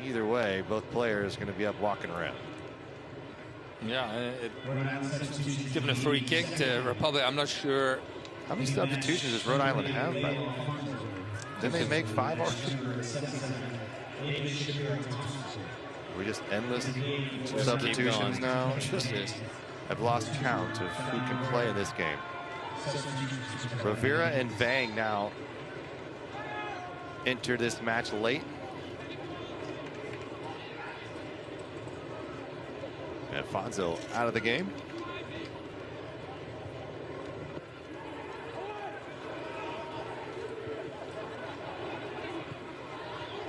Either way, both players going to be up walking around. Yeah, given a free kick to Republic. I'm not sure. How many substitutions does Rhode Island have, by the way? Didn't they make 5 already? We just endless substitutions now. I've lost count of who can play in this game. Rivera and Vang now enter this match late. And Fonzo out of the game.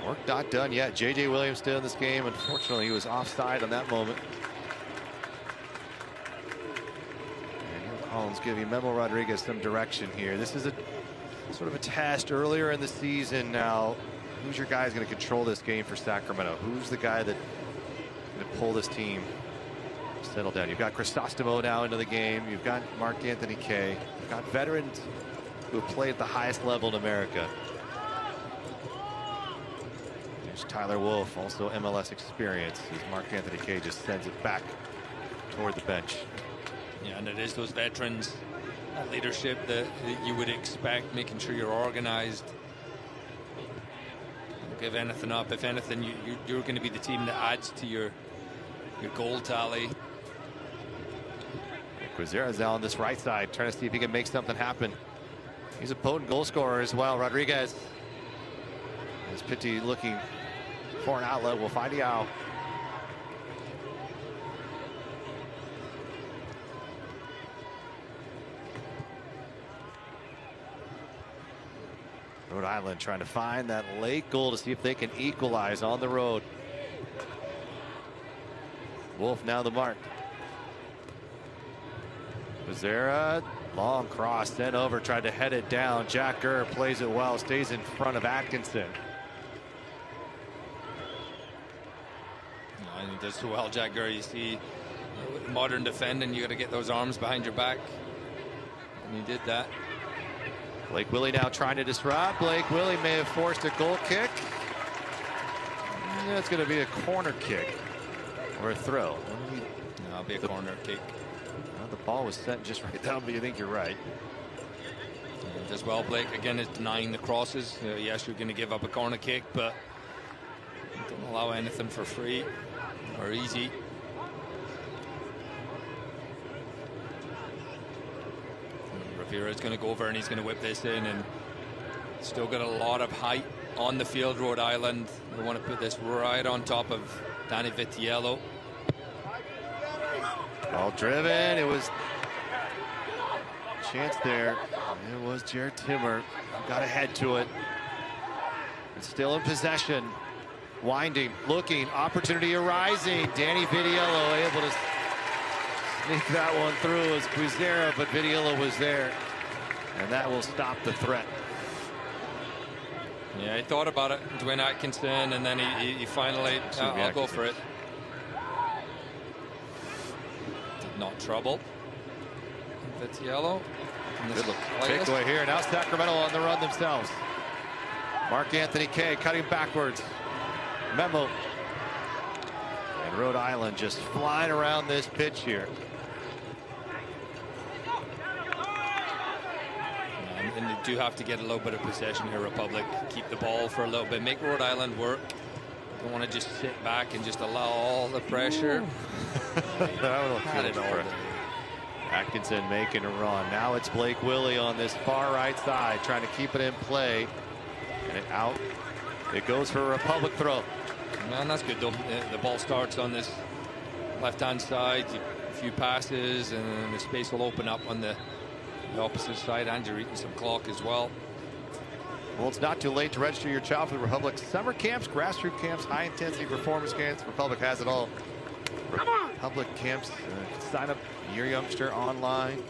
Work not done yet. J.J. Williams still in this game. Unfortunately, he was offside on that moment. And Collins giving Memo Rodriguez some direction here. This is a sort of a test earlier in the season now. Who's your guy who's going to control this game for Sacramento? Who's the guy that's going to pull this team settle down? You've got Crisostomo now into the game. You've got Mark Anthony Kay. You've got veterans who have played at the highest level in America. Tyler Wolf, also MLS experience, as Mark Anthony Kay just sends it back toward the bench. Yeah, and it is those veterans, that leadership that you would expect, making sure you're organized. Don't give anything up. If anything, you're going to be the team that adds to your goal tally. Quizera's out on this right side, trying to see if he can make something happen. He's a potent goal scorer as well. Rodriguez. As Pitti looking for an outlet. We'll find out. Rhode Island trying to find that late goal to see if they can equalize on the road. Wolf now the mark. Quizera, long cross, then over, tried to head it down. Jack Gurr plays it well, stays in front of Atkinson. And he does so well, Jack Gurr. You see, modern defending, you got to get those arms behind your back. And he did that. Blake Willie now trying to disrupt. Blake Willie may have forced a goal kick. It's going to be a corner kick or a throw. No, it'll be a corner kick. Well, the ball was sent just right down, but you think you're right. As well, Blake again is denying the crosses. Yes, you're going to give up a corner kick, but don't allow anything for free or easy. Rivera's going to go over and he's going to whip this in, and still got a lot of height on the field. Rhode Island, they want to put this right on top of Danny Vitiello. Ball driven. It was chance there. It was Jared Timmer. Got ahead to it. It's still in possession. Winding, looking, opportunity arising. Danny Vitiello able to sneak that one through as Quizera, but Vitiello was there. And that will stop the threat. Yeah, he thought about it, Dwayne Atkinson, and then he finally, I'll go for it. Did not trouble. Vitiello. Good look. Takeaway here. Now Sacramento on the run themselves. Mark Anthony Kay cutting backwards. Memo. And Rhode Island just flying around this pitch here. And you do have to get a little bit of possession here, Republic. Keep the ball for a little bit. Make Rhode Island work. Don't want to just sit back and just allow all the pressure. Atkinson making a run. Now it's Blake Willie on this far right side, trying to keep it in play. And it out. It goes for a Republic throw. Man, that's good though. The ball starts on this left-hand side. A few passes, and then the space will open up on the opposite side. And you're eating some clock as well. Well, it's not too late to register your child for the Republic summer camps, grassroots camps, high-intensity performance camps. Republic has it all. Republic camps. Sign up your youngster online.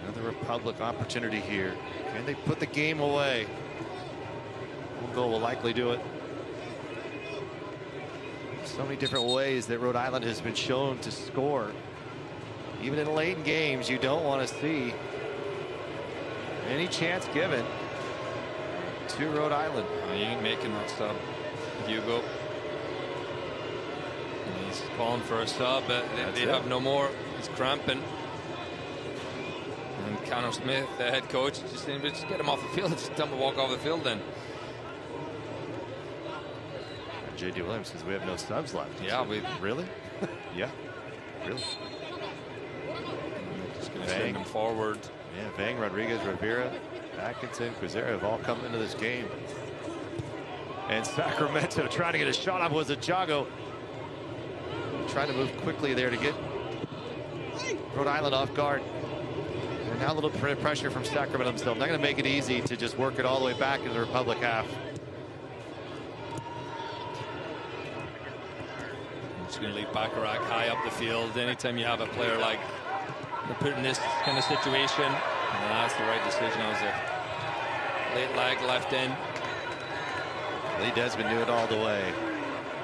Another Republic opportunity here. Can they put the game away? One goal will likely do it. So many different ways that Rhode Island has been shown to score. Even in late games, you don't want to see any chance given to Rhode Island. You ain't making that sub, Hugo. He's calling for a sub, but they have no more. He's cramping. And Connor Smith, the head coach, just saying, just get him off the field. Just tell him to walk off the field then. J.D. Williams says we have no subs left. Yeah, we really? Yeah, really. Just going to send them forward. Yeah, Vang, Rodriguez, Rivera, Atkinson, Quizera have all come into this game. And Sacramento trying to get a shot up was Jago. Trying to move quickly there to get Rhode Island off guard. And now a little pressure from Sacramento themselves. Not going to make it easy to just work it all the way back into the Republic half. Just going to leave Bacharach high up the field. Anytime you have a player like they're put in this kind of situation, and that's the right decision. That was a late leg left in. Lee Desmond knew it all the way.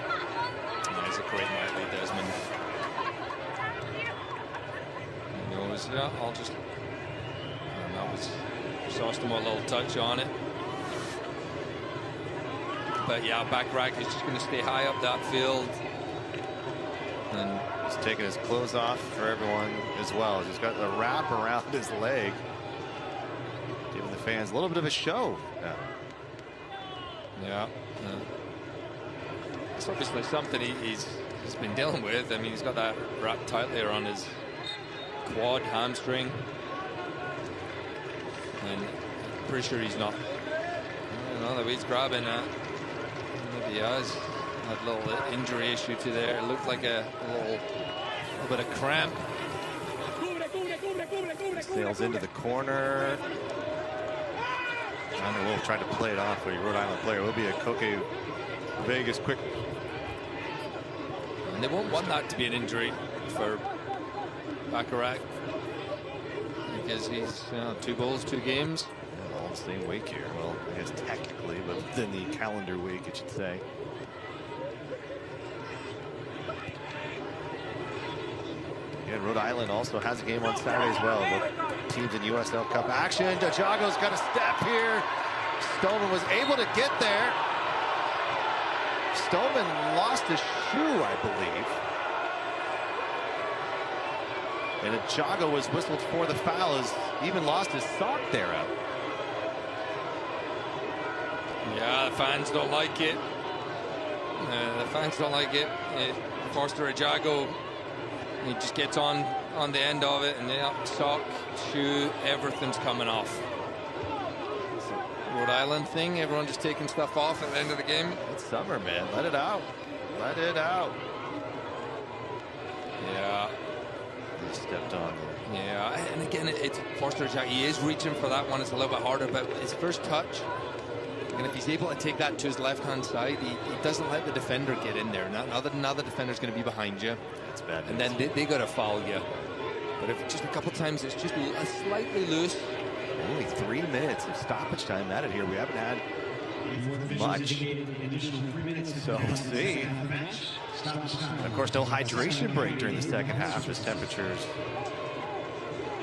Oh, he's a great night, Lee Desmond. He goes, yeah, I'll just. And that was Chrysostom, a little touch on it. But yeah, Bacharach is just going to stay high up that field. And He's taking his clothes off for everyone as well. He's got the wrap around his leg, giving the fans a little bit of a show. Yeah. It's obviously something he's been dealing with. I mean, he's got that wrapped tightly around his quad hamstring. And I'm pretty sure he's not. I don't know, the way he's grabbing that. Maybe he has had a little injury issue to there. It looked like a little bit of cramp. Sails into the corner. Chandler Wolf tried to play it off, but a Rhode Island player will be a Koke Vegas quick. And they won't want that to be an injury for Bacharach, because he's 2 goals, 2 games. Yeah, all the same week here. Well, I guess technically, but within the calendar week, it should say. And Rhode Island also has a game on Saturday as well. Both teams in USL Cup action. Jago's got a step here. Stoneman was able to get there. Stoneman lost his shoe, I believe. And Jago was whistled for the foul, as even lost his sock there out. Yeah, the fans don't like it. The fans don't like it. Forster Jago, he just gets on the end of it, and the sock, shoe, everything's coming off. It's a Rhode Island thing. Everyone just taking stuff off at the end of the game. It's summer, man. Let it out. Let it out. Yeah. He stepped on. Yeah, and again, it's Forster Jago. He is reaching for that one. It's a little bit harder, but his first touch. And if he's able to take that to his left-hand side, he doesn't let the defender get in there. Now the defender's going to be behind you. That's bad. And then they got to foul you. But if just a couple times it's just slightly loose. Only 3 minutes of stoppage time added here. We haven't had much. So we'll see. And of course, no hydration break during the second half, as temperatures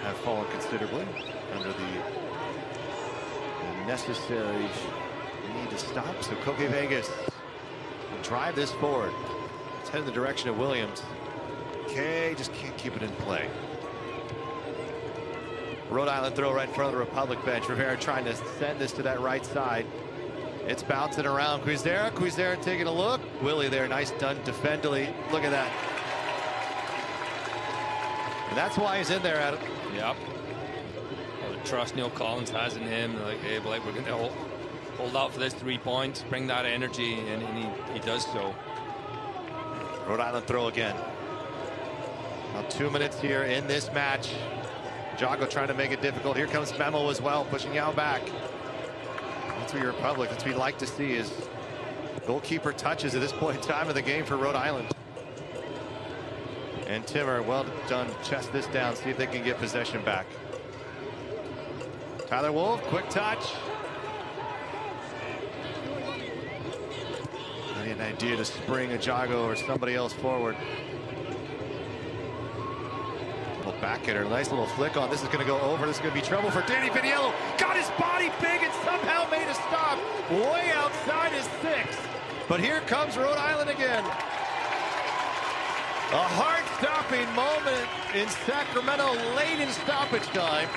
have fallen considerably under the necessary need to stop. So Koke Vegas will drive this forward. It's heading in the direction of Williams. Okay, just can't keep it in play. Rhode Island throw right in front of the Republic bench. Rivera trying to send this to that right side. It's bouncing around. Quizera taking a look. Willie there, nice done defensively. Look at that. And that's why he's in there, Adam. Yep. Well, the trust Neil Collins has in him. Like, hey, Blake, we're going to hold out for this 3 points, bring that energy, and he does so. Rhode Island throw again. Now 2 minutes here in this match. Jago trying to make it difficult. Here comes Memo as well, pushing Yao back. That's what your Republic, that's what we'd like to see, is goalkeeper touches at this point in time of the game for Rhode Island. And Timmer, well done, chest this down, see if they can get possession back. Tyler Wolf, quick touch. I need an idea to spring a Jago or somebody else forward. Little back hitter, nice little flick on. This is going to go over. This is going to be trouble for Danny Viniello. Got his body big and somehow made a stop way outside his 6. But here comes Rhode Island again. A heart-stopping moment in Sacramento late in stoppage time.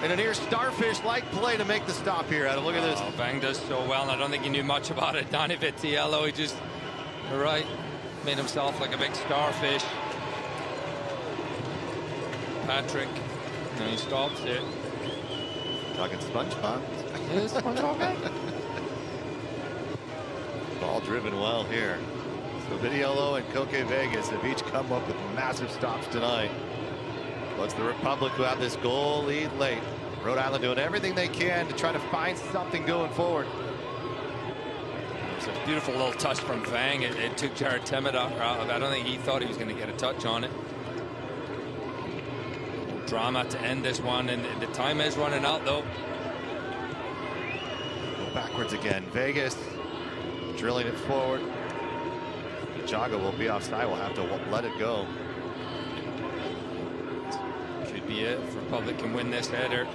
And a near starfish-like play to make the stop here, Adam. Look at this. Vang does so well, and I don't think he knew much about it. Danny Vitiello, he just, made himself like a big starfish. Patrick, and he stops it. Talking SpongeBob? Is SpongeBob? Ball driven well here. So Vitiello and Koke Vegas have each come up with massive stops tonight. Well, it's the Republic who have this goal lead late. Rhode Island doing everything they can to try to find something going forward. It's a beautiful little touch from Vang. It took Jared Temmet out. I don't think he thought he was going to get a touch on it. Drama to end this one, and the time is running out though. Go backwards again. Vegas drilling it forward. Jago will be offside. We'll have to let it go. Could be it if Republic can win this header.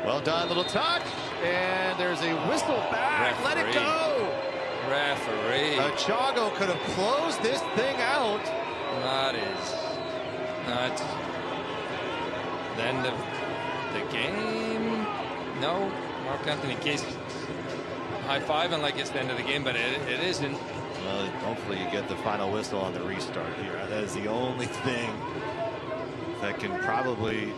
Well done, little touch, and there's a whistle back. Referee. Let it go. Referee. Jago could have closed this thing out. That's the end of the game. No, Mark Anthony Case high-fiving like it's the end of the game, but it isn't. Well, hopefully you get the final whistle on the restart here. That is the only thing that can probably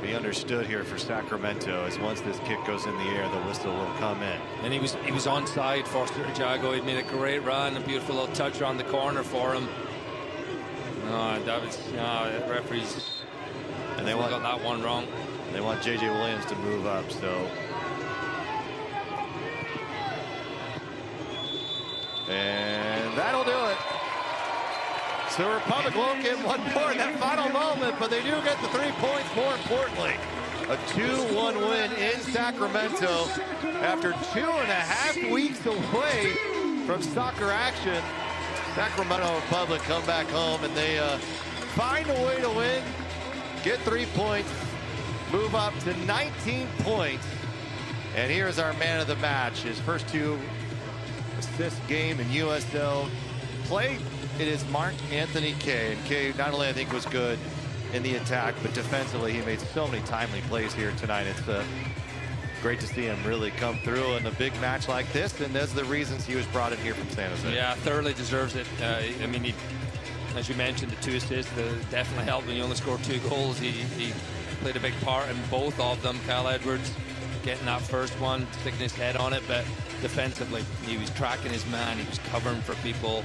be understood here for Sacramento, is once this kick goes in the air, the whistle will come in. And he was onside for Jago. He made a great run, a beautiful little touch around the corner for him. That was referees. And they got that one wrong. They want JJ Williams to move up, so. And that'll do it. So Republic won't get one more in that final moment, but they do get the 3 points. More importantly, a 2-1 win in Sacramento after 2.5 weeks away from soccer action. Sacramento Republic come back home and they find a way to win, get 3 points, move up to 19 points. And here's our man of the match. His first 2 assist game in USL play. It is Mark Anthony Kay. And Kay not only I think was good in the attack, but defensively he made so many timely plays here tonight. It's great to see him really come through in a big match like this, and that's the reasons he was brought in here from San Jose. Yeah, thoroughly deserves it. I mean, he, as you mentioned, the 2 assists definitely helped when you only scored 2 goals. He played a big part in both of them. Kyle Edwards getting that first one, sticking his head on it, but defensively he was tracking his man, he was covering for people.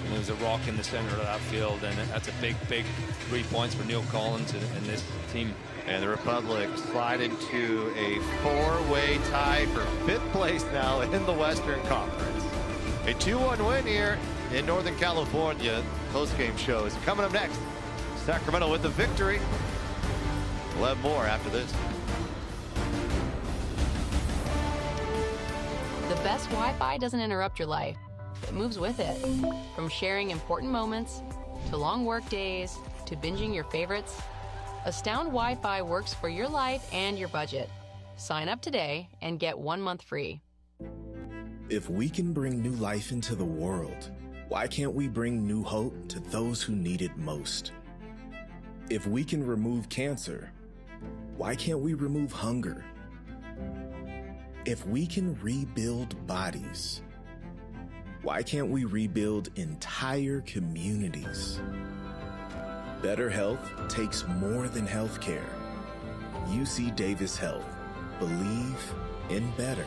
And there was a rock in the center of that field, and that's a big 3 points for Neil Collins in this team. And the Republic slide into a 4-way tie for 5th place now in the Western Conference. A 2-1 win here in Northern California. Post-game show is coming up next. Sacramento with the victory. We'll have more after this. The best Wi-Fi doesn't interrupt your life. It moves with it. From sharing important moments, to long work days, to binging your favorites, Astound Wi-Fi works for your life and your budget. Sign up today and get 1 month free. If we can bring new life into the world, why can't we bring new hope to those who need it most? If we can remove cancer, why can't we remove hunger? If we can rebuild bodies, why can't we rebuild entire communities? Better health takes more than healthcare. UC Davis Health. Believe in better.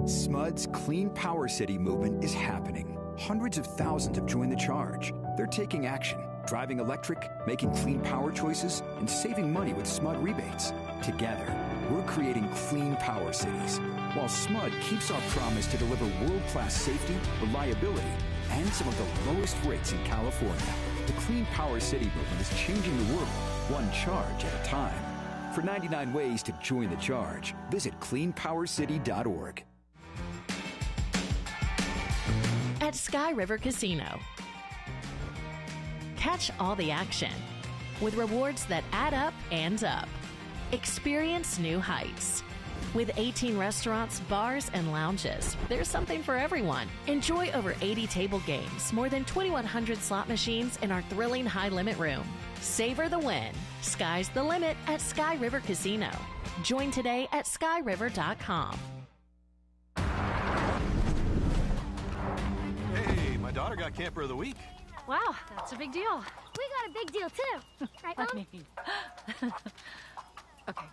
SMUD's Clean Power City movement is happening. Hundreds of thousands have joined the charge. They're taking action, driving electric, making clean power choices, and saving money with SMUD rebates. Together, we're creating clean power cities, while SMUD keeps our promise to deliver world-class safety, reliability, and some of the lowest rates in California. The Clean Power City movement is changing the world, one charge at a time. For 99 ways to join the charge, visit cleanpowercity.org. At Sky River Casino. Catch all the action with rewards that add up and up. Experience new heights. With 18 restaurants, bars, and lounges, there's something for everyone. Enjoy over 80 table games, more than 2,100 slot machines, and our thrilling high-limit room. Savor the win. Sky's the limit at Sky River Casino. Join today at skyriver.com. Hey, my daughter got Camper of the Week. Wow, that's a big deal. We got a big deal, too. Right, Mom? Okay.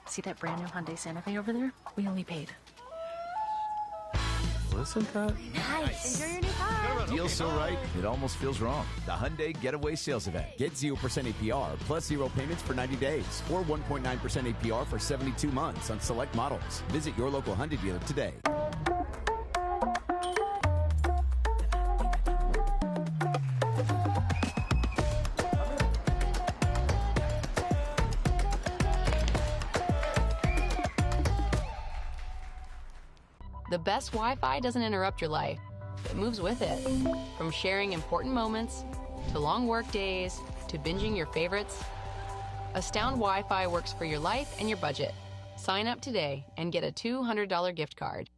See that brand new Hyundai Santa Fe over there? We only paid. Listen, Pat. Nice. Enjoy your new car. Deal's so right, it almost feels wrong. The Hyundai Getaway Sales Event. Get 0% APR plus 0 payments for 90 days or 1.9% APR for 72 months on select models. Visit your local Hyundai dealer today. The best Wi-Fi doesn't interrupt your life. that moves with it. From sharing important moments, to long work days, to binging your favorites, Astound Wi-Fi works for your life and your budget. Sign up today and get a $200 gift card.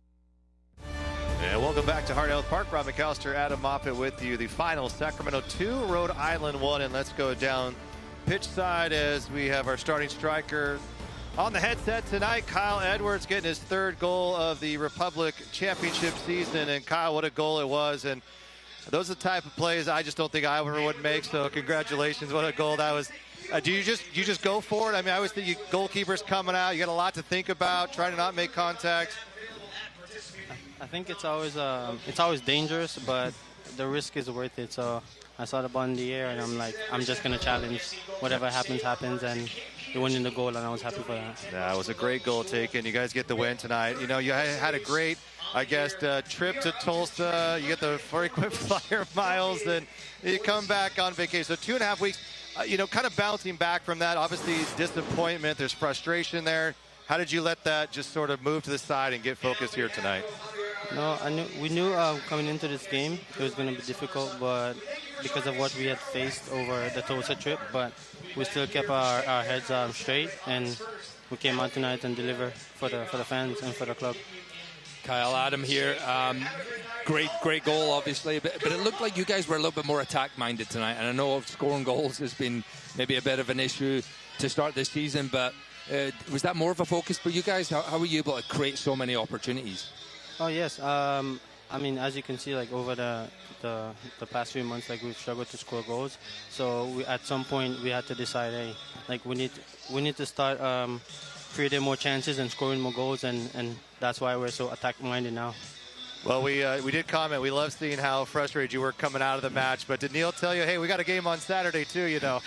And welcome back to Hart Health Park. Rob McAllister, Adam Moffett with you. The final, Sacramento 2, Rhode Island 1. And let's go down pitch side as we have our starting striker on the headset tonight. Kyle Edwards getting his third goal of the Republic Championship season. And Kyle, what a goal it was. And those are the type of plays I just don't think I ever would make. So congratulations. What a goal that was. Do you just go for it? I mean, I always think goalkeepers coming out, you got a lot to think about, try to not make contact. I think it's always dangerous, but the risk is worth it. So I saw the ball in the air, and I'm like, I'm just going to challenge. Whatever happens, and we won in the goal, and I was happy for that. Yeah, it was a great goal taken. You guys get the win tonight. You know, you had a great, I guess, trip to Tulsa. You get the frequent flyer miles, and you come back on vacation. So 2.5 weeks, you know, kind of bouncing back from that. Obviously, disappointment. There's frustration there. How did you let that just sort of move to the side and get focused here tonight? No, we knew coming into this game it was going to be difficult, but because of what we had faced over the Tulsa trip, but we still kept our heads straight, and we came out tonight and delivered for the fans and for the club. Kyle, Adam here. Great goal, obviously, but it looked like you guys were a little bit more attack-minded tonight, and I know scoring goals has been maybe a bit of an issue to start this season, but was that more of a focus for you guys? How were you able to create so many opportunities? Oh, yes. I mean, as you can see, like over the past few months, like we've struggled to score goals. So at some point we had to decide, hey, like we need to start creating more chances and scoring more goals, and that's why we're so attack-minded now. Well, we did comment. We love seeing how frustrated you were coming out of the match. But did Neil tell you, hey, we got a game on Saturday too, you know?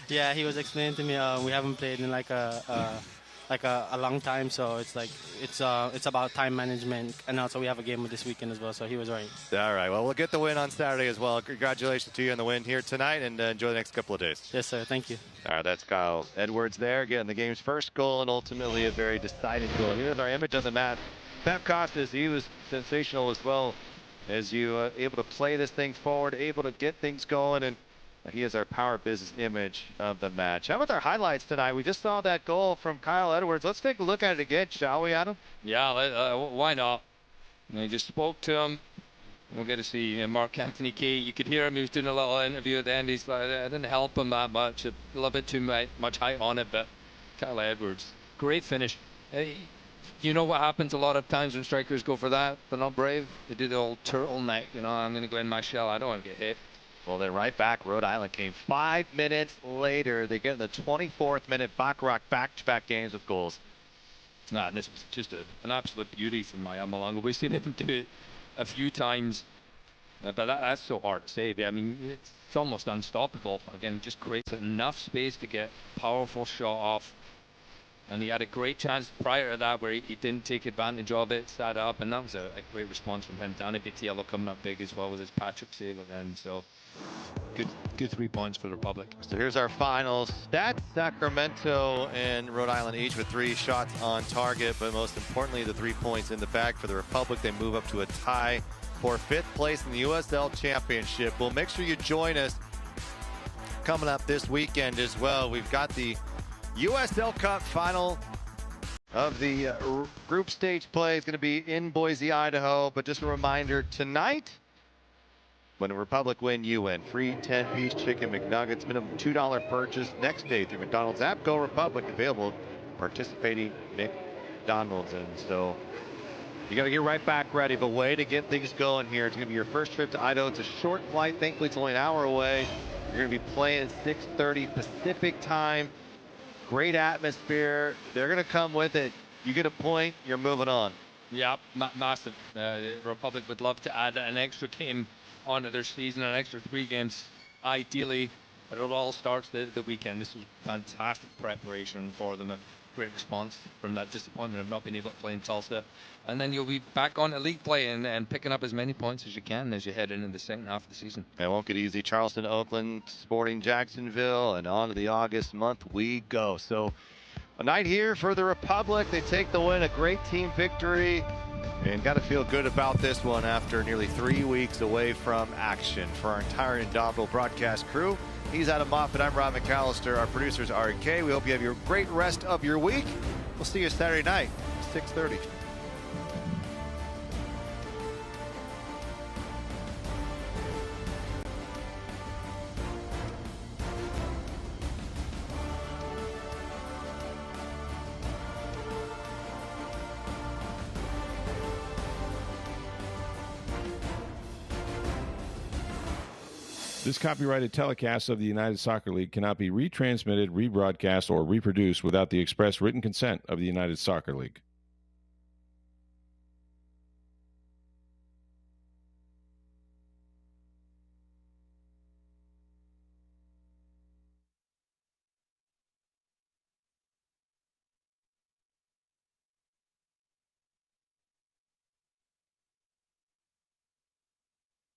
Yeah, he was explaining to me we haven't played in like a long time, so it's like it's about time management, and also we have a game this weekend as well, so he was right. All right, well, we'll get the win on Saturday as well. Congratulations to you on the win here tonight, and enjoy the next couple of days. Yes, sir. Thank you. All right, that's Kyle Edwards there, getting the game's first goal, and ultimately a very decided goal. Here's our image on the mat. Pep Costas, he was sensational as well, as you able to play this thing forward, able to get things going, and he is our power business image of the match. How about our highlights tonight? We just saw that goal from Kyle Edwards. Let's take a look at it again, shall we, Adam? Yeah, why not? And I just spoke to him. We'll get to see Mark Anthony Key. You could hear him. He was doing a little interview at the end. He's like, I didn't help him that much. A little bit too much height on it, but Kyle Edwards, great finish. You know what happens a lot of times when strikers go for that? They're not brave. They do the old turtleneck. You know, I'm going to go in my shell. I don't want to get hit. Well, then right back, Rhode Island came 5 minutes later. They get in the 24th minute. Baccarat back-to-back games with goals. Nah, this was just an absolute beauty from Maya Malonga. We've seen him do it a few times, but that's so hard to save. I mean, it's almost unstoppable. Again, just creates enough space to get a powerful shot off. And he had a great chance prior to that where he didn't take advantage of it, sat up, and that was a great response from him. Danny Vitiello coming up big as well with his Patrick save again. So good 3 points for the Republic. So here's our final stats. Sacramento and Rhode Island each with 3 shots on target, but most importantly, the 3 points in the bag for the Republic. They move up to a tie for 5th place in the USL Championship. Well, make sure you join us coming up this weekend as well. We've got the USL Cup final of the group stage play is going to be in Boise, Idaho. But just a reminder, tonight, when the Republic win, you win. Free 10-piece chicken McNuggets, minimum $2 purchase next day through McDonald's app. Go Republic, available participating McDonald's. And so you got to get right back ready. But way to get things going here. It's going to be your first trip to Idaho. It's a short flight. Thankfully, it's only an hour away. You're going to be playing at 6:30 Pacific time. Great atmosphere. They're going to come with it. You get a point, you're moving on. Yeah, massive. The Republic would love to add an extra game onto their season, an extra 3 games, ideally. But it all starts the weekend. This was fantastic preparation for them. A great response from that disappointment of not being able to play in Tulsa. And then you'll be back on to league play and picking up as many points as you can as you head into the second half of the season. It won't get easy. Charleston, Oakland, Sporting Jacksonville, and on to the August month we go. So a night here for the Republic. They take the win, a great team victory. And got to feel good about this one after nearly 3 weeks away from action. For our entire Indomitable broadcast crew, he's Adam Moffat. I'm Rob McAllister. Our producers are Kay. We hope you have your great rest of your week. We'll see you Saturday night, 6:30. This copyrighted telecast of the United Soccer League cannot be retransmitted, rebroadcast, or reproduced without the express written consent of the United Soccer League.